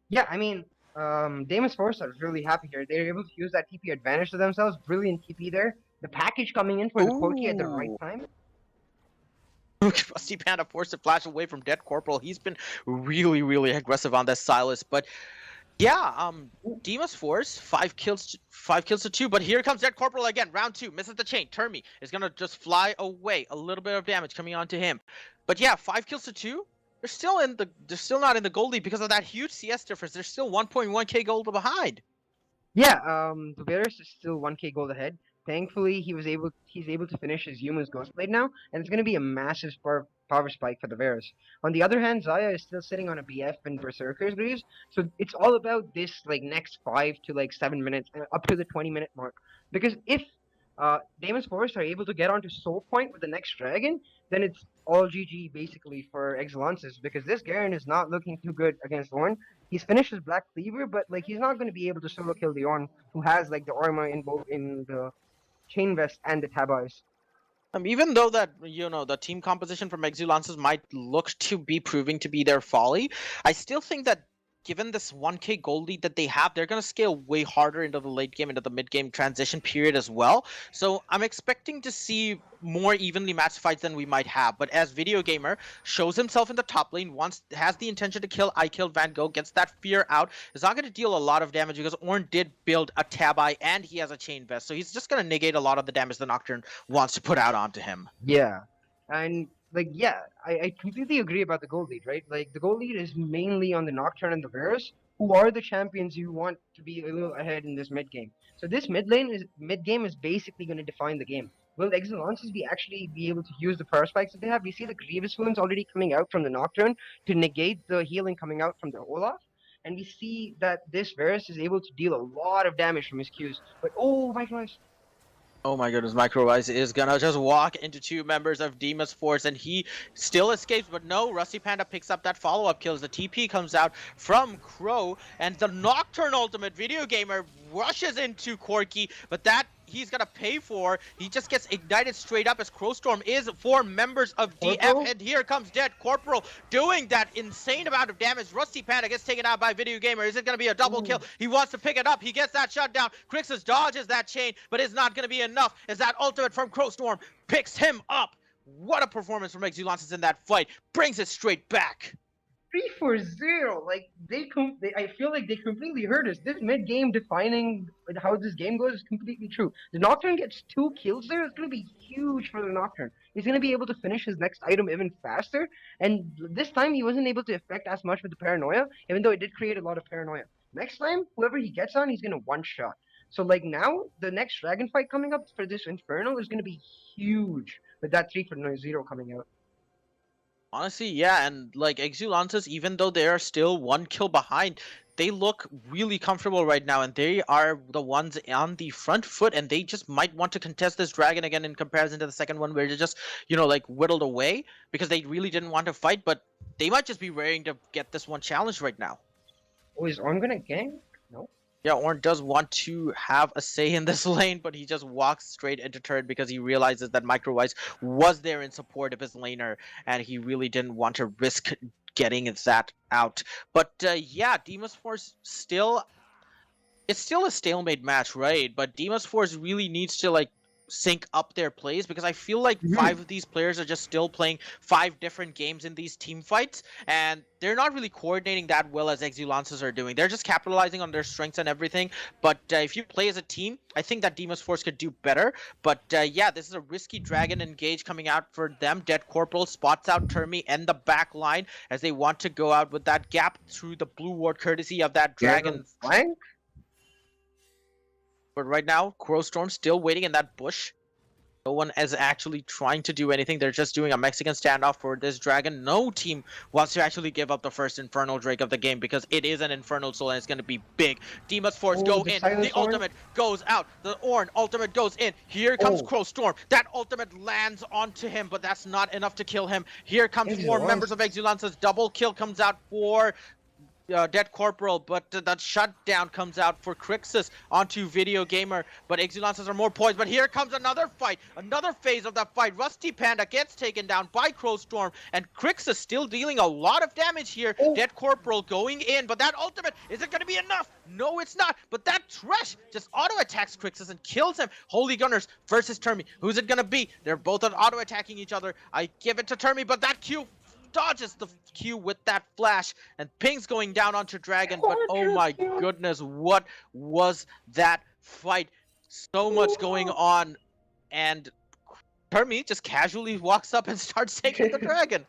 Yeah, I mean, Deimos Force are really happy here. They're able to use that TP advantage to themselves. Brilliant TP there. The package coming in for the Corki at the right time. Rusty Panda forced to flash away from Dead Corporal. He's been really, really aggressive on this Silas, but Yeah, Deimos Force, 5 kills to 2, but here comes Dead Corporal again, round 2, misses the chain. Termi is gonna just fly away. A little bit of damage coming onto him. But yeah, 5 kills to 2. They're still not in the gold lead because of that huge CS difference. They're still 1.1k gold behind. Yeah, the Varus is still 1k gold ahead. Thankfully, he's able to finish his Yuma's Ghostblade now, and it's going to be a massive power spike for the Varus. On the other hand, Zaya is still sitting on a BF and Berserker's Greaves, so it's all about this like next 5 to like 7 minutes, up to the 20-minute mark. Because if Deimos Forest are able to get onto Soul Point with the next dragon, then it's all GG basically for Exulansis, because this Garen is not looking too good against Ornn. He's finished his Black Cleaver, but like he's not going to be able to solo kill the Ornn, who has like the armor in both in the chain vest and the tab eyes. Even though that, the team composition from Exulansis might look to be proving to be their folly, I still think that given this 1k gold lead that they have, they're going to scale way harder into the late game, into the mid game transition period as well. So I'm expecting to see more evenly matched fights than we might have. But as Video Gamer shows himself in the top lane, has the intention to kill, I killed Van Gogh, gets that fear out, is not going to deal a lot of damage because Ornn did build a tab eye and he has a chain vest. So he's just going to negate a lot of the damage the Nocturne wants to put out onto him. Yeah, and like yeah, I completely agree about the gold lead, right? Like the gold lead is mainly on the Nocturne and the Varus, who are the champions you want to be a little ahead in this mid game. So this mid game is basically going to define the game. Will Exulansis actually be able to use the power spikes that they have? We see the Grievous wounds already coming out from the Nocturne to negate the healing coming out from the Olaf. And we see that this Varus is able to deal a lot of damage from his Qs. But oh my gosh. Oh my goodness, Microice is gonna just walk into 2 members of Deimos Force and he still escapes, but no, Rusty Panda picks up that follow-up kills. The TP comes out from Crow and the Nocturne ultimate. Video Gamer rushes into Corki, but that he's gonna pay for. He just gets ignited straight up as Crowstorm is for members of DF, and here comes Dead Corporal doing that insane amount of damage. Rusty Panda gets taken out by Video Gamer. Is it gonna be a double kill? He wants to pick it up. He gets that shutdown. Crixus dodges that chain, but it's not gonna be enough as that ultimate from Crowstorm picks him up. What a performance from Exulansis in that fight. Brings it straight back. 3-4-0. Like I feel like they completely heard us. This mid game defining how this game goes is completely true. The Nocturne gets 2 kills there. It's gonna be huge for the Nocturne. He's gonna be able to finish his next item even faster. And this time he wasn't able to affect as much with the paranoia, even though it did create a lot of paranoia. Next time, whoever he gets on, he's gonna one shot. So like now, the next dragon fight coming up for this Infernal is gonna be huge with that 3-4-0 coming out. Honestly, yeah, and like Exulansis, even though they are still 1 kill behind, they look really comfortable right now, and they are the ones on the front foot, and they just might want to contest this dragon again in comparison to the second one where they're just, like whittled away because they really didn't want to fight, but they might just be raring to get this one challenged right now. Oh, is Ornn gonna gank? No. Yeah, Ornn does want to have a say in this lane, but he just walks straight into turret because he realizes that Microice was there in support of his laner, and he really didn't want to risk getting that out. But yeah, Deimos Force it's still a stalemate match, right? But Deimos Force really needs to sync up their plays because I feel like 5 of these players are just still playing 5 different games in these team fights, and they're not really coordinating that well as Exulansis are doing. They're just capitalizing on their strengths and everything, but if you play as a team, I think that Deimos Force could do better. But yeah, this is a risky dragon engage coming out for them. Dead Corporal spots out Termi and the back line as they want to go out with that gap through the blue ward courtesy of that dragon flank. But right now, Crowstorm still waiting in that bush. No one is actually trying to do anything. They're just doing a Mexican standoff for this dragon. No team wants to actually give up the first Infernal Drake of the game because it is an Infernal Soul and it's going to be big. Deimos Force go in. The ultimate goes out. The Ornn ultimate goes in. Here comes Crowstorm. That ultimate lands onto him, but that's not enough to kill him. Here comes 4 members of Exulansis. Double kill comes out for Dead Corporal, but that shutdown comes out for Crixus onto Video Gamer, but Exulansis are more poised. But here comes another fight, another phase of that fight. Rusty Panda gets taken down by Crowstorm, and Crixus still dealing a lot of damage here. Dead Corporal going in, but that ultimate, is it going to be enough? No, it's not, but that Thresh just auto-attacks Crixus and kills him. Holy Gunners versus Termi. Who's it going to be? They're both auto-attacking each other. I give it to Termi, but that Q dodges the Q with that flash, and Ping's going down onto Dragon, but oh my goodness, what was that fight? So much going on, and Termi just casually walks up and starts taking the Dragon.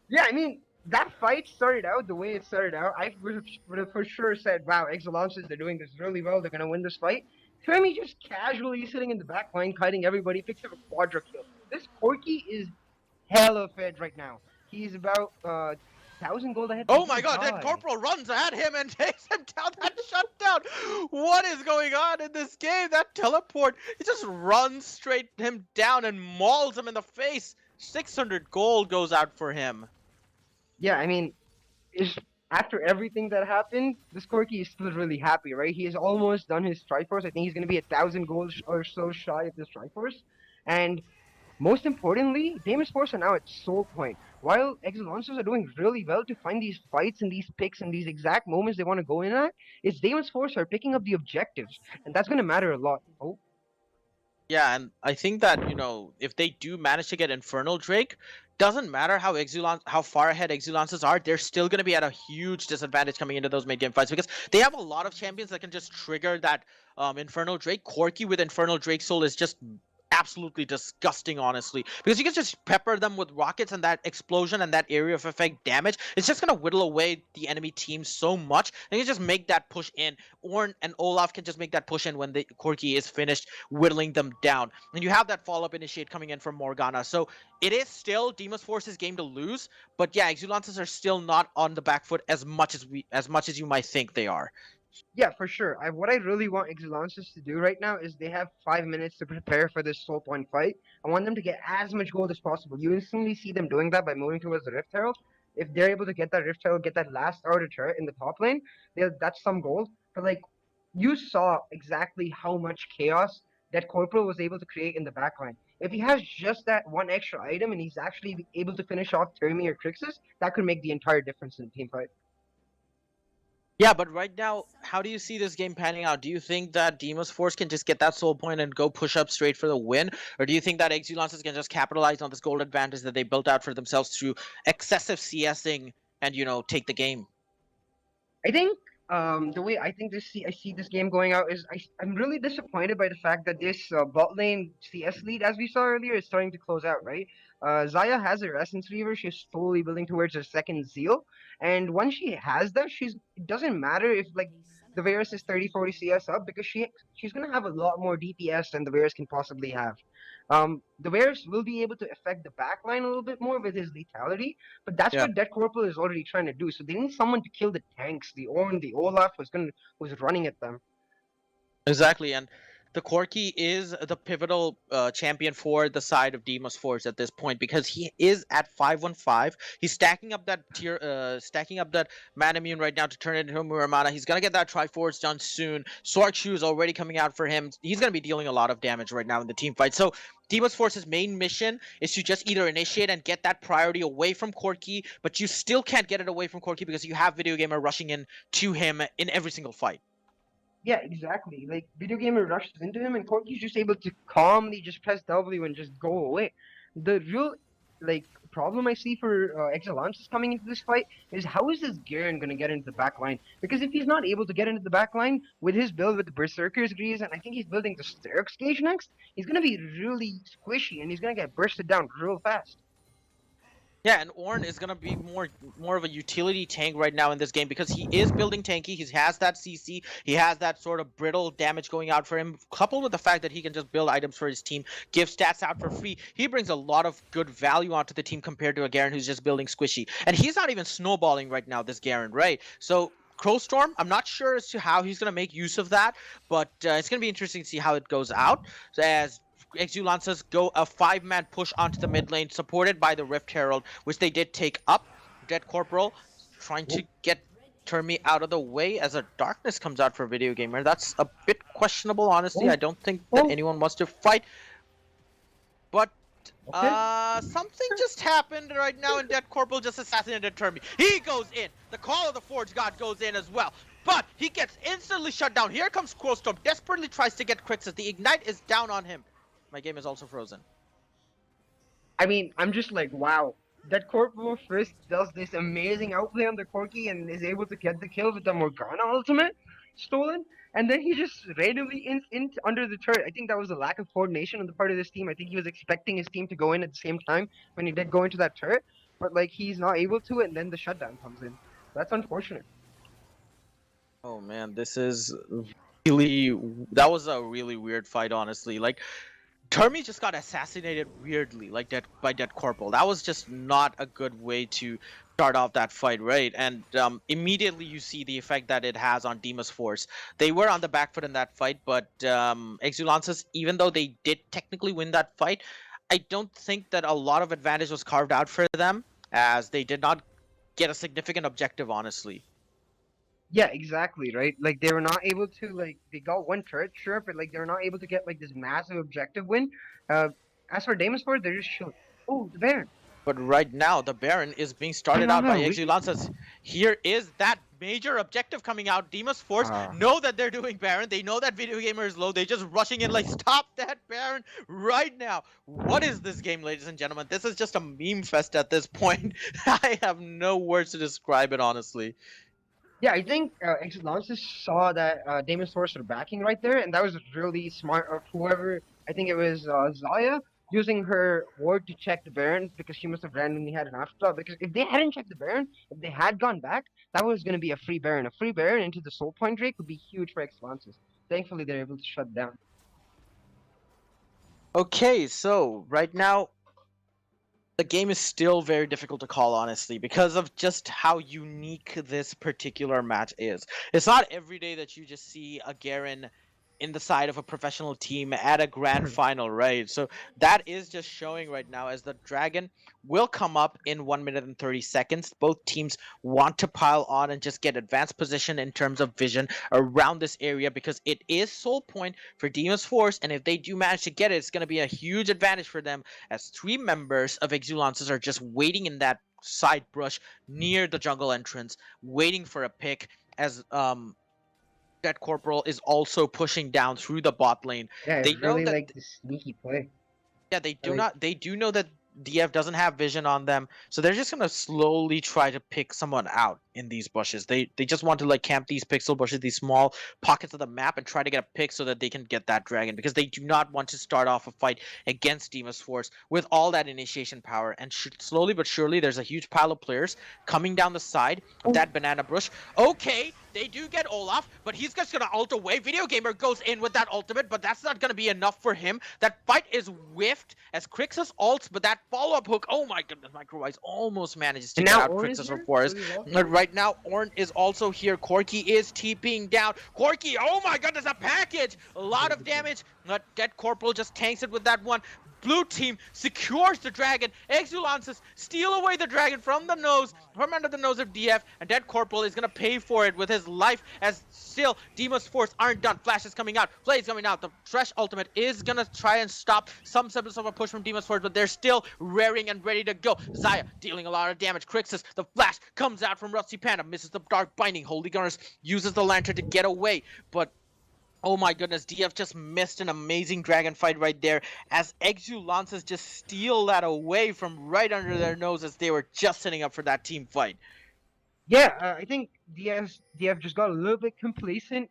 Yeah, I mean, that fight started out the way it started out. I would have for sure said, wow, Exulansis, they're doing this really well. They're going to win this fight. Termi just casually sitting in the back line, kiting everybody, picks up a quadra kill. This Corki is hella fed right now. He's about 1,000 gold ahead. Oh my god, then Corporal runs at him and takes him down that shutdown. What is going on in this game? That teleport, he just runs straight him down and mauls him in the face. 600 gold goes out for him. Yeah, I mean, after everything that happened, this Corki is still really happy, right? He has almost done his Triforce. I think he's going to be 1,000 gold or so shy of this Triforce. And most importantly, Deimos Force are now at Soul Point. While Exulansis are doing really well to find these fights and these picks and these exact moments they want to go in at, it's Deimos Force are picking up the objectives. And that's going to matter a lot. Oh. Yeah, and I think that, you know, if they do manage to get Infernal Drake, doesn't matter how far ahead Exulances are, they're still going to be at a huge disadvantage coming into those mid-game fights because they have a lot of champions that can just trigger that Infernal Drake. Corki with Infernal Drake Soul is just absolutely disgusting, honestly, because you can just pepper them with rockets, and that explosion and that area of effect damage, it's just gonna whittle away the enemy team so much, and you just make that push in. Ornn and Olaf can just make that push in when the Corki is finished whittling them down, and you have that follow-up initiate coming in from Morgana. So it is still Deimos Force's game to lose, but yeah, Exulances are still not on the back foot as much as you might think they are. Yeah, for sure. What I really want Exulansis to do right now is they have 5 minutes to prepare for this Soul Point fight. I want them to get as much gold as possible. You instantly see them doing that by moving towards the Rift Herald. If they're able to get that Rift Herald, get that last outer turret in the top lane, that's some gold. But like, you saw exactly how much chaos that Corporal was able to create in the backline. If he has just that one extra item and he's actually able to finish off Termi or Crixus, that could make the entire difference in the team fight. Yeah, but right now, how do you see this game panning out? Do you think that Deimos Force can just get that soul point and go push up straight for the win? Or do you think that Exulansis can just capitalize on this gold advantage that they built out for themselves through excessive CSing and, you know, take the game? I think the way I see this game going out is I'm really disappointed by the fact that this bot lane CS lead, as we saw earlier, is starting to close out, right? Xayah has her Essence Reaver. She's slowly building towards her second Zeal. And once she has that, it doesn't matter if like the Varus is 30-40 CS up, because she's gonna have a lot more DPS than the Varus can possibly have. The Varus will be able to affect the backline a little bit more with his lethality, but that's what Dead Corporal is already trying to do. So they need someone to kill the tanks. The Ornn, the Olaf was running at them. Exactly, and the Corki is the pivotal champion for the side of Deimos Force at this point because he is at 515. He's stacking up that Man Immune right now to turn it into a Muramana. He's gonna get that Triforce done soon. Sword Shoe is already coming out for him. He's gonna be dealing a lot of damage right now in the team fight. So Deimos Force's main mission is to just either initiate and get that priority away from Corki, but you still can't get it away from Corki because you have Video Gamer rushing in to him in every single fight. Yeah, exactly. Like, Video Gamer rushes into him, and Corki's just able to calmly just press W and just go away. The real, like, problem I see for Exulansis coming into this fight is how is this Garen going to get into the back line? Because if he's not able to get into the back line with his build with the Berserker's Greaves, and I think he's building the Sterix Gauge next, he's going to be really squishy, and he's going to get bursted down real fast. Yeah, and Ornn is gonna be more of a utility tank right now in this game because he is building tanky. He has that CC, he has that sort of brittle damage going out for him, coupled with the fact that he can just build items for his team, give stats out for free. He brings a lot of good value onto the team compared to a Garen who's just building squishy. And he's not even snowballing right now, this Garen, right? So Crowstorm, I'm not sure as to how he's gonna make use of that, but it's gonna be interesting to see how it goes out. So as Exulansis go a 5-man push onto the mid lane, supported by the Rift Herald, which they did take up. Dead Corporal trying to get Termi out of the way as a darkness comes out for Video Gamer. That's a bit questionable, honestly. I don't think that anyone wants to fight. But something just happened right now, and Dead Corporal just assassinated Termi. He goes in. The Call of the Forge God goes in as well. But he gets instantly shut down. Here comes Crowstorm. Desperately tries to get Crixus. The Ignite is down on him. My game is also frozen. I mean, I'm just like, wow. that Corporal first does this amazing outplay on the Corki and is able to get the kill with the Morgana ultimate stolen, and then he just randomly in under the turret. I think that was a lack of coordination on the part of this team. I think he was expecting his team to go in at the same time when he did go into that turret, but like he's not able to, and then the shutdown comes in. That's unfortunate. Oh man, this is really that was a really weird fight, honestly. Like Termi just got assassinated weirdly, like that by that corporal. That was just not a good way to start off that fight, right? And immediately you see the effect that it has on Deimos Force. They were on the back foot in that fight, but Exulansis, even though they did technically win that fight, I don't think that a lot of advantage was carved out for them, as they did not get a significant objective, honestly. Yeah, exactly, right? Like they were not able to like they got one turret, sure, but like they were not able to get like this massive objective win. Uh, as for Deimos Ford, they're just showing. Oh, the Baron. But right now, the Baron is being I started don't out by know. Exulansis. Here is that major objective coming out. Deimos Force know that they're doing Baron. They know that Video Gamer is low. They're just rushing in like, stop that Baron right now. What is this game, ladies and gentlemen? This is just a meme fest at this point. I have no words to describe it, honestly. Yeah, I think Exulansis saw that Deimos Force were backing right there, and that was really smart of whoever. I think it was Zaya using her ward to check the Baron because she must have randomly had an afterthought. Because if they hadn't checked the Baron, if they had gone back, that was going to be a free Baron. A free Baron into the Soul Point Drake would be huge for Exulansis. Thankfully, they're able to shut down. Okay, so right now, the game is still very difficult to call, honestly, because of just how unique this particular match is. It's not every day that you just see a Garen in the side of a professional team at a grand final, right? So that is just showing right now as the Dragon will come up in 1 minute and 30 seconds. Both teams want to pile on and just get advanced position in terms of vision around this area because it is Soul Point for Deimos Force, and if they do manage to get it, it's going to be a huge advantage for them as 3 members of Exulansis are just waiting in that side brush near the jungle entrance, waiting for a pick as that Corporal is also pushing down through the bot lane. Yeah, They it's know really that like this sneaky play. yeah, they do like- not they do know that DF doesn't have vision on them, so they're just gonna slowly try to pick someone out in these bushes. They just want to like camp these pixel bushes, these small pockets of the map, and try to get a pick so that they can get that dragon, because they do not want to start off a fight against Deimos Force with all that initiation power. And slowly but surely, there's a huge pile of players coming down the side of that banana bush. Okay, they do get Olaf, but he's just gonna ult away. Video Gamer goes in with that ultimate, but that's not gonna be enough for him. That fight is whiffed as Crixus ults, but that follow-up hook, oh my goodness, Microwise almost manages to And get now out Ornn is Crixus here? from Forest. Really well. But right now, Ornn is also here. Corki is TPing down. Corki, oh my goodness, a package! A lot of damage. Dead Corporal just tanks it with that one. Blue team secures the dragon. Exulansis steal away the dragon from under the nose of DF, and Dead Corporal is gonna pay for it with his life, as still Deimos Force aren't done. Flash is coming out, Play is coming out. The Thresh ultimate is gonna try and stop some semblance of a push from Deimos Force, but they're still raring and ready to go. Zaya dealing a lot of damage. Crixus, the flash comes out from Rusty Panda, misses the dark binding. Holy Gunners uses the lantern to get away, but oh my goodness, DF just missed an amazing dragon fight right there, as Exulansis just steal that away from right under their nose as they were just setting up for that team fight. Yeah, I think DF just got a little bit complacent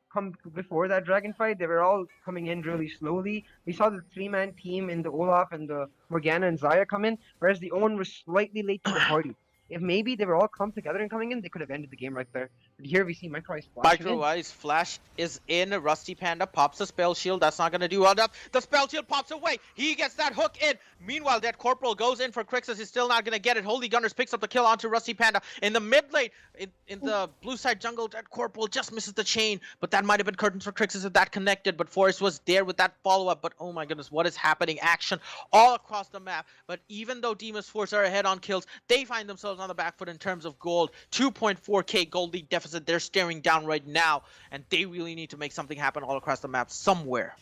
before that dragon fight. They were all coming in really slowly. We saw the 3-man team in the Olaf and the Morgana and Zaya come in, whereas the Owen was slightly late to the party. If maybe they were all clumped together and coming in, they could have ended the game right there. But here we see Microwise flashing in. Microwise flash is in. Rusty Panda pops the spell shield. That's not gonna do enough. The spell shield pops away. He gets that hook in. Meanwhile, that Corporal goes in for Crixus. He's still not gonna get it. Holy Gunners picks up the kill onto Rusty Panda in the mid lane. In the blue side jungle, that Corporal just misses the chain, but that might have been curtains for Crixus if that connected. But Forrest was there with that follow up. But oh my goodness, what is happening? Action all across the map. But even though Deimos Force are ahead on kills, they find themselves on the back foot in terms of gold. 2.4k gold league deficit they're staring down right now, and they really need to make something happen all across the map somewhere.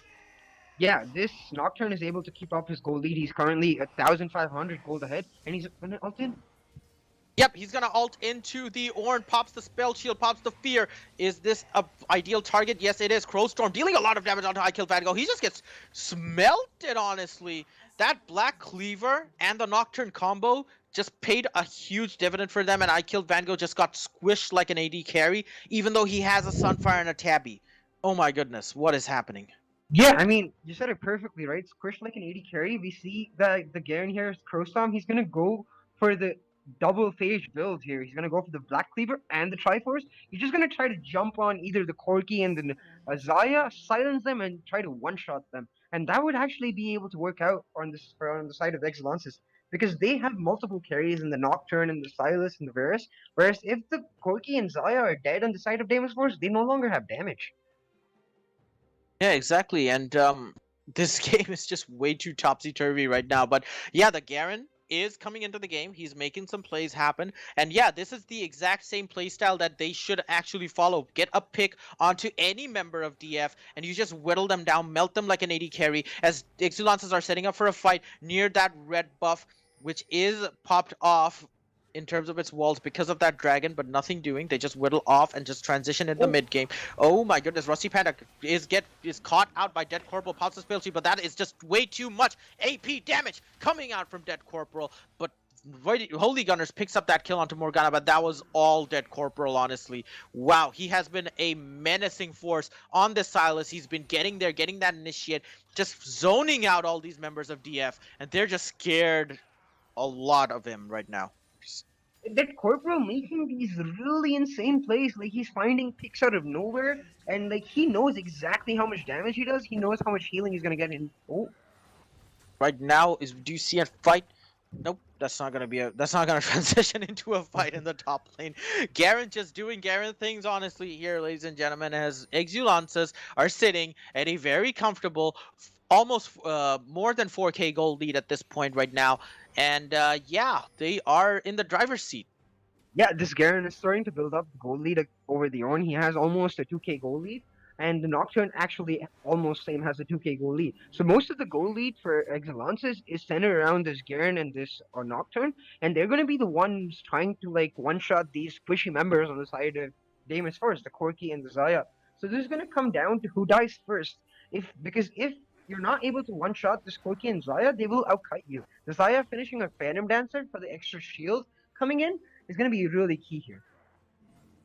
Yeah, this Nocturne is able to keep up his gold lead. He's currently 1,500 gold ahead, and he's gonna ult in. Yep, he's gonna ult into the Ornn, pops the spell shield, pops the fear. Is this a ideal target? Yes, it is. Crowstorm dealing a lot of damage onto High Kill Vadigo. He just gets smelted, honestly. that Black Cleaver and the Nocturne combo just paid a huge dividend for them, and I Killed Van Gogh just got squished like an AD carry, even though he has a Sunfire and a Tabby. Oh my goodness, what is happening? Yeah, I mean, you said it perfectly, right? Squished like an 80 carry. We see that the Garen here is Crowstorm. He's gonna go for the double phase build here. He's gonna go for the Black Cleaver and the Triforce. He's just gonna try to jump on either the Corki and the Zaya, silence them, and try to one-shot them. And that would actually be able to work out on this on the side of Exulansis because they have multiple carries in the Nocturne and the Silas and the Varus. Whereas if the Corki and Zaya are dead on the side of Deimos Force, they no longer have damage. Yeah, exactly. And this game is just way too topsy-turvy right now. But yeah, the Garen is coming into the game. He's making some plays happen. And yeah, this is the exact same playstyle that they should actually follow. Get a pick onto any member of DF, and you just whittle them down, melt them like an AD carry, as Exulances are setting up for a fight near that red buff, which is popped off in terms of its walls because of that dragon, but nothing doing. They just whittle off and just transition in the mid game. Oh my goodness, Rusty Panda is caught out by Dead Corporal, pops the spell sheet, but that is just way too much AP damage coming out from Dead Corporal. But Holy Gunners picks up that kill onto Morgana, but that was all Dead Corporal, honestly. Wow, he has been a menacing force on the Silas. He's been getting there, getting that initiate, just zoning out all these members of DF, and they're just scared a lot of him right now. That Corporal making these really insane plays, like he's finding picks out of nowhere, and like he knows exactly how much damage he does. He knows how much healing he's gonna get in. Oh, Right now, do you see a fight? Nope, that's not gonna transition into a fight in the top lane. Garen just doing Garen things, honestly, here, ladies and gentlemen, as Exulances are sitting at a very comfortable, almost more than 4K gold lead at this point right now. And yeah, they are in the driver's seat. yeah, this Garen is starting to build up gold lead over the Ornn. He has almost a 2K gold lead, and the Nocturne actually almost same has a 2K gold lead. So most of the gold lead for Exulances is centered around this Garen and this Nocturne, and they're going to be the ones trying to like one-shot these squishy members on the side of Deimos first, the Corki and the Zaya. So this is going to come down to who dies first. Because if you're not able to one-shot this Corki and Zaya, they will outcut you. The Zaya finishing a Phantom Dancer for the extra shield coming in is going to be really key here.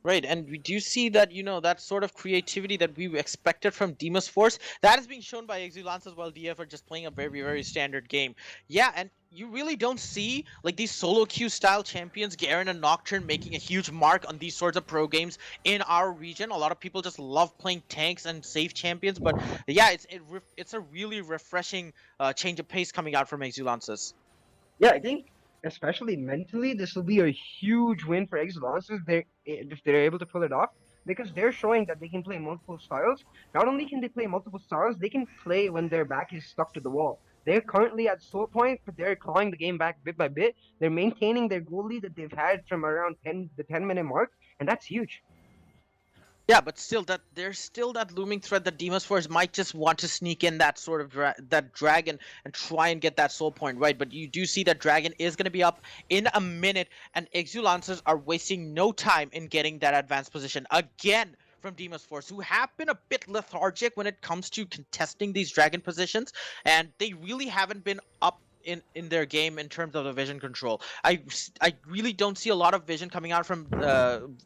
Right, and we do see that, you know, that sort of creativity that we expected from Deimos Force, that is being shown by Exulances while DF are just playing a very, very standard game. Yeah, and you really don't see, like, these solo queue style champions, Garen and Nocturne, making a huge mark on these sorts of pro games in our region. A lot of people just love playing tanks and safe champions, but yeah, it's a really refreshing change of pace coming out from Exulances. Yeah, I think especially mentally, this will be a huge win for Exulances if they're able to pull it off, because they're showing that they can play multiple styles. Not only can they play multiple styles, they can play when their back is stuck to the wall. They're currently at soul point, but they're clawing the game back bit by bit. They're maintaining their goal lead that they've had from around the 10-minute mark, and that's huge. Yeah, but still, there's still that looming threat that Deimos Force might just want to sneak in that sort of that dragon and try and get that soul point, right? But you do see that dragon is going to be up in a minute, and Exulances are wasting no time in getting that advanced position again from Deimos Force, who have been a bit lethargic when it comes to contesting these dragon positions, and they really haven't been up in their game in terms of the vision control. I really don't see a lot of vision coming out from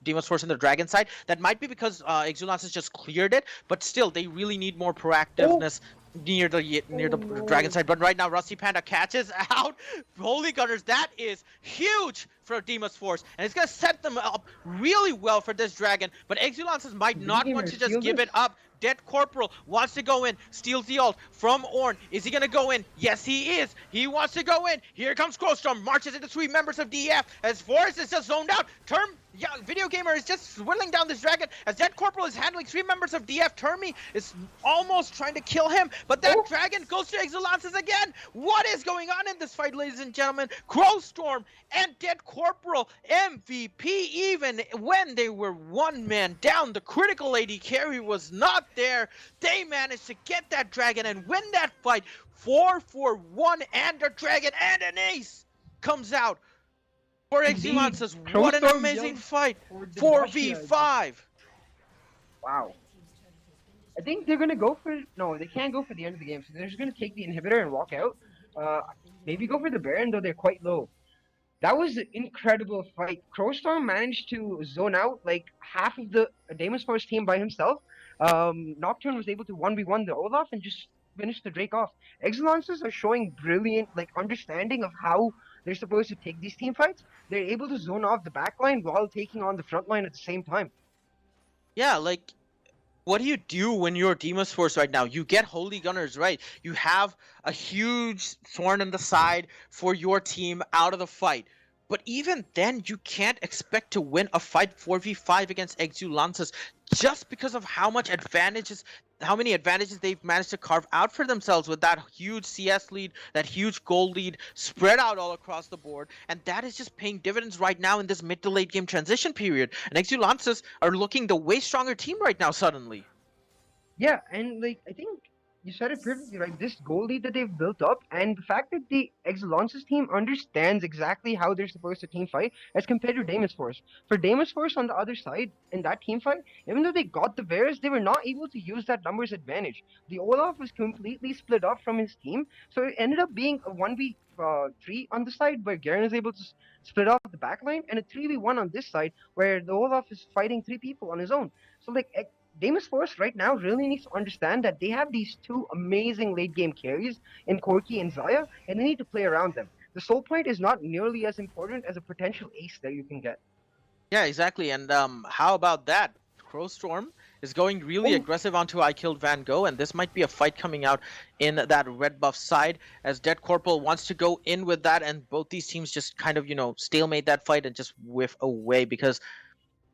Deimos Force in the dragon side. That might be because Exulances just cleared it, but still they really need more proactiveness near the dragon side. But right now Rusty Panda catches out Holy Gunners. That is huge for Deimos Force, and it's gonna set them up really well for this dragon. But Exulances might not want to just give it up. Dead Corporal wants to go in, steals the ult from Ornn. Is he gonna go in? Yes, he is. He wants to go in. Here comes Crowstorm, marches into 3 members of DF as Forest is just zoned out. Video Gamer is just whittling down this dragon as Dead Corporal is handling 3 members of DF. Termi is almost trying to kill him, but that dragon goes to Exulances again. What is going on in this fight, ladies and gentlemen? Crowstorm and Dead Corporal MVP, even when they were 1 man down, the critical AD carry was not there. They managed to get that dragon and win that fight 4-1, and a dragon and an ace comes out for Exulances. What an amazing fight. 4v5. Wow. I think they're gonna go for no, they can't go for the end of the game, so they're just gonna take the inhibitor and walk out. Uh, Maybe go for the Baron, though they're quite low. That was an incredible fight. Crowstorm managed to zone out like half of the Deimos Force team by himself. Nocturne was able to 1v1 the Olaf and just finish the Drake off. Exulansis are showing brilliant like understanding of how they're supposed to take these team fights. They're able to zone off the backline while taking on the front line at the same time. Yeah, like what do you do when you're Deimos Force right now? You get Holy Gunners, right? You have a huge thorn in the side for your team out of the fight. But even then, you can't expect to win a fight 4v5 against Exulansis just because of how many advantages they've managed to carve out for themselves with that huge CS lead, that huge gold lead spread out all across the board. And that is just paying dividends right now in this mid to late game transition period. And Exulansis are looking the way stronger team right now suddenly. Yeah, and like I think you said it perfectly right. This goal lead that they've built up, and the fact that the Exulansis team understands exactly how they're supposed to team fight as compared to Deimos Force. For Deimos Force on the other side in that team fight, even though they got the Varus, they were not able to use that numbers advantage. The Olaf was completely split off from his team, so it ended up being a 1v3 on the side where Garen is able to split off the backline, and a 3v1 on this side where the Olaf is fighting 3 people on his own. So like Deimos Force right now really needs to understand that they have these two amazing late game carries in Corki and Zaya, and they need to play around them. The soul point is not nearly as important as a potential ace that you can get. Yeah, exactly. And how about that? Crowstorm is going really aggressive onto I Killed Van Gogh, and this might be a fight coming out in that red buff side as Dead Corporal wants to go in with that, and both these teams just kind of, stalemate that fight and just whiff away because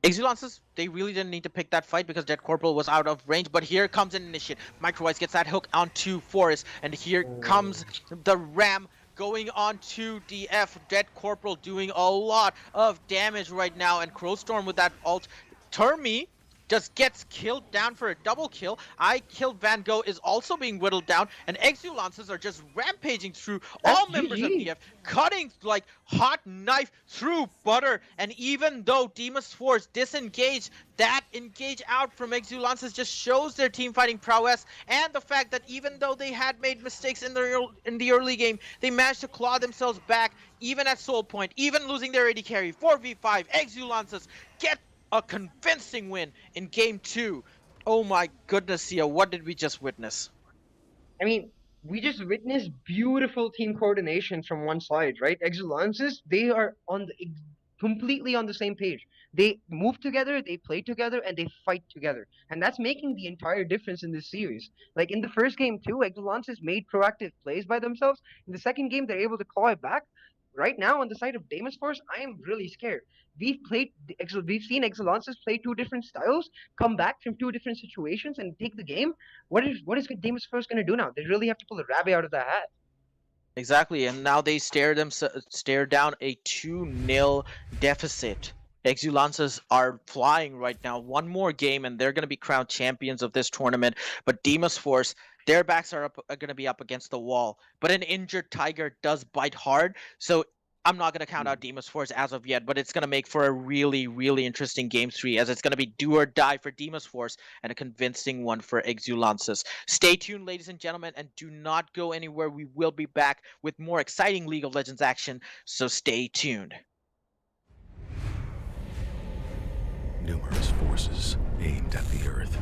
Exulansis, they really didn't need to pick that fight because Dead Corporal was out of range, but here comes an initiate. Microice gets that hook onto Forest, and here comes the Ram going on to DF. Dead Corporal doing a lot of damage right now, and Crowstorm with that ult. Termi just gets killed down for a double kill. I Killed Van Gogh is also being whittled down, and Exulances are just rampaging through all members of DF, cutting like hot knife through butter. And even though Deimos Force disengaged, that engage out from Exulances just shows their team fighting prowess, and the fact that even though they had made mistakes in the early game, they managed to claw themselves back, even at soul point, even losing their AD carry. 4v5, Exulances get a convincing win in game 2. Oh my goodness, Sia, what did we just witness? I mean, we just witnessed beautiful team coordination from one side, right? Exulansis, they are completely on the same page. They move together, they play together, and they fight together. And that's making the entire difference in this series. Like in the first game too, Exulansis made proactive plays by themselves. In the second game, they're able to claw it back. Right now, on the side of Deimos Force, I am really scared. We've seen Exulansis play 2 different styles, come back from 2 different situations, and take the game. What is Deimos Force going to do now? They really have to pull a rabbit out of the hat. Exactly, and now they stare down a 2-0 deficit. Exulances are flying right now. One more game, and they're going to be crowned champions of this tournament. But Deimos Force, their backs are going to be up against the wall. But an injured Tiger does bite hard, so I'm not going to count out Deimos Force as of yet, but it's going to make for a really, really interesting Game 3, as it's going to be do or die for Deimos Force and a convincing one for Exulansis. Stay tuned, ladies and gentlemen, and do not go anywhere. We will be back with more exciting League of Legends action, so stay tuned. Numerous forces aimed at the Earth.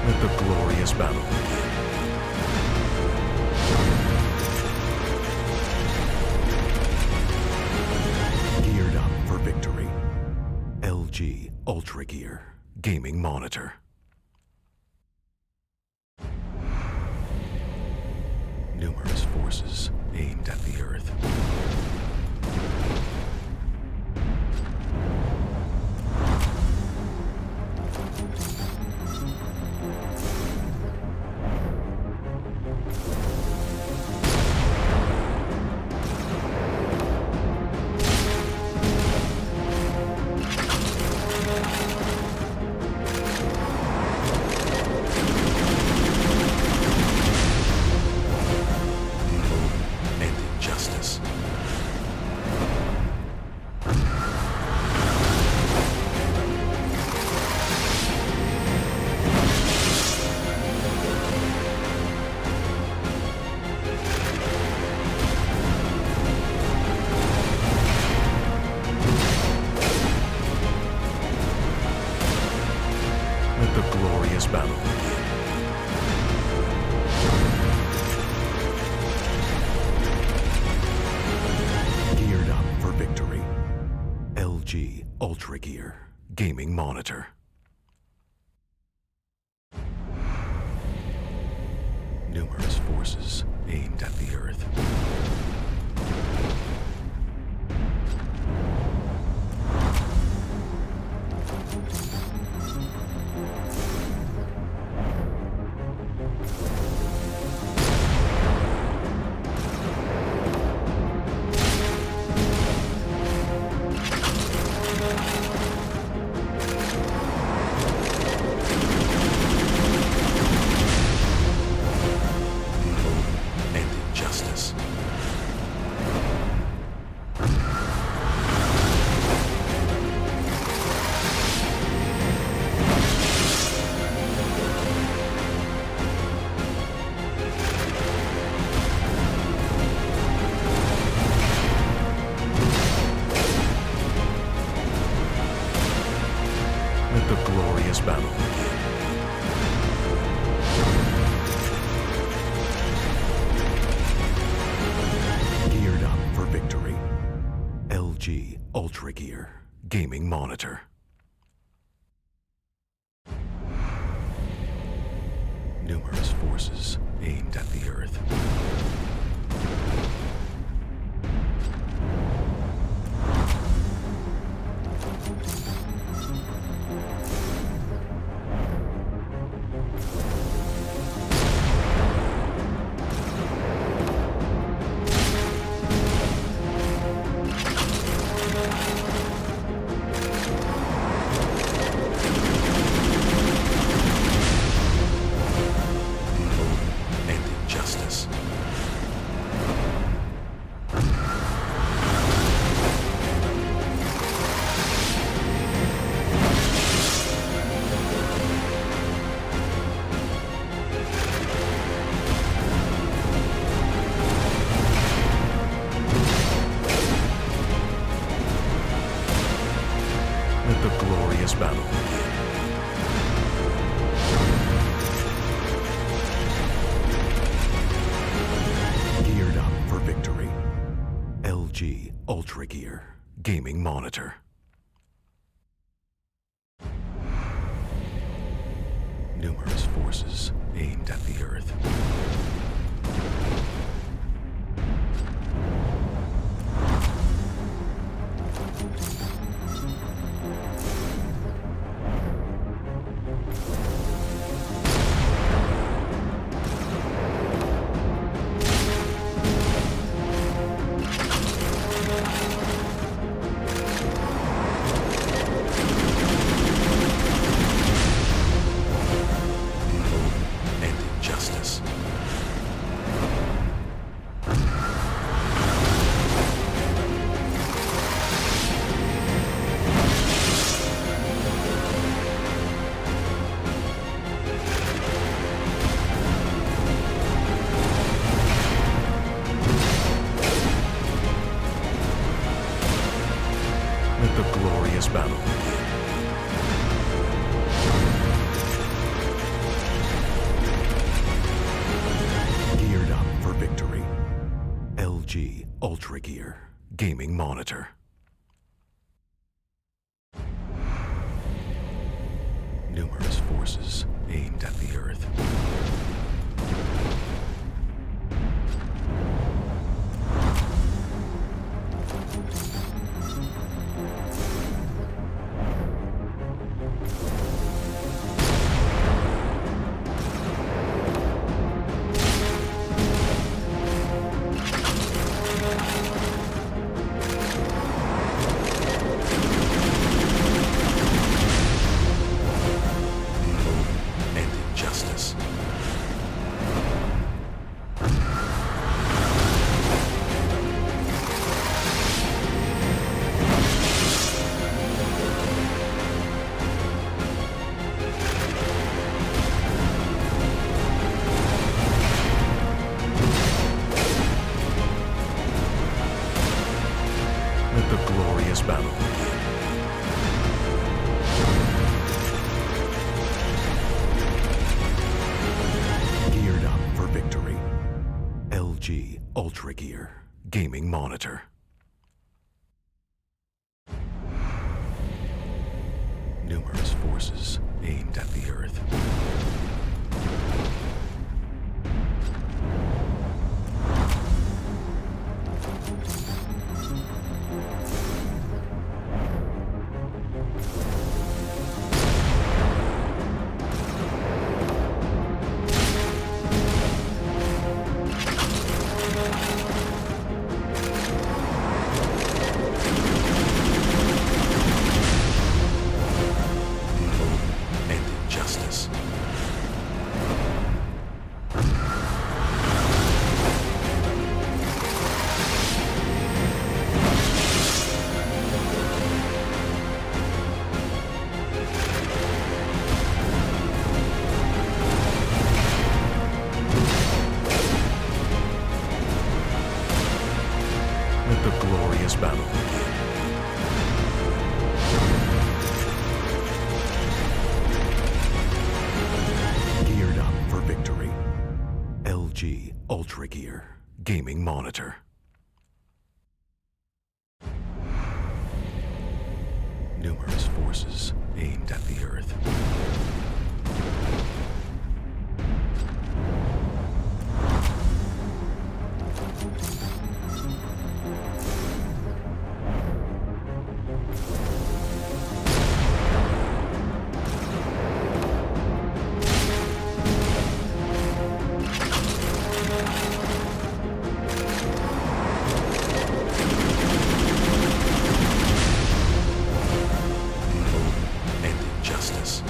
Let the glorious battle begin. Geared up for victory. LG UltraGear. Gaming Monitor. Numerous forces aimed at the Earth. And injustice. Let the glorious battle begin. Geared up for victory. LG UltraGear Gaming Monitor. Numerous forces aimed at the Earth. And injustice. Let the glorious battle begin. Geared up for victory. LG UltraGear Gaming Monitor. Numerous forces aimed at the Earth. And injustice. Let the glorious battle begin. Geared up for victory. LG UltraGear Gaming Monitor. Numerous forces aimed at the Earth. And injustice. Let the glorious battle begin. Geared up for victory. LG UltraGear Gaming Monitor. Numerous forces aimed at the Earth. And injustice. Let the glorious battle begin. Geared up for victory. LG UltraGear Gaming Monitor. Numerous forces aimed at the Earth. And injustice. Let the glorious battle begin. Geared up for victory. LG UltraGear Gaming Monitor. Numerous forces aimed at the Earth. And injustice.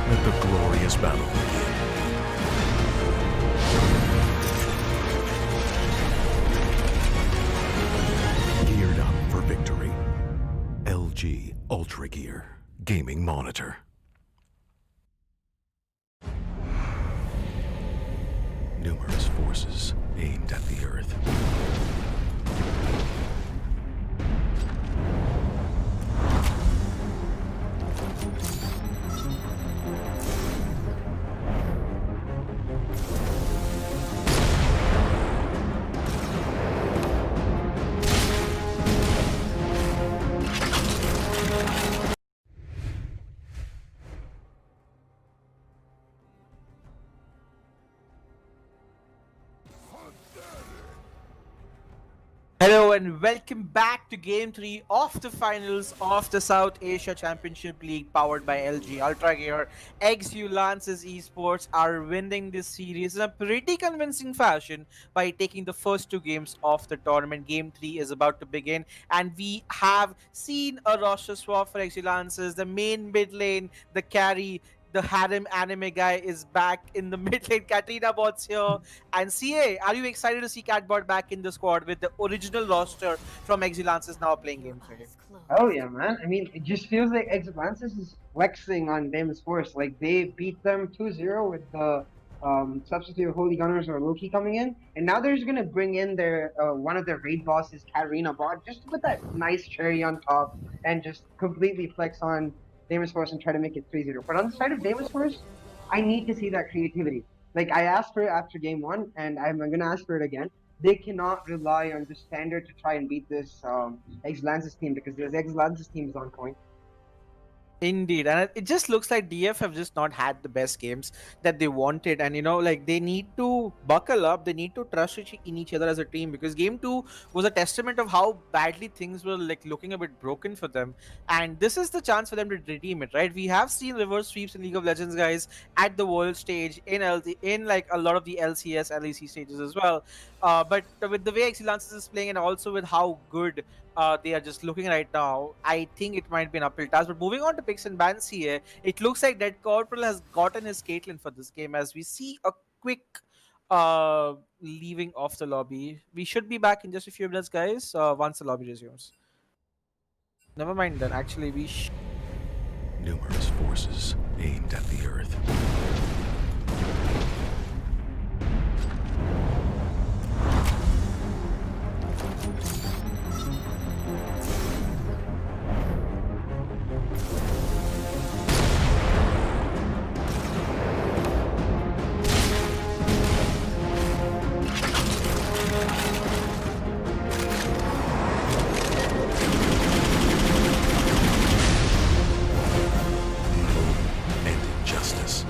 Let the glorious battle begin. Geared up for victory. LG UltraGear Gaming Monitor. Numerous forces aimed at the Earth. Hello and welcome back to Game 3 of the finals of the South Asia Championship League powered by LG UltraGear. Exulansis Esports are winning this series in a pretty convincing fashion by taking the first two games of the tournament. Game 3 is about to begin and we have seen a roster swap for Exulansis, the main mid lane, the carry, the harem anime guy is back in the mid lane. Katrina Bot's here. And CA, are you excited to see Catbot back in the squad with the original roster from Exulansis now playing Game 3? Oh yeah, man. I mean, it just feels like Exulansis is flexing on Deimos Force. Like they beat them 2-0 with the substitute Holy Gunners or Loki coming in, and now they're just gonna bring in their one of their raid bosses, Katarina bot, just to put that nice cherry on top and just completely flex on Deimos Force and try to make it 3-0. But on the side of Deimos Force, I need to see that creativity. Like I asked for it after game one, and I'm gonna ask for it again. They cannot rely on the standard to try and beat this Exulansis team because this Exulansis team is on point. Indeed, and it just looks like DF have just not had the best games that they wanted, and like they need to buckle up. They need to trust in each other as a team because game two was a testament of how badly things were like looking a bit broken for them, and this is the chance for them to redeem it. Right? We have seen reverse sweeps in League of Legends, guys, at the world stage in in like a lot of the LCS, LEC stages as well. But with the way Exulansis is playing, and also with how good they are just looking right now, I think it might be an uphill task. But moving on to picks and bans here, it looks like Dead Corporal has gotten his Caitlyn for this game as we see a quick leaving of the lobby. We should be back in just a few minutes, guys, once the lobby resumes. Never mind then, actually, Numerous forces aimed at the Earth. And injustice.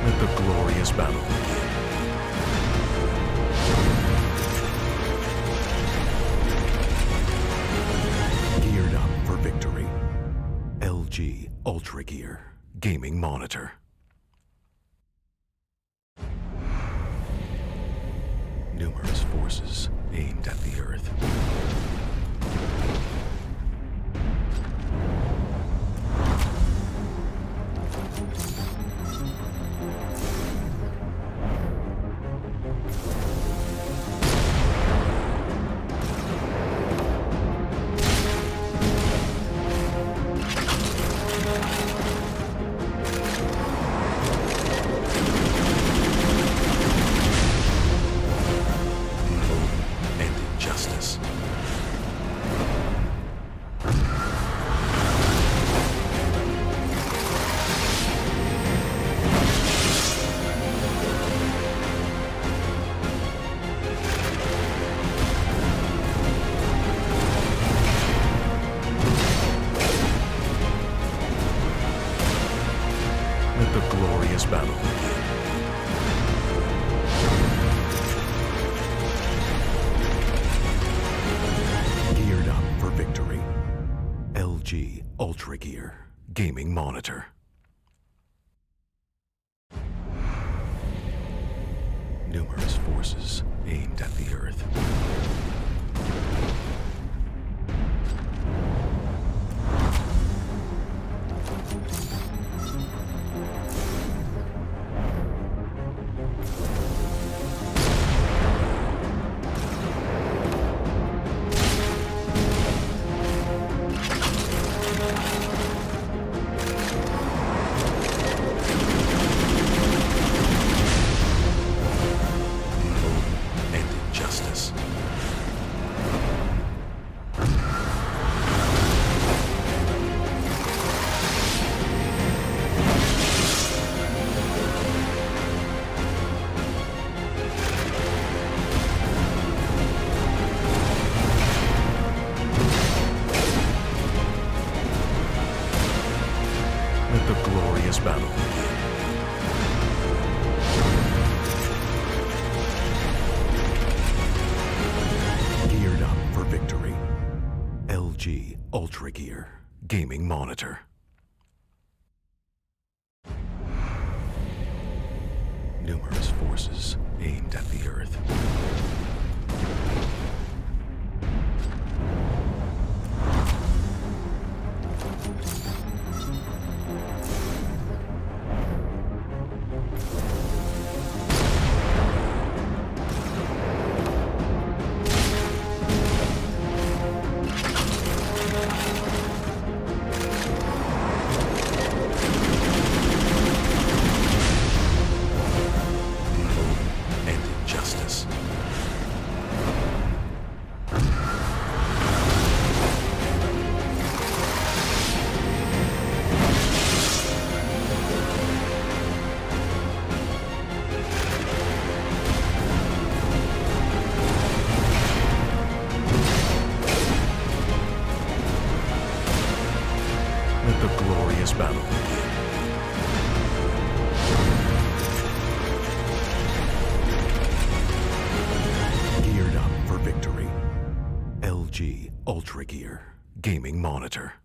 Let the glorious battle begin. Geared up for victory. LG UltraGear Gaming Monitor. Numerous forces aimed at the Earth. And injustice. Let the glorious battle begin. Geared up for victory. LG UltraGear Gaming Monitor. Numerous forces aimed at the Earth. And injustice. Let the glorious battle begin. Geared up for victory. LG UltraGear Gaming Monitor. Numerous forces aimed at the Earth. LG UltraGear gaming monitor.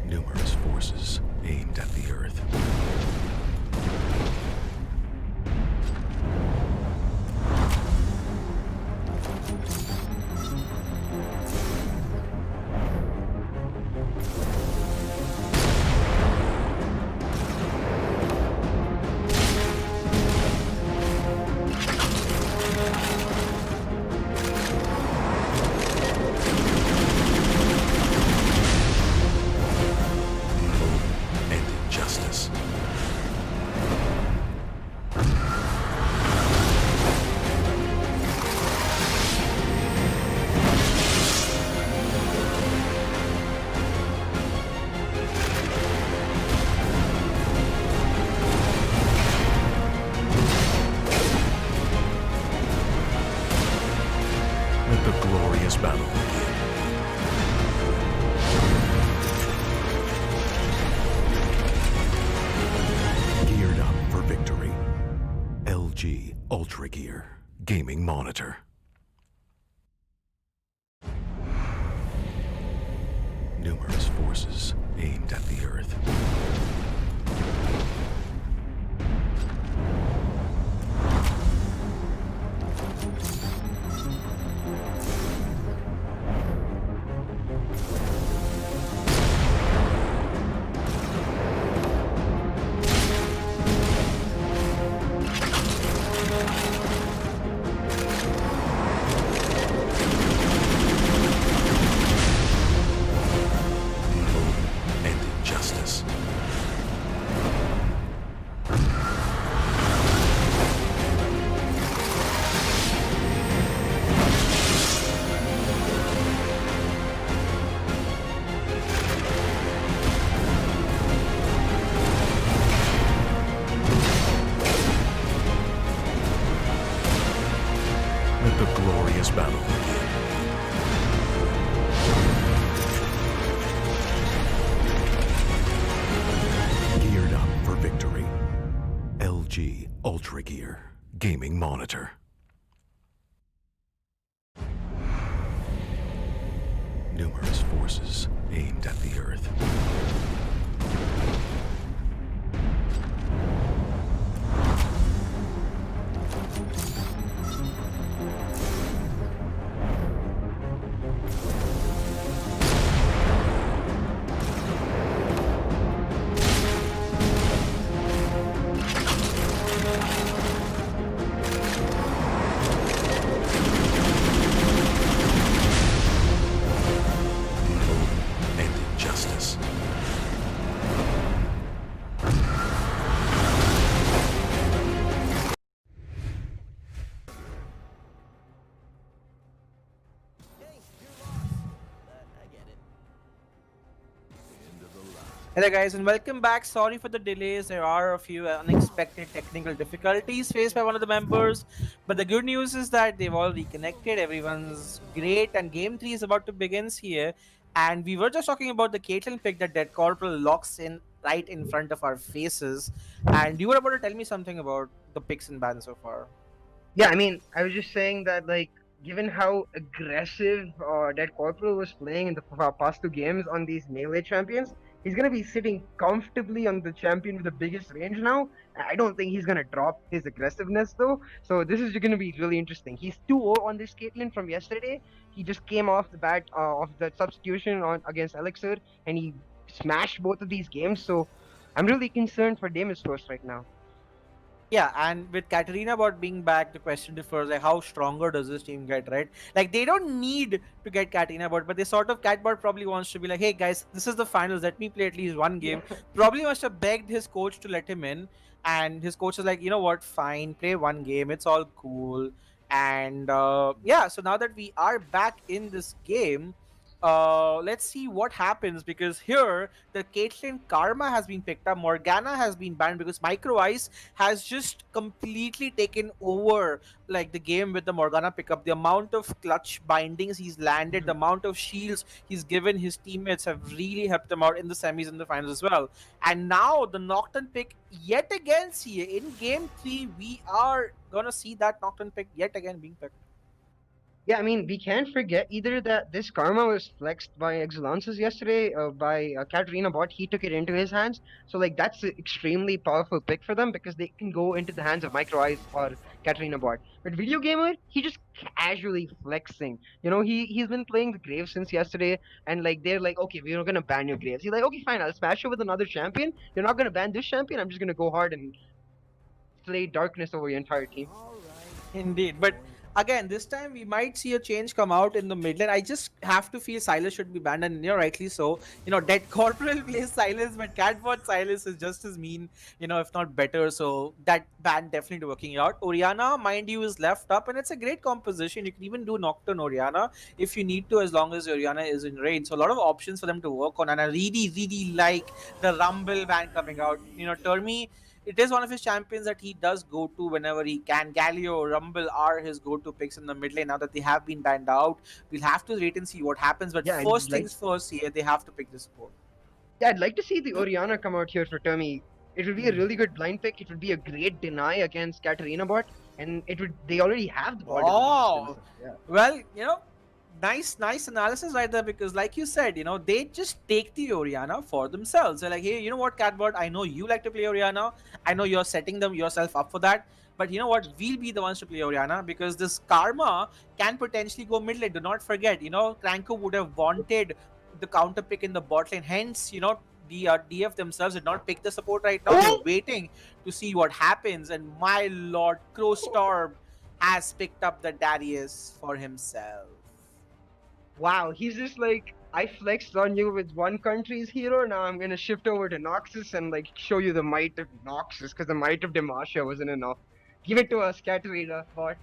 Numerous forces aimed at the Earth. And injustice. Let the glorious battle begin. Geared up for victory. LG UltraGear gaming monitor. Numerous forces aimed at the Earth. And injustice. Let the glorious battle begin. Geared up for victory. LG UltraGear gaming monitor. Numerous forces aimed at the Earth. And injustice. Hello guys and welcome back. Sorry for the delays. There are a few unexpected technical difficulties faced by one of the members, but the good news is that they've all reconnected. Everyone's great and game 3 is about to begin here. And we were just talking about the Caitlyn pick that Dead Corporal locks in right in front of our faces. And you were about to tell me something about the picks and bans so far. Yeah, I mean, I was just saying that, like, given how aggressive that Corporal was playing in the past two games on these melee champions, he's gonna be sitting comfortably on the champion with the biggest range now. I don't think he's gonna drop his aggressiveness though. So this is gonna be really interesting. He's 2-0 on this Caitlyn from yesterday. He just came off the bat of the substitution on against Elixir, and he smashed both of these games. So I'm really concerned for Deimos first right now. Yeah, and with Katarina bot being back, the question differs like how stronger does this team get, right? Like they don't need to get Katarina bot, but they sort of Catbot probably wants to be like, hey guys, this is the finals. Let me play at least one game. Probably must have begged his coach to let him in, and his coach is like, you know what, fine, play one game. It's all cool. And yeah, so now that we are back in this game, let's see what happens, because here the Caitlyn Karma has been picked up. Morgana has been banned because Micro Ice has just completely taken over like the game with the Morgana pickup. The amount of clutch bindings he's landed, the Mhm. amount of shields he's given his teammates have really helped them out in the semis and the finals as well. And now the Nocturne pick yet again. See, in game 3 we are gonna see that Nocturne pick yet again being picked. Yeah, I mean, we can't forget either that this karma was flexed by Exulansis yesterday, by Katarina Bot. He took it into his hands. So, like, that's an extremely powerful pick for them because they can go into the hands of Micro Ice or Katarina Bot. But Video Gamer, he just casually flexing. You know, he's been playing the Graves since yesterday, and like they're like, okay, we're not gonna ban your Graves. He's like, okay, fine, I'll smash you with another champion. You're not gonna ban this champion. I'm just gonna go hard and slay darkness over your entire team. Indeed, but again, this time we might see a change come out in the mid lane. I just have to feel Silas should be banned, and rightly so. Dead Corporal plays Silas, but Catbot Silas is just as mean, if not better. So that ban definitely working out. Oriana, mind you, is left up, and it's a great composition. You can even do Nocturne Oriana if you need to, as long as Oriana is in range. So a lot of options for them to work on, and I really, really like the Rumble ban coming out. Termi, it is one of his champions that he does go to whenever he can. Galio, Rumble are his go-to picks in the mid lane. Now that they have been banned out, we'll have to wait and see what happens. But Yeah, and first like things first, here they have to pick the support. Yeah, I'd like to see the Oriana come out here for Termi. It would be a really good blind pick. It would be a great deny against Katarina bot, and it would. They already have the bot ecosystem. Oh, So, yeah. well, nice analysis right there, because like you said, they just take the Oriana for themselves. They're like, hey, you know what, Catbird, I know you like to play Oriana. I know you're setting them yourself up for that. But you know what? We'll be the ones to play Oriana, because this Karma can potentially go mid lane. Do not forget, Cranko would have wanted the counter pick in the bot lane. Hence, the DF themselves did not pick the support right now. They're waiting to see what happens. And my lord, Crowstorm has picked up the Darius for himself. Wow, he's just like, I flexed on you with one country's hero. Now I'm gonna shift over to Noxus and like show you the might of Noxus, because the might of Demacia wasn't enough. Give it to us, Katarina bot.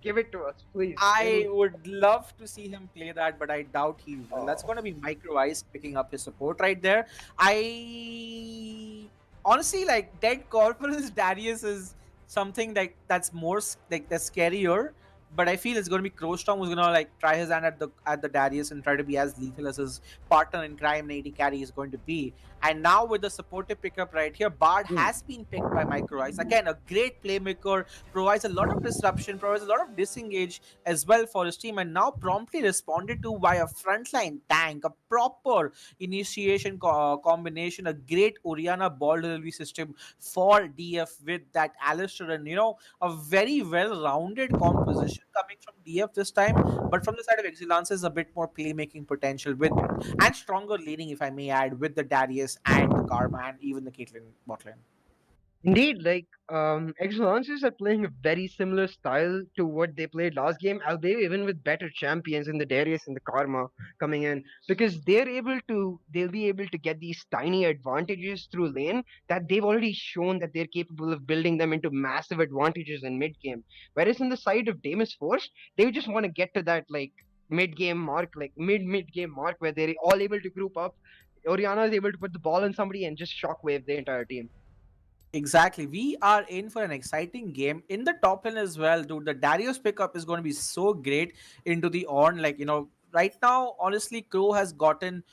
Give it to us, please. I would love to see him play that, but I doubt he will. That's Oh. going to be Micro Ice picking up his support right there. I honestly like Dead Corporal's Darius is something like that's more like that's scarier. But I feel it's going to be Crowstorm who's going to like try his hand at the Darius and try to be as lethal as his partner in crime, Nady Carry, is going to be. And now with the supportive pickup right here, Bard Mm. has been picked by Micro Ice. Again, a great playmaker, provides a lot of disruption, provides a lot of disengage as well for his team, and now promptly responded to by a frontline tank, a proper initiation combination, a great Oriana ball delivery system for DF with that Alistair, and a very well-rounded composition coming from DF this time. But from the side of Exulansis, a bit more playmaking potential with and stronger leading, if I may add, with the Darius and the Karma and even the Caitlyn bot lane. Indeed, like Exulances are playing a very similar style to what they played last game, albeit even with better champions in the Darius and the Karma coming in, because they'll be able to get these tiny advantages through lane that they've already shown that they're capable of building them into massive advantages in mid game. Whereas in the side of Deimos Force, they just want to get to that like mid game mark, like mid game mark where they're all able to group up. Oriana is able to put the ball on somebody and just shockwave the entire team. Exactly. We are in for an exciting game in the top lane as well, dude. The Darius pickup is going to be so great into the on. Like, right now, honestly, Crow has gotten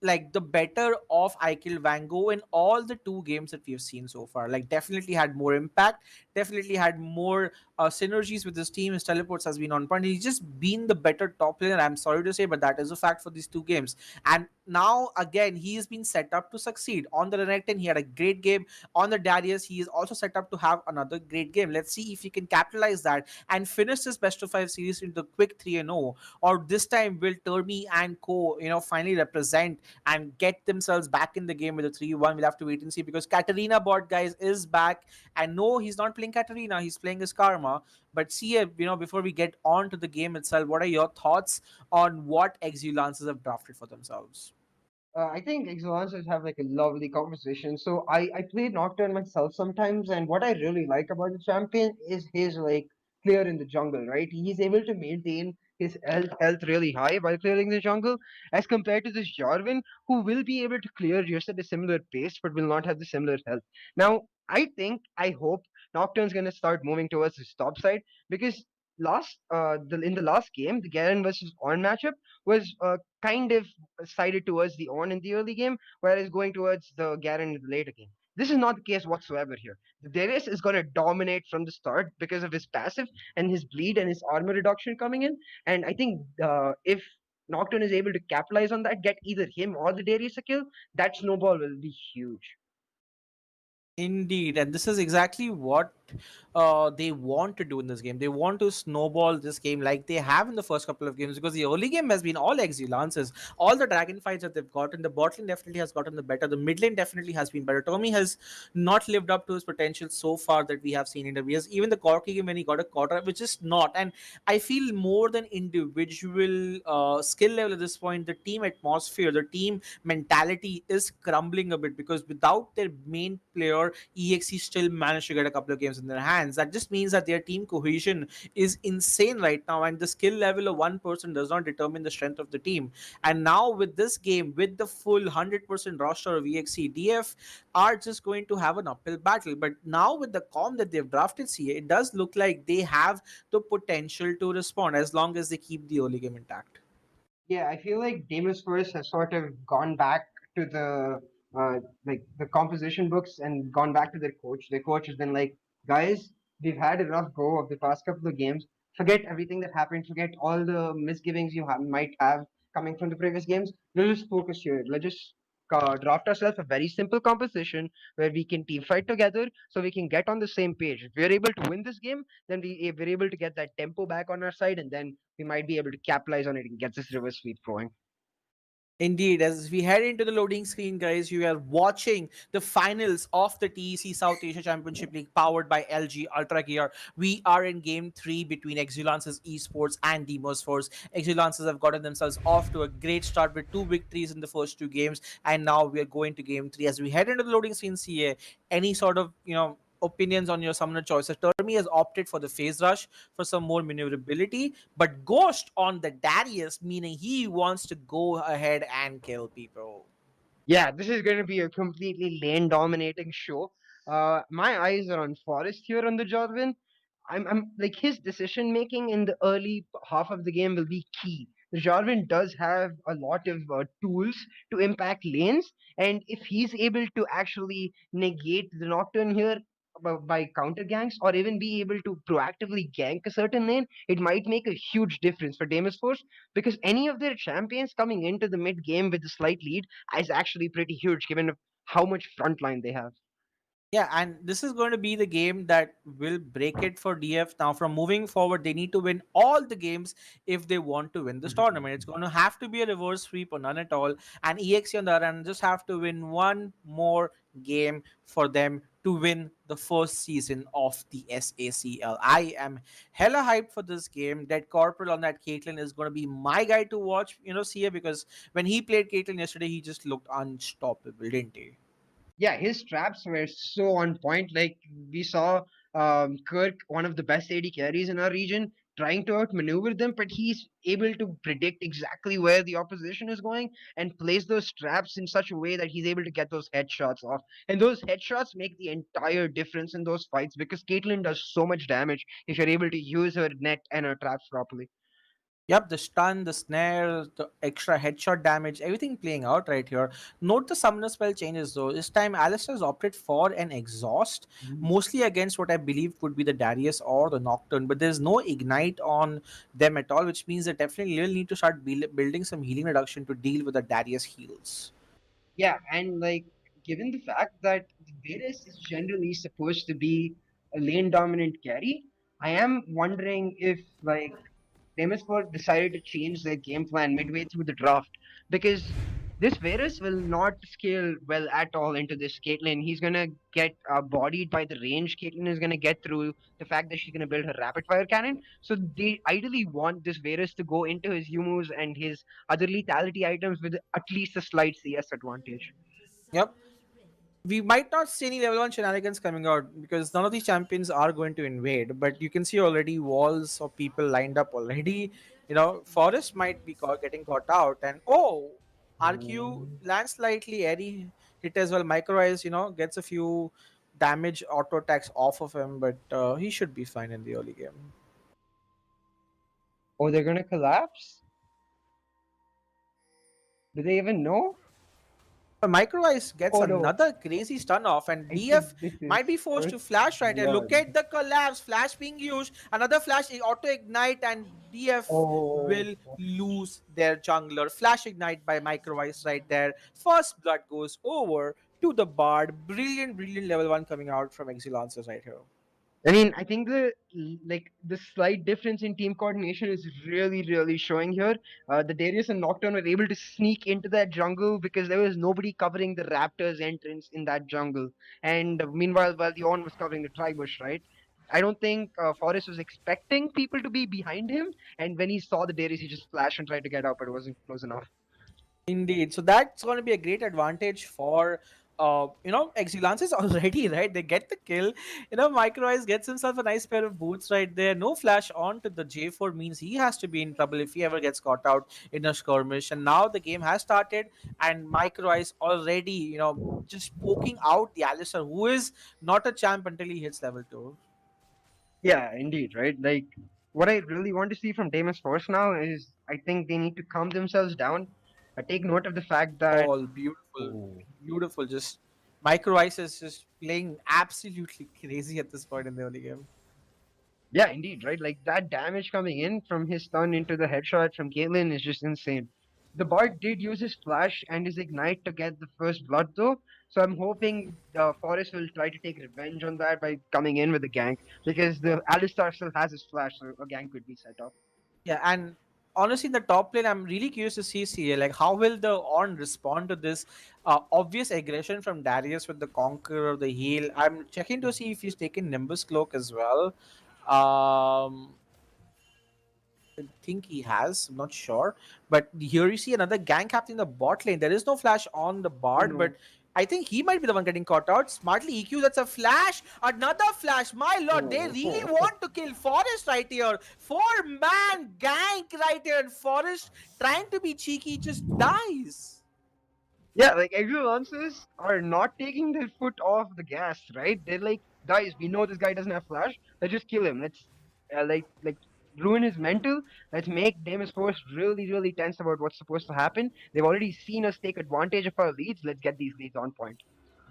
like the better of I Kill Vango in all the two games that we've seen so far. Like, definitely had more impact, definitely had more synergies with his team. His teleports has been on point. He's just been the better top laner. I'm sorry to say, but that is a fact for these two games. And now again, he's been set up to succeed on the Renekton. He had a great game on the Darius. He is also set up to have another great game. Let's see if he can capitalize that and finish this best of five series into the quick 3-0. Or this time, will Termi and Co. Finally represent and get themselves back in the game with a 3-1. We'll have to wait and see, because Katarina bot, guys, is back. And no, he's not playing Katarina, he's playing his Karma. But see, before we get on to the game itself, what are your thoughts on what Exulances have drafted for themselves? I think Exulances have like a lovely composition. So I play Nocturne myself sometimes, and what I really like about the champion is his like clear in the jungle, right? He's able to maintain his health really high while clearing the jungle, as compared to this Jarvan, who will be able to clear just at a similar pace but will not have the similar health. Now, I hope Nocturne's gonna start moving towards his top side because in the last game, the Garen versus Ornn matchup was kind of sided towards the Ornn in the early game, whereas going towards the Garen in the later game. This is not the case whatsoever here. Darius is going to dominate from the start because of his passive and his bleed and his armor reduction coming in. And I think if Nocturne is able to capitalize on that, get either him or the Darius a kill, that snowball will be huge. Indeed, and this is exactly what they want to do in this game. They want to snowball this game like they have in the first couple of games, because the early game has been all Exulansis. All the dragon fights that they've gotten, the bot lane definitely has gotten the better. The mid lane definitely has been better. Tommy has not lived up to his potential so far that we have seen in the years. Even the Corki game when he got a quarter, which is not. And I feel more than individual skill level at this point, the team atmosphere, the team mentality is crumbling a bit, because without their main player, EXE still managed to get a couple of games in their hands. That just means that their team cohesion is insane right now, and the skill level of one person does not determine the strength of the team. And now with this game, with the full 100% roster of EXE, DF are just going to have an uphill battle. But now with the com that they've drafted CA, it does look like they have the potential to respond as long as they keep the early game intact. Yeah, I feel like Deimos First has sort of gone back to the composition books and gone back to their coach. Their coach has been like, guys, we've had a rough go of the past couple of games. Forget everything that happened. Forget all the misgivings might have coming from the previous games. Let's just focus here. Let's just draft ourselves a very simple composition where we can team fight together, so we can get on the same page. If we're able to win this game, then we're able to get that tempo back on our side, and then we might be able to capitalize on it and get this reverse sweep going. Indeed, as we head into the loading screen, guys, you are watching the finals of the TEC South Asia Championship League powered by LG UltraGear. We are in game 3 between Exulansis Esports and Deimos Force. Exulansis have gotten themselves off to a great start with 2 victories in the first 2 games, and now we are going to game 3. As we head into the loading screen, CA, any sort of, opinions on your summoner choices? Termi has opted for the phase rush for some more maneuverability, but Ghost on the Darius, meaning he wants to go ahead and kill people. Yeah, this is going to be a completely lane dominating show. My eyes are on Forest here on the Jarvan. I'm like his decision making in the early half of the game will be key. The Jarvan does have a lot of tools to impact lanes, and if he's able to actually negate the Nocturne here by counter ganks, or even be able to proactively gank a certain lane, it might make a huge difference for Deimos Force, because any of their champions coming into the mid game with a slight lead is actually pretty huge given how much front line they have. Yeah, and this is going to be the game that will break it for DF. Now, from moving forward, they need to win all the games if they want to win this tournament. It's going to have to be a reverse sweep or none at all. And EXE on the other hand just have to win one more game for them to win the first season of the SACL. I am hella hyped for this game. That Corporal on that Caitlyn is going to be my guy to watch, CA, because when he played Caitlyn yesterday, he just looked unstoppable, didn't he? Yeah, his traps were so on point. Like we saw Kirk, one of the best AD carries in our region, trying to outmaneuver them, but he's able to predict exactly where the opposition is going and place those traps in such a way that he's able to get those headshots off. And those headshots make the entire difference in those fights because Caitlyn does so much damage if you're able to use her net and her traps properly. Yep, the stun, the snare, the extra headshot damage, everything playing out right here. Note the summoner spell changes though. This time Alistair's opted for an exhaust, mostly against what I believe would be the Darius or the Nocturne, but there's no ignite on them at all, which means they definitely will need to start building some healing reduction to deal with the Darius heals. Yeah, and like given the fact that Varus is generally supposed to be a lane dominant carry, I am wondering if like Demisford decided to change their game plan midway through the draft, because this Varus will not scale well at all into this Caitlyn. He's gonna get bodied by the range Caitlyn is gonna get through the fact that she's gonna build her rapid fire cannon. So they ideally want this Varus to go into his Yumus and his other lethality items with at least a slight CS advantage. Yep. We might not see any level 1 shenanigans coming out because none of these champions are going to invade, but you can see already walls of people lined up already. Forest might be getting caught out, and oh, RQ lands slightly airy hit as well. Micro Eyes, gets a few damage auto attacks off of him, but he should be fine in the early game. Oh, they're gonna collapse? Do they even know? Micro Ice gets Oh no, another crazy stun off, and I think DF this is might be forced to first flash right here. Look blood. at the collapse, flash being used, another flash auto ignite, and DF Oh, will lose their jungler. Flash ignite by Micro Ice right there. First blood goes over to the Bard. Brilliant, brilliant level 1 coming out from Exulansis right here. I mean, I think the slight difference in team coordination is really, really showing here. The Darius and Nocturne were able to sneak into that jungle because there was nobody covering the Raptors' entrance in that jungle. And meanwhile, while the On was covering the Tribush, right? I don't think Forrest was expecting people to be behind him. And when he saw the Darius, he just flashed and tried to get up, but it wasn't close enough. Indeed. So that's going to be a great advantage for Exulances already, right? They get the kill. Micro Ice gets himself a nice pair of boots right there. No flash on to the J4 means he has to be in trouble if he ever gets caught out in a skirmish. And now the game has started, and Micro Ice already, just poking out the Alistar, who is not a champ until he hits level 2. Yeah, indeed, right? Like, what I really want to see from Deimos Force now is I think they need to calm themselves down. Take note of the fact that. All beautiful, Oh. beautiful. Just Micro Ice is just playing absolutely crazy at this point in the early game. Yeah, indeed, right? Like that damage coming in from his stun into the headshot from Caitlyn is just insane. The Bard did use his flash and his ignite to get the first blood though, so I'm hoping the Forest will try to take revenge on that by coming in with a gank because the Alistar still has his flash, so a gank could be set up. Yeah, and honestly, in the top lane, I'm really curious to see CA. Like, how will the On respond to this obvious aggression from Darius with the Conqueror, the heal? I'm checking to see if he's taken Nimbus Cloak as well. Um, I think he has. I'm not sure. But here you see another gank happening in the bot lane. There is no flash on the Oh Bard, no. but I think he might be the one getting caught out. Smartly EQ, that's a flash. Another flash. My lord, they really Oh. want to kill Forest right here. 4-man gank right here. And Forest trying to be cheeky just dies. Yeah, like Exulansis are not taking their foot off the gas, right? They're like, guys, we know this guy doesn't have flash. Let's just kill him. Let's like ruin his mental. Let's make Deimos Force really, really tense about what's supposed to happen. They've already seen us take advantage of our leads. Let's get these leads on point.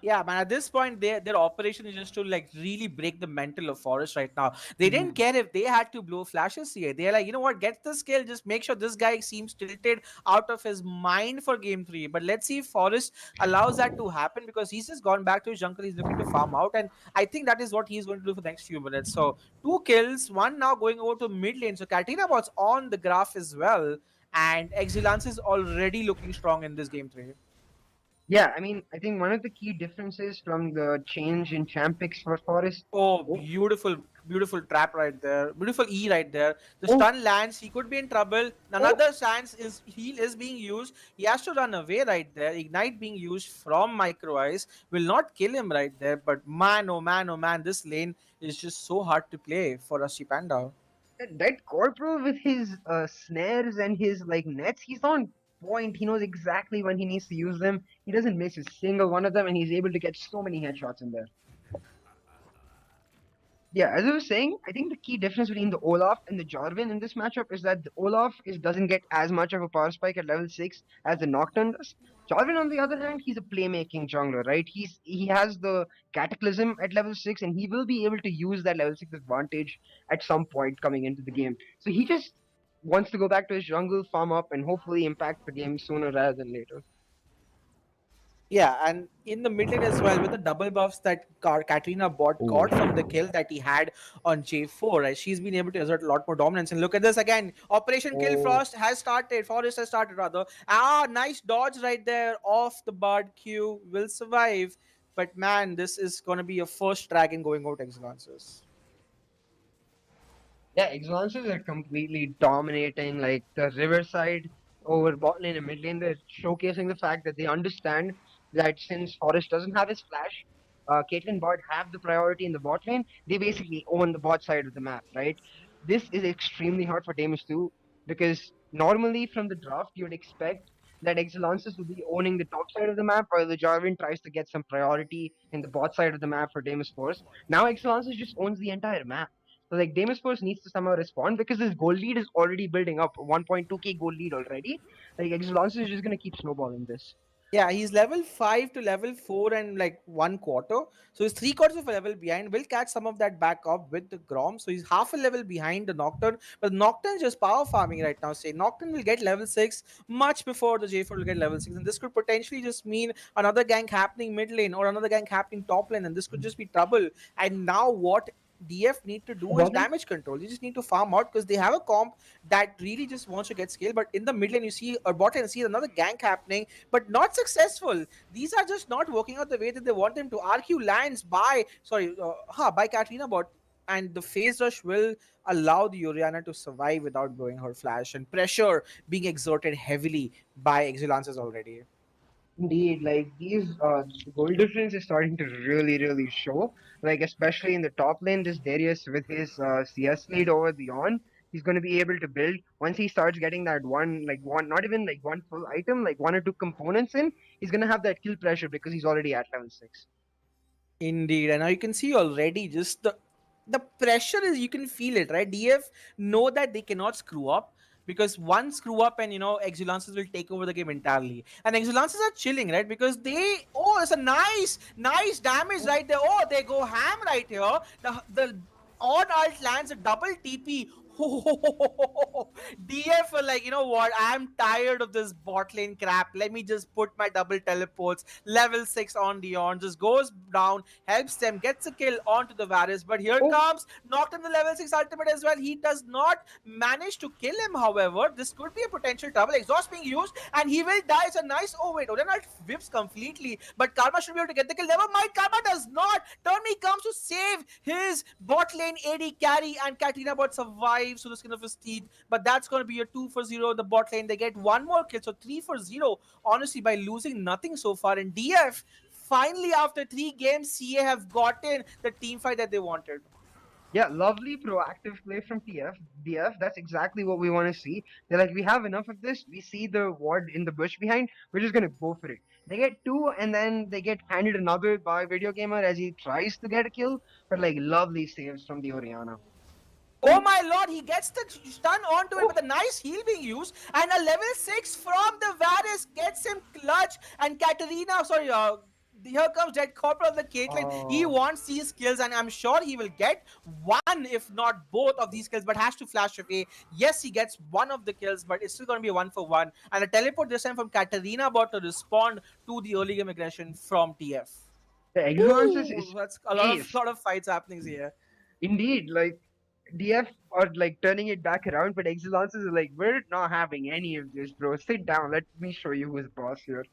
Yeah, man. At this point, their operation is just to like really break the mental of Forest right now. They didn't Mhm. care if they had to blow flashes here. They're like, you know what, get the skill. Just make sure this guy seems tilted out of his mind for game 3. But let's see if Forest allows that to happen because he's just gone back to his jungle. He's looking to farm out, and I think that is what he's going to do for the next few minutes. So 2 kills, one now going over to mid lane. So Katina was on the graph as well, and Exilance is already looking strong in this game 3. Yeah, I mean, I think one of the key differences from the change in champ picks for Forest. Oh, Oh, beautiful, beautiful trap right there. Beautiful E right there. The oh, stun lands. He could be in trouble. oh. Another chance is heal is being used. He has to run away right there. Ignite being used from Micro Ice will not kill him right there. But man, oh man, oh man, this lane is just so hard to play for Rusty Panda. That corporal with his snares and his like nets, he's on point. He knows exactly when he needs to use them. He doesn't miss a single one of them, and he's able to get so many headshots in there. Yeah, as I was saying, I think the key difference between the Olaf and the Jarvan in this matchup is that the Olaf doesn't get as much of a power spike at level 6 as the Nocturne does. Jarvan, on the other hand, he's a playmaking jungler, right? He has the Cataclysm at level 6, and he will be able to use that level 6 advantage at some point coming into the game. So he just wants to go back to his jungle, farm up, and hopefully impact the game sooner rather than later. Yeah, and in the mid lane as well, with the double buffs that Katrina bot got from the kill that he had on J4, right? She's been able to exert a lot more dominance. And look at this again. Operation Kill Oh. Frost has started. Forest has started, rather. Ah, nice dodge right there off the Bard Q. Will survive. But man, this is going to be a first dragon going out Exulances. Yeah, Exulances are completely dominating like the Riverside over bot lane and mid lane. They're showcasing the fact that they understand that since Forest doesn't have his flash, Caitlyn bot have the priority in the bot lane. They basically own the bot side of the map, right? This is extremely hard for Deimos too. because normally from the draft you would expect that Exulansis will be owning the top side of the map while the Jarvan tries to get some priority in the bot side of the map for Deimos Force. Now Exulansis just owns the entire map. So like Deimos Force needs to somehow respond because his goal lead is already building up, 1.2k goal lead already. Like Exulansis is just gonna keep snowballing this. Yeah, he's level 5 to level 4 and like 1 quarter. So he's 3 quarters of a level behind. Will catch some of that back up with the Grom. So he's half a level behind the Nocturne. But Nocturne is just power farming right now. Say Nocturne will get level 6 much before the J4 will get level 6. And this could potentially just mean another gank happening mid lane or another gank happening top lane. And this could just be trouble. And now what DF need to do is Bottom? damage control. You just need to farm out because they have a comp that really just wants to get scale. But in the mid lane, you see or bot lane, you see another gank happening, but not successful. These are just not working out the way that they want them to. RQ lands by by Katrina bot, and the phase rush will allow the Oriana to survive without blowing her flash, and pressure being exerted heavily by Exulances already. Indeed, like these goal difference is starting to really show. Like especially in the top lane, this Darius with his CS lead over the on, he's going to be able to build once he starts getting that one, not even like one full item, like one or two components in. He's going to have that kill pressure because he's already at level 6. Indeed, and now you can see already just the pressure is, you can feel it, right? DF know that they cannot screw up because one screw up and Exulances will take over the game entirely. And Exulances are chilling, right? Because it's a nice damage right there. Oh, they go ham right here. The on alt lands a double TP. DF are like, you know what? I'm tired of this bot lane crap. Let me just put my double teleports, level 6 on Dion, just goes down, helps them, gets a kill onto the Varus. But here Oh, comes knocked on the level 6 ultimate as well. He does not manage to kill him, however. This could be a potential double exhaust being used, and he will die. It's a nice. Oh, wait. Odenalt whips completely, but Karma should be able to get the kill. Never mind, Karma does not. Turnme comes to save his bot lane AD carry, and Katrina bot survives to the skin of his teeth. But that's going to be a 2 for 0 in the bot lane. They get one more kill, so 3 for 0. Honestly, by losing nothing so far. In DF, finally, after 3 games, CA have gotten the team fight that they wanted. yeah, lovely proactive play from DF. That's exactly what we want to see. They're like, we have enough of this. We see the ward in the bush behind. We're just gonna go for it. They get two, and then they get handed another by Video Gamer as he tries to get a kill. But like, lovely saves from the Oriana. Oh my lord, he gets the stun onto it Oh, with a nice heal being used, and a level 6 from the Varus gets him clutch. And here comes Dead Corporal of the Caitlyn. He oh, wants these kills, and I'm sure he will get one, if not both, of these kills, but has to flash away. Yes, he gets one of the kills, but it's still going to be a 1 for 1. And a teleport this time from Katarina bot to respond to the early game aggression from TF. the Exulansis Ooh, is that's a lot of ace. lot of fights happening here. Indeed, like DF are like turning it back around, but Exulansis is like, we're not having any of this, bro. Sit down. Let me show you who's boss here.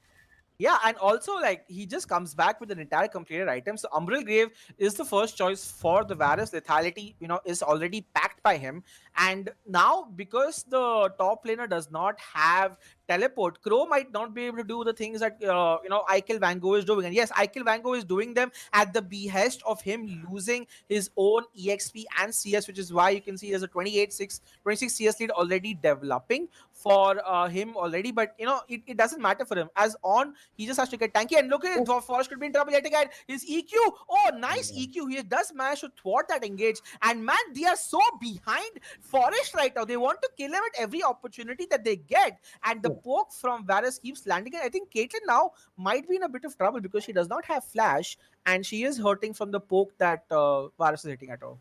Yeah, and also like he just comes back with an entire completed item. So Umbral Grave is the first choice for the Varus. Lethality, is already packed by him. And now because the top laner does not have teleport, Crow might not be able to do the things that Ikel Van Gogh is doing. And yes, Ikel Van Gogh is doing them at the behest of him losing his own EXP and CS, which is why you can see there's a 26 CS lead already developing for him already. But it doesn't matter for him. As on, he just has to get tanky. And look at Oh, it, Forest could be in trouble yet again. His EQ, oh, nice yeah. EQ. He does manage to thwart that engage. And man, they are so behind Forest right now. They want to kill him at every opportunity that they get. And the Yeah. poke from Varus keeps landing. And I think Caitlyn now might be in a bit of trouble because she does not have flash, and she is hurting from the poke that Varus is hitting at her.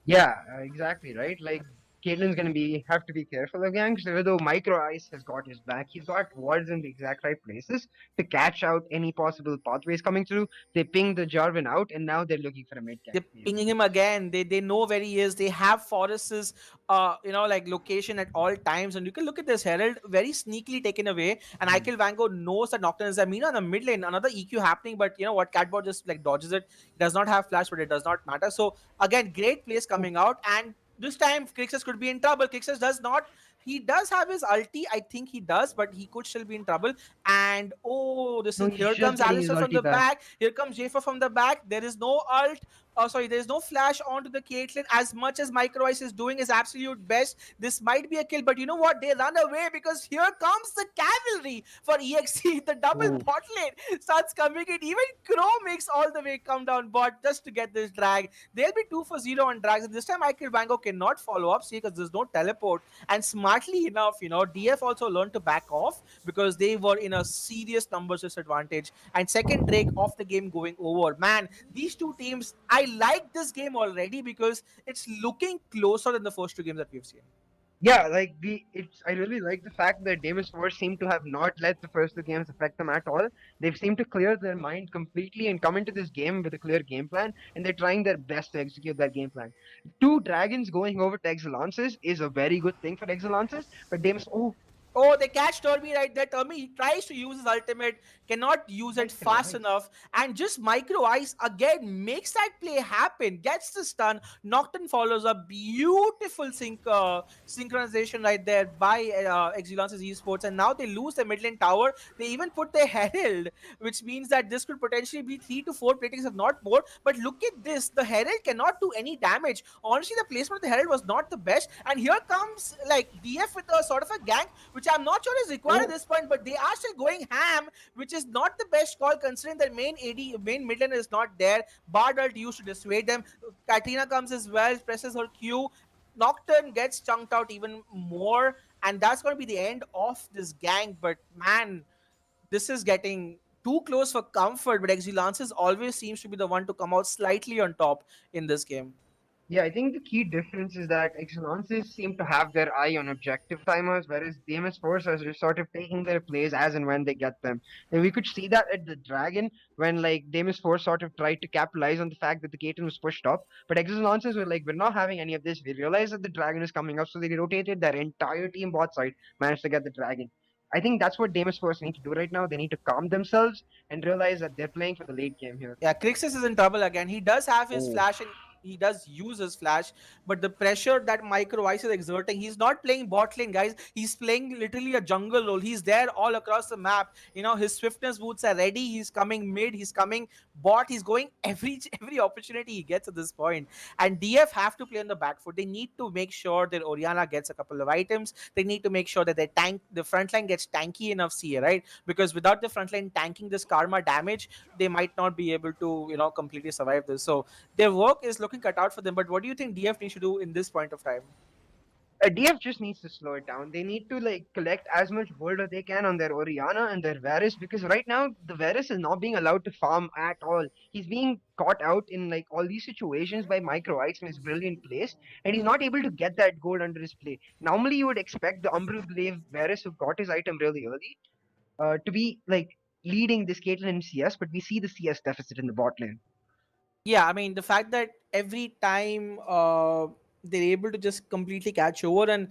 Yeah, exactly, right? Like Caitlin's gonna be have to be careful of ganks, even though Micro Ice has got his back. He's got wards in the exact right places to catch out any possible pathways coming through. They ping the Jarvan out, and now they're looking for a mid They're gank, maybe. pinging him again. They know where he is. They have Forest's like location at all times. And you can look at this Herald very sneakily taken away. And Mhm. Ikel Vango knows that Nocturne is Amina in the mid lane. Another EQ happening, but you know what? Catbot just like dodges it. Does not have flash, but it does not matter. So again, great plays Oh, coming out. And this time Crixus could be in trouble. Crixus does not. He does have his ulti, I think he does, but he could still be in trouble. And oh, this no, is he's here just comes getting his Alistair from ulti the back. back. Here comes Jafer from the back. There is no ult Oh, sorry, there's no flash onto the Caitlyn. As much as Micro Ice is doing his absolute best, this might be a kill. But you know what? They run away because here comes the cavalry for EXE. The double Ooh. bot lane starts coming in. Even Crow makes all the way come down bot just to get this drag. They'll be 2 for 0 on drags. And this time, Michael Bango cannot follow up, see, because there's no teleport. And smartly enough, DF also learned to back off because they were in a serious numbers disadvantage. And second Drake off the game going over. Man, these two teams, I like this game already because it's looking closer than the first two games that we've seen. Yeah, like I really like the fact that Deimos Force seem to have not let the first two games affect them at all. They've seemed to clear their mind completely and come into this game with a clear game plan, and they're trying their best to execute that game plan. Two dragons going over to Exulansis is a very good thing for Exulansis, but Deimos, oh, Oh, they catch Turby right there. Turby, he tries to use his ultimate, cannot use it nice play, fast nice. enough, and just Micro Ice again makes that play happen, gets the stun. Nocturne follows a beautiful synchronization right there by Exulansis Esports, and now they lose the mid lane tower. They even put their Herald, which means that this could potentially be 3 to 4 platings, if not more. But look at this, the Herald cannot do any damage. Honestly, the placement of the Herald was not the best, and here comes like DF with a sort of a gank, which I'm not sure is required at Oh, this point, but they are still going ham, which is not the best call considering their main mid laner is not there. Bard ult used to dissuade them. Katrina comes as well, presses her Q. Nocturne gets chunked out even more, and that's going to be the end of this gang. But man, this is getting too close for comfort. But Exulansis always seems to be the one to come out slightly on top in this game. yeah, I think the key difference is that Exulances seem to have their eye on objective timers, whereas DMS Force are just sort of taking their plays as and when they get them. And we could see that at the Dragon when like DMS Force sort of tried to capitalize on the fact that the Caitlyn was pushed up. But Exulances were like, we're not having any of this. We realized that the Dragon is coming up, so they rotated their entire team bot side, managed to get the Dragon. I think that's what Deimos Force need to do right now. They need to calm themselves and realize that they're playing for the late game here. Yeah, Crixus is in trouble again. He does have his Oh. flash and he does use his flash, but the pressure that Micro Ice is exerting, he's not playing bot lane, guys. He's playing literally a jungle role. He's there all across the map. His swiftness boots are ready. He's coming mid. He's coming bot. He's going every opportunity he gets at this point. And DF have to play on the back foot. They need to make sure that Oriana gets a couple of items. They need to make sure that the front line gets tanky enough, CA, right? Because without the front line tanking this karma damage, they might not be able to, completely survive this. So their work is looking cut out for them. But what do you think DF needs to do in this point of time? DF just needs to slow it down. They need to like collect as much gold as they can on their Oriana and their Varus because right now the Varus is not being allowed to farm at all. He's being caught out in like all these situations by Micro Ice in his brilliant plays, and he's not able to get that gold under his play. Normally, you would expect the Umbral Glaive Varus who got his item really early to be like leading this Caitlyn in CS, but we see the CS deficit in the bot lane. Yeah, I mean, the fact that every time they're able to just completely catch over and,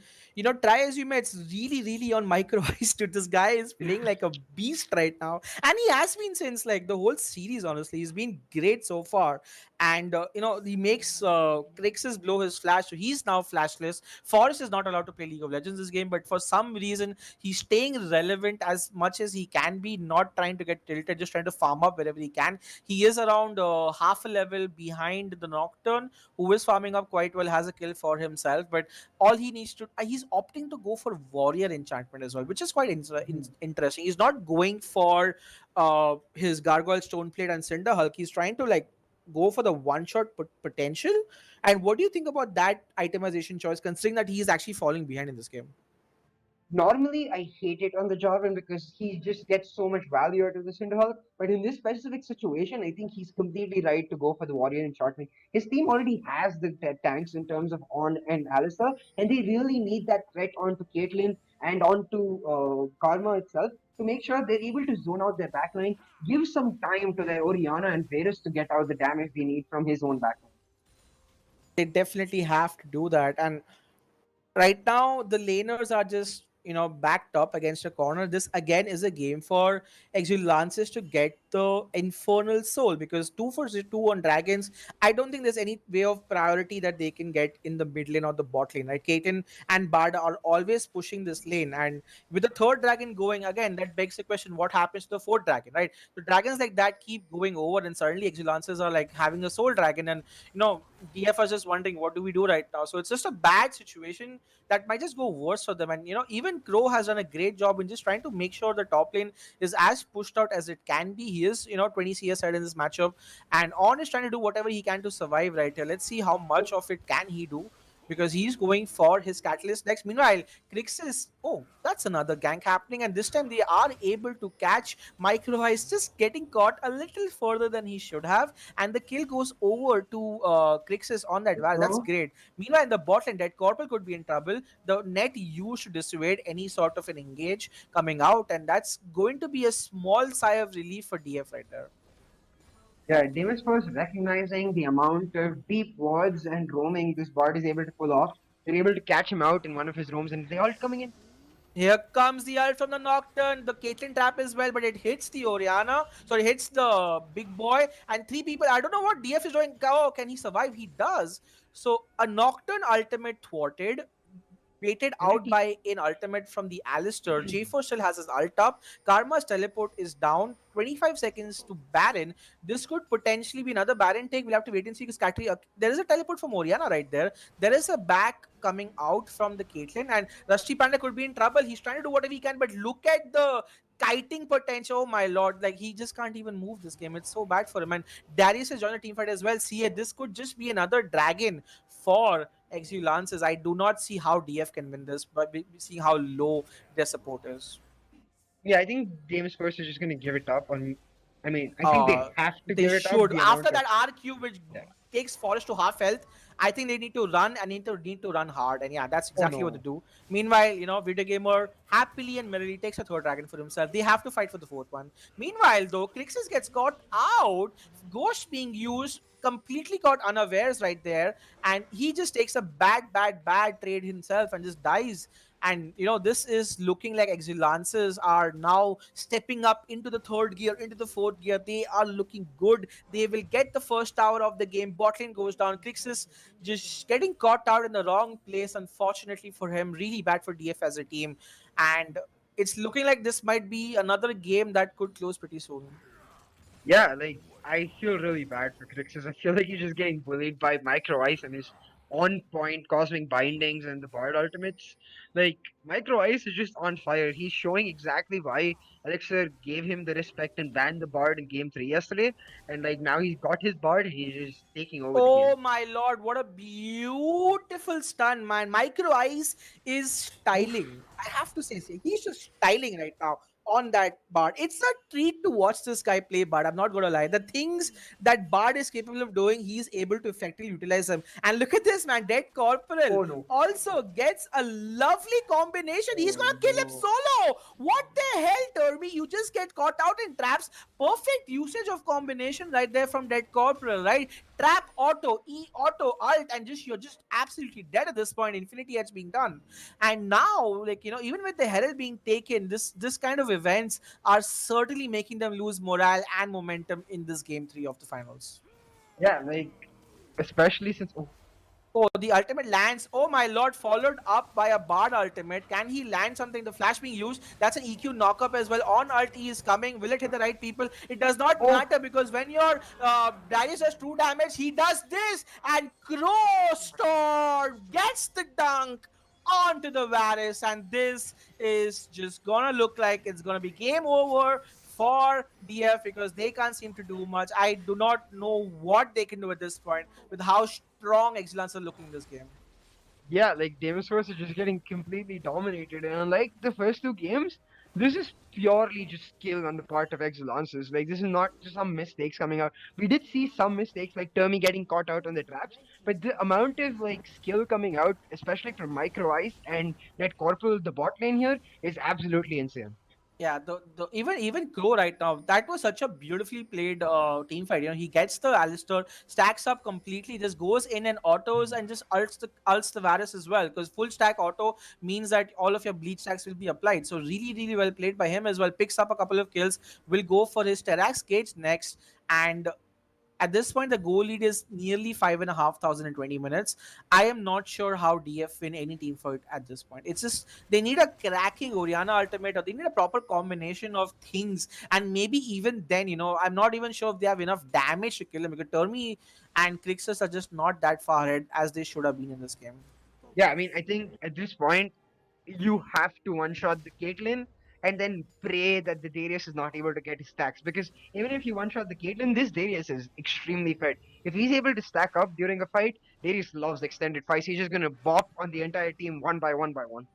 try as you may, it's really, really on Micro Ice, dude. This guy is playing like a beast right now. And he has been since like the whole series, honestly. He's been great so far. And, he makes Crixus blow his flash. So he's now flashless. Forrest is not allowed to play League of Legends this game, but for some reason, he's staying relevant as much as he can be, not trying to get tilted, just trying to farm up wherever he can. He is around half a level behind the Nocturne, who is farming up quite well, has a kill for himself. But all he needs to, he's opting to go for Warrior Enchantment as well, which is quite interesting. He's not going for his Gargoyle Stoneplate and Cinder Hulk. He's trying to like go for the one shot potential. And what do you think about that itemization choice, considering that he is actually falling behind in this game? Normally, I hate it on the Jarvan because he just gets so much value out of the Cinderhulk. But in this specific situation, I think he's completely right to go for the Warrior Enchantment. His team already has the tanks in terms of On and Alistair, and they really need that threat onto Caitlyn and onto Karma itself to make sure they're able to zone out their backline, give some time to their Oriana and Varus to get out the damage they need from his own backline. They definitely have to do that. And right now the laners are just backed up against a corner. This again is a game for Exulansis to get the Infernal Soul, because 2 for 2 on dragons, I don't think there's any way of priority that they can get in the mid lane or the bot lane. Right, Kaiten and Bard are always pushing this lane, and with the third dragon going again, that begs the question: what happens to the fourth dragon? Right, the dragons like that keep going over, and suddenly Exulances are like having a soul dragon, and DF is just wondering what do we do right now. So it's just a bad situation that might just go worse for them. And even Crow has done a great job in just trying to make sure the top lane is as pushed out as it can be. He is 20 CS ahead in this matchup, and On is trying to do whatever he can to survive right here. Let's see how much of it can he do, because he's going for his catalyst next. Meanwhile, Crixus, oh, that's another gank happening, and this time they are able to catch Micro Ice, just getting caught a little further than he should have, and the kill goes over to Crixus on that wall. That's great. Meanwhile, in the bot lane, Dead Corporal could be in trouble. The net used to dissuade any sort of an engage coming out, and that's going to be a small sigh of relief for DF right there. Yeah, Deimos was recognizing the amount of deep wards and roaming this Bard is able to pull off. They're able to catch him out in one of his roams, and they all coming in. Here comes the ult from the Nocturne, the Caitlyn trap as well, but it hits the Orianna. So it hits the big boy, and 3 people. I don't know what DF is doing. Oh, can he survive? He does. So a Nocturne ultimate thwarted, baited out Really? by an ultimate from the Alistair. J4 still has his ult up. Karma's teleport is down. 25 seconds to Baron. This could potentially be another Baron take. We'll have to wait and see, because there is a teleport from Orianna right there. There is a back coming out from the Caitlyn, and Rusty Panda could be in trouble. He's trying to do whatever he can, but look at the kiting potential. Oh my lord, like he just can't even move this game. It's so bad for him. And Darius has joined the team fight as well. See, this could just be another dragon for Exulansis. I do not see how DF can win this, but seeing how low their support is. Yeah, I think Deimos first is just gonna give it up on. I mean, I think they have to They give it up. should. The After amount of that RQ, which yeah. takes Forest to half health, I think they need to run and need to run hard. And yeah, that's Oh exactly what they no. do. Meanwhile, Video Gamer happily and merrily takes a third dragon for himself. They have to fight for the fourth one. Meanwhile, though, Crixus gets caught out. Ghost being used, completely caught unawares right there, and he just takes a bad trade himself and just dies. And this is looking like Exulances are now stepping up into the third gear, into the fourth gear. They are looking good. They will get the first tower of the game. Botlane goes down. Crixus just getting caught out in the wrong place, unfortunately for him. Really bad for DF as a team. And it's looking like this might be another game that could close pretty soon. Yeah, like I feel really bad for Crixus. I feel like he's just getting bullied by Micro Ice and his on point cosmic bindings and the Bard ultimates. Like Micro Ice is just on fire. He's showing exactly why Elixir gave him the respect and banned the Bard in game 3 yesterday. And like now he's got his Bard and he's just taking over the game. Oh my lord, what a beautiful stun, man. Micro Ice is Oof. styling. I have to say, he's just styling right now on that Bard. It's a treat to watch this guy play Bard. I'm not gonna lie. The things that Bard is capable of doing, he's able to effectively utilize them. And look at this, man. Dead Corporal Oh no. also gets a lovely combination. He's Oh gonna kill him no. solo. What the hell, Turby? You just get caught out in traps. Perfect usage of combination right there from Dead Corporal, right? Trap auto, E auto, alt, and you're just absolutely dead at this point. Infinity Edge being done. And now, like, even with the Herald being taken, this kind of events are certainly making them lose morale and momentum in this game 3 of the finals. Yeah, like especially since Oh, the ultimate lands. Oh my lord, followed up by a Bard ultimate. Can he land something? The flash being used. That's an EQ knockup as well. On ult, he is coming. Will it hit the right people? It does not oh matter, because when your Darius does true damage, he does this. And Crow Storm gets the dunk onto the Varus. And this is just gonna look like it's gonna be game over for DF, because they can't seem to do much. I do not know what they can do at this point with how strong Exulansis are looking in this game. yeah, like Deimos Force is just getting completely dominated, and unlike the first two games, this is purely just skill on the part of Exulansis. Like this is not just some mistakes coming out. We did see some mistakes, like Termi getting caught out on the traps, but the amount of like skill coming out, especially from Micro Ice and that Corporal the bot lane here, is absolutely insane. Yeah, the even Crow right now, that was such a beautifully played team fight. You know, he gets the Alistair, stacks up completely, just goes in and autos and just ults the Varus as well. Because full stack auto means that all of your bleach stacks will be applied. So really well played by him as well. Picks up a couple of kills, will go for his Terrax Gauge next, and at this point the goal lead is nearly 5,500 in 20 minutes. I am not sure how DF win any team fight at this point. It's just they need a cracking Oriana ultimate, or they need a proper combination of things, and maybe even then, you know, I'm not even sure if they have enough damage to kill him, because Termi and Crixus are just not that far ahead as they should have been in this game. Yeah, I mean, I think at this point you have to one shot the Caitlyn and then pray that the Darius is not able to get his stacks. Because even if you one shot the Caitlyn, this Darius is extremely fed. If he's able to stack up during a fight, Darius loves extended fights. He's just gonna bop on the entire team one by one by one.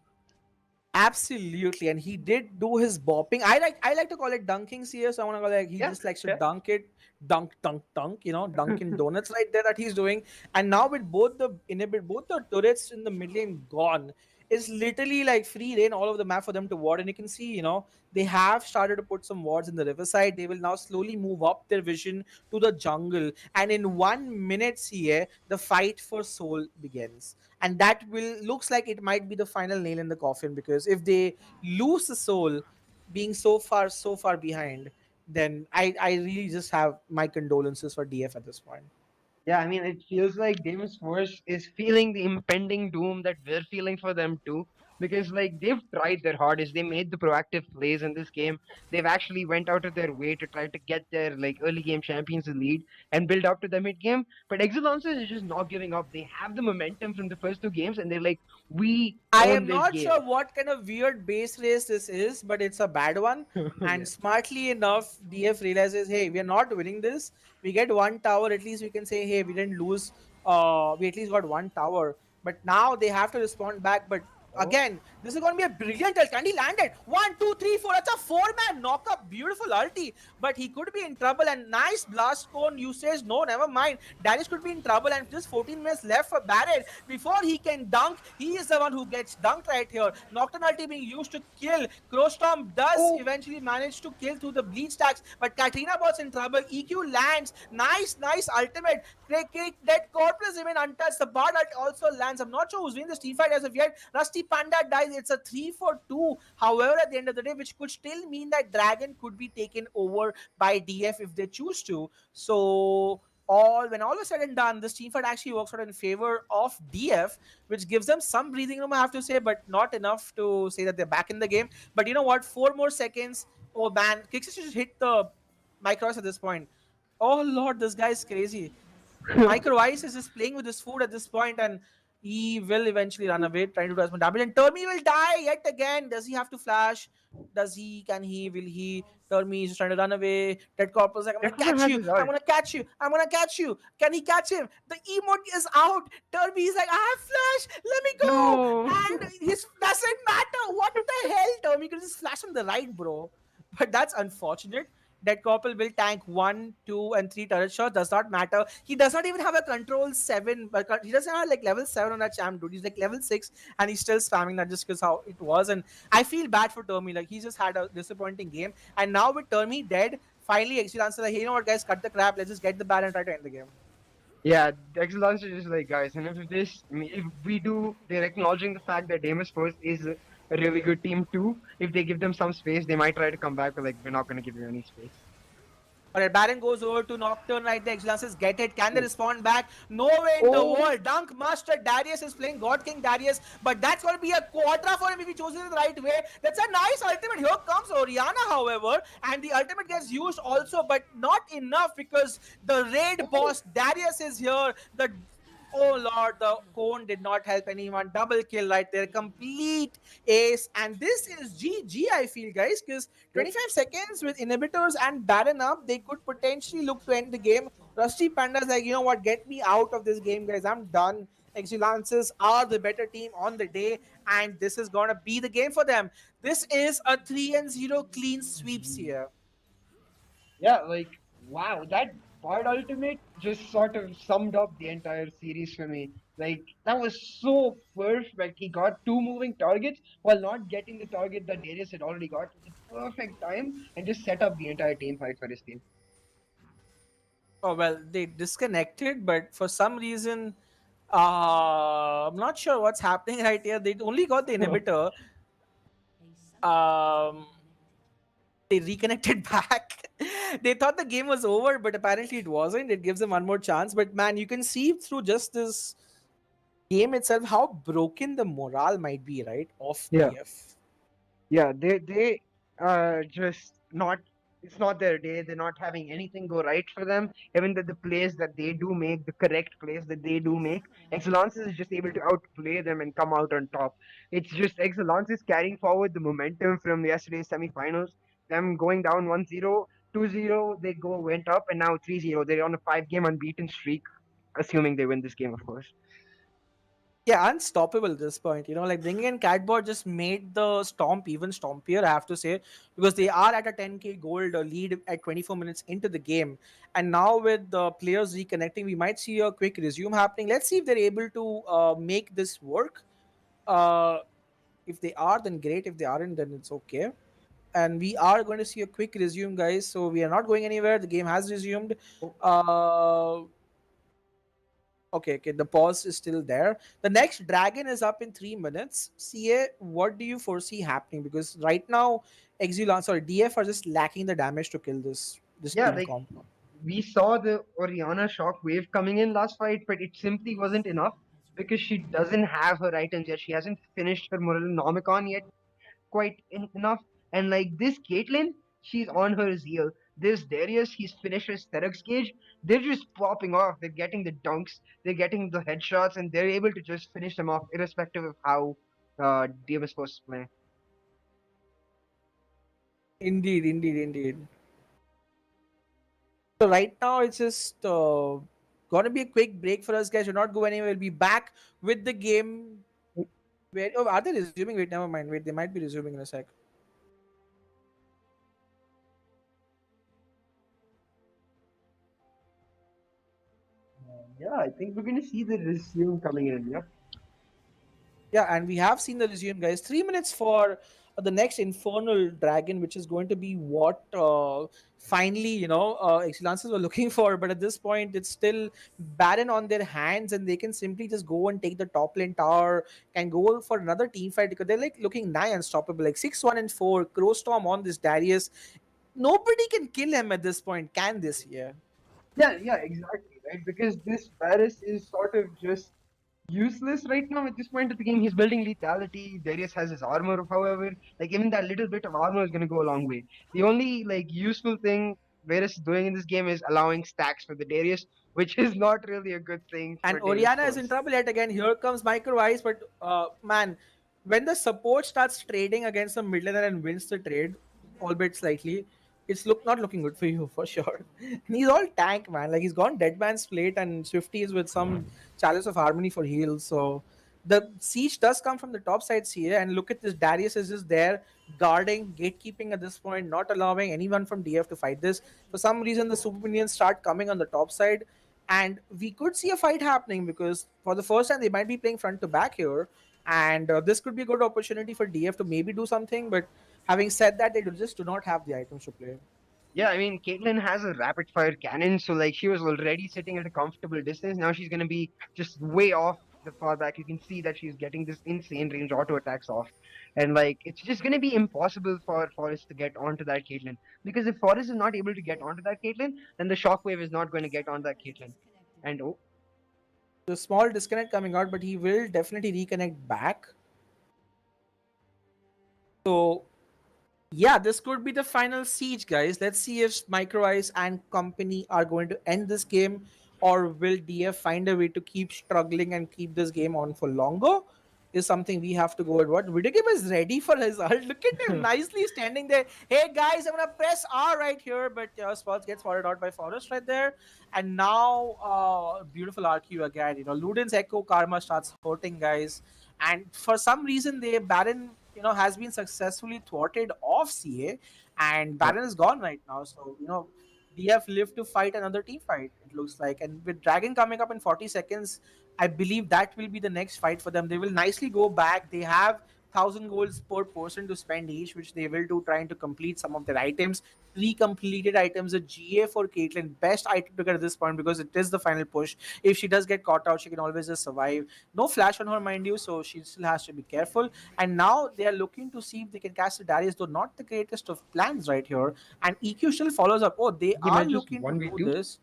Absolutely, and he did do his bopping. I like to call it dunking here, so I want to call it, like, he Yeah, just likes to yeah. dunk it, dunk, you know, Dunkin' Donuts right there that he's doing. And now with both the turrets in the mid lane gone, it's literally like free reign all over the map for them to ward. And you can see, you know, they have started to put some wards in the riverside. They will now slowly move up their vision to the jungle, and in 1 minute here, the fight for soul begins, and that will looks like it might be the final nail in the coffin, because if they lose the soul, being so far behind, then I really just have my condolences for DF at this point. Yeah, I mean, it feels like Deimos Force is feeling the impending doom that we're feeling for them too. Because like they've tried their hardest, they made the proactive plays in this game. They've actually went out of their way to try to get their like early game champions in lead and build up to the mid game. But Exulansis is just not giving up. They have the momentum from the first two games, and they're like, we I own am this not game. sure what kind of weird base race this is, but it's a bad one. Yeah. And smartly enough, DF realizes, hey, we are not winning this. We get one tower. At least we can say, hey, we didn't lose. We at least got one tower. But now they have to respond back. But Oh, again, this is going to be a brilliant ult. And he landed. One, two, three, four. That's a four-man knock-up. Beautiful ulti. But he could be in trouble. And nice blast cone usage. No, never mind. Darius could be in trouble. And just 14 minutes left for Barrett. Before he can dunk, he is the one who gets dunked right here. Nocturne ulti being used to kill. Crowstorm does oh, eventually manage to kill through the bleach stacks. But Katrina was in trouble. EQ lands. Nice ultimate. That corpus remain untouched. The Bard ult also lands. I'm not sure who's winning this team fight as of yet. Rusty Panda dies. It's a 3-4-2. However, at the end of the day, which could still mean that Dragon could be taken over by DF if they choose to. So all is said and done, this team fight actually works out in favor of DF, which gives them some breathing room, I have to say, but not enough to say that they're back in the game. But you know what? 4 more seconds. Oh man, Kixis just hit the micros at this point. Oh lord, this guy is crazy. Micro Ice is just playing with his food at this point, and he will eventually run away, trying to do as much damage. And Termi will die yet again. Does he have to flash? Does he? Can he? Will he? Termi is just trying to run away. Dead Corpus is like, I'm gonna Deadpool catch has you. his I'm ult. gonna catch you. I'm gonna catch you. Can he catch him? The emote is out. Termi is like, I have flash. Let me go. No. And his doesn't matter. What the hell? Termi could just flash on the right, bro. But that's unfortunate. That Corporal will tank 1, 2, and 3 turret shots. Does not matter. He does not even have a control 7. But he doesn't have like level 7 on that champ, dude. He's like level 6, and he's still spamming that just because how it was. And I feel bad for Termi. Like, he just had a disappointing game. And now with Termi dead, finally Exulansis like, hey, you know what, guys, cut the crap. Let's just get the ban and try to end the game. Yeah, the Exulansis is just like, guys, enough of this. I mean, if we do, they're acknowledging the fact that Deimos Force is a really good team too. If they give them some space, they might try to come back, but like, we're not going to give you any space. Alright, Baron goes over to Nocturne right there. Exulansis get it. Can they respond back? No way in the Oh, world. Dunk Master Darius is playing God King Darius, but that's going to be a quadra for him if he chooses it the right way. That's a nice ultimate. Here comes Oriana, however, and the ultimate gets used also, but not enough because the raid boss Darius is here. The Oh lord, the cone did not help anyone. Double kill right there. Complete ace. And this is GG, I feel, guys, because yep. 25 seconds with inhibitors and Baron up, they could potentially look to end the game. Rusty Panda's like, you know what, get me out of this game, guys. I'm done. Exulances are the better team on the day, and this is gonna be the game for them. This is a 3-0 clean sweeps here. Yeah, like, wow, that Bard ultimate just sort of summed up the entire series for me. Like, that was so perfect. He got two moving targets while not getting the target that Darius had already got. perfect time and just set up the entire team fight for his team. Oh well, they disconnected, but for some reason, I'm not sure what's happening right here. They only got the inhibitor. Um, they reconnected back. They thought the game was over, but apparently it wasn't. It gives them one more chance. But man, you can see through just this game itself how broken the morale might be, right? Of Yeah. DF. Yeah, they just not, it's not their day. They're not having anything go right for them. Even the plays that they do make, the correct plays that they do make, Exulansis is just able to outplay them and come out on top. It's just Exulansis carrying forward the momentum from yesterday's semifinals. Them going down 1-0, 2-0, they go went up, and now 3-0. They're on a 5-game unbeaten streak, assuming they win this game, of course. Yeah, unstoppable at this point. Like bringing in Catbot just made the stomp even stompier, I have to say, because they are at a 10k gold lead at 24 minutes into the game. And now with the players reconnecting, we might see a quick resume happening. Let's see if they're able to make this work. Uh, if they are, then great. If they aren't, then it's okay. And we are going to see a quick resume, guys. So we are not going anywhere. The game has resumed. Uh, okay, the pause is still there. The next dragon is up in 3 minutes. CA, what do you foresee happening? Because right now, DF are just lacking the damage to kill this Yeah, team like comp. we saw the Oriana shock wave coming in last fight, but it simply wasn't enough because she doesn't have her items yet. She hasn't finished her Morellonomicon yet quite enough. And like this Caitlyn, she's on her zeal. This Darius, he's finished his Sterox gauge. They're just popping off. They're getting the dunks, they're getting the headshots, and they're able to just finish them off irrespective of how Deimos is supposed to play. Indeed, indeed, indeed. So right now, it's just gonna be a quick break for us, guys. We're not going anywhere. We'll be back with the game. Where are they resuming? Wait, never mind. Wait, they might be resuming in a sec. Yeah, I think we're gonna see the resume coming in. Yeah. Yeah, and we have seen the resume, guys. 3 minutes for the next Infernal Dragon, which is going to be what finally, Excelences were looking for. But at this point, it's still barren on their hands, and they can simply just go and take the top lane tower, can go for another team fight because they're like looking nigh unstoppable. Like 6-1 and 4, Crowstorm on this Darius. Nobody can kill him at this point, can this year? Yeah, yeah, exactly, right? Because this Varus is sort of just useless right now at this point of the game. He's building lethality. Darius has his armor, however. Like even that little bit of armor is gonna go a long way. The only like useful thing Varus is doing in this game is allowing stacks for the Darius, which is not really a good thing And for Darius Oriana is in first. trouble yet again. Here comes Micro Ice, but man, when the support starts trading against the mid laner and wins the trade, albeit slightly, it's not looking good for you for sure. And he's all tank, man. Like he's gone Dead Man's Plate and Swifty is with some Chalice of Harmony for heals. So the siege does come from the top side here. And look at this, Darius is just there guarding, gatekeeping at this point, not allowing anyone from DF to fight this. For some reason, the super minions start coming on the top side, and we could see a fight happening because for the first time they might be playing front to back here, and this could be a good opportunity for DF to maybe do something. But having said that, they just do not have the items to play. Yeah, I mean, Caitlyn has a rapid fire cannon, so like she was already sitting at a comfortable distance. Now she's gonna be just way off the far back. You can see that she's getting this insane range auto attacks off, and like it's just gonna be impossible for Forest to get onto that Caitlyn, because if Forest is not able to get onto that Caitlyn, then the Shockwave is not going to get on that Caitlyn. And oh, The small disconnect coming out, but he will definitely reconnect back. So yeah, this could be the final siege, guys. Let's see if Micro Ice and company are going to end this game, or will DF find a way to keep struggling and keep this game on for longer? Is something we have to go at. What video game is ready for his ult. Look at him nicely standing there. Hey guys, I'm gonna press R right here, but Spots gets spotted out by Forest right there. And now beautiful RQ again. Luden's Echo Karma starts hurting guys. And for some reason they Baron has been successfully thwarted off CA, and yeah. Baron is gone right now. So DF live to fight another team fight, it looks like. And with Dragon coming up in 40 seconds, I believe that will be the next fight for them. They will nicely go back. They have 1,000 golds per person to spend each, which they will do trying to complete some of their items. Three completed items, a GA for Caitlyn, best item to get at this point because it is the final push. If she does get caught out, she can always just survive. No flash on her, mind you, so she still has to be careful. And now they are looking to see if they can cast the Darius, though not the greatest of plans right here. And EQ still follows up. Oh, they He are might just looking to do 1v2. this.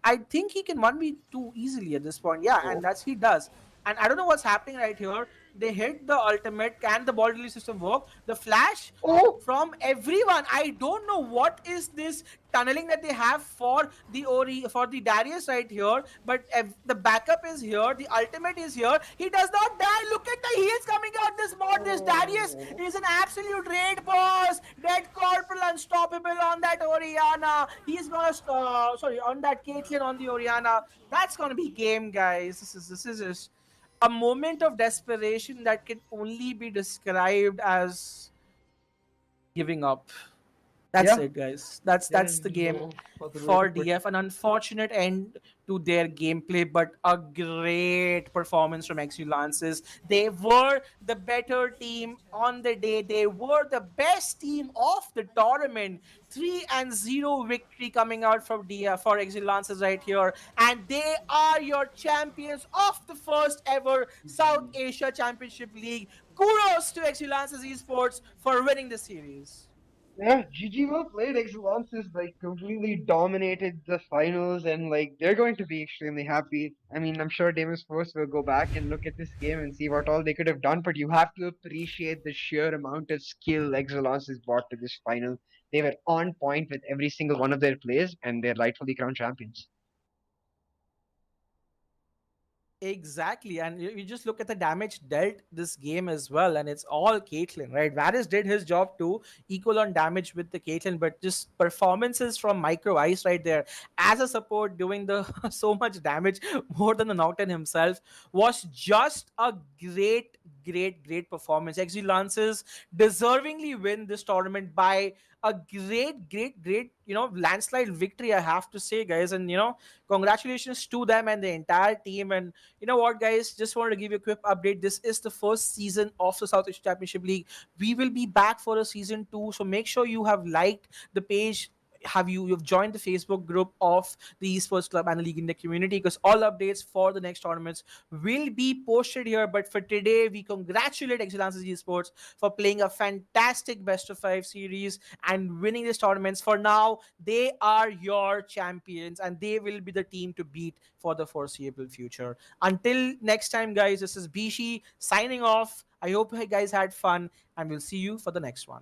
I think he can 1v2 easily at this point. Yeah, Oh. and that's he does. And I don't know what's happening right here. They hit the ultimate. Can the ball release system work? The flash Oh! from everyone. I don't know what is this tunneling that they have for the Ori for the Darius right here, but the backup is here, the ultimate is here. He does not die. Look at the heals coming out. This mod, this Darius Oh. is an absolute raid boss. Dead Corporal, unstoppable on that Oriana. He's gonna sorry, on that Caitlyn on the Oriana. That's gonna be game, guys. This is just a moment of desperation that can only be described as giving up. That's Yeah, it, guys. That's there's the game no other way to for put it. DF. An unfortunate end to their gameplay, but a great performance from Exulansis. They were the better team on the day. They were the best team of the tournament. 3-0 victory coming out from DF for Exulansis right here. And they are your champions of the first ever South Asia Championship League. Kudos to Exulansis Esports for winning the series. Yeah, GG well played. Exulansis like completely dominated the finals, and like they're going to be extremely happy. I mean, I'm sure Deimos Force will go back and look at this game and see what all they could have done. But you have to appreciate the sheer amount of skill Exulansis brought to this final. They were on point with every single one of their plays, and they're rightfully crowned champions. Exactly, and you just look at the damage dealt this game as well, and it's all Caitlyn, right? Varys did his job too, equal on damage with the Caitlyn, but just performances from Micro Ice right there as a support doing the so much damage more than the Nocturne himself was just a great performance. Exulances deservingly win this tournament by a great landslide victory, I have to say, guys. And congratulations to them and the entire team. And you know what, guys? Just wanted to give you a quick update. This is the first season of the South Asia Championship League. We will be back for a season 2. So make sure you have liked the page. You've joined the Facebook group of the Esports Club and the League in the community, because all updates for the next tournaments will be posted here. But for today, we congratulate Exulansis Esports for playing a fantastic best of 5 series and winning these tournaments. For now, they are your champions and they will be the team to beat for the foreseeable future. Until next time, guys, this is Bishi signing off. I hope you guys had fun, and we'll see you for the next one.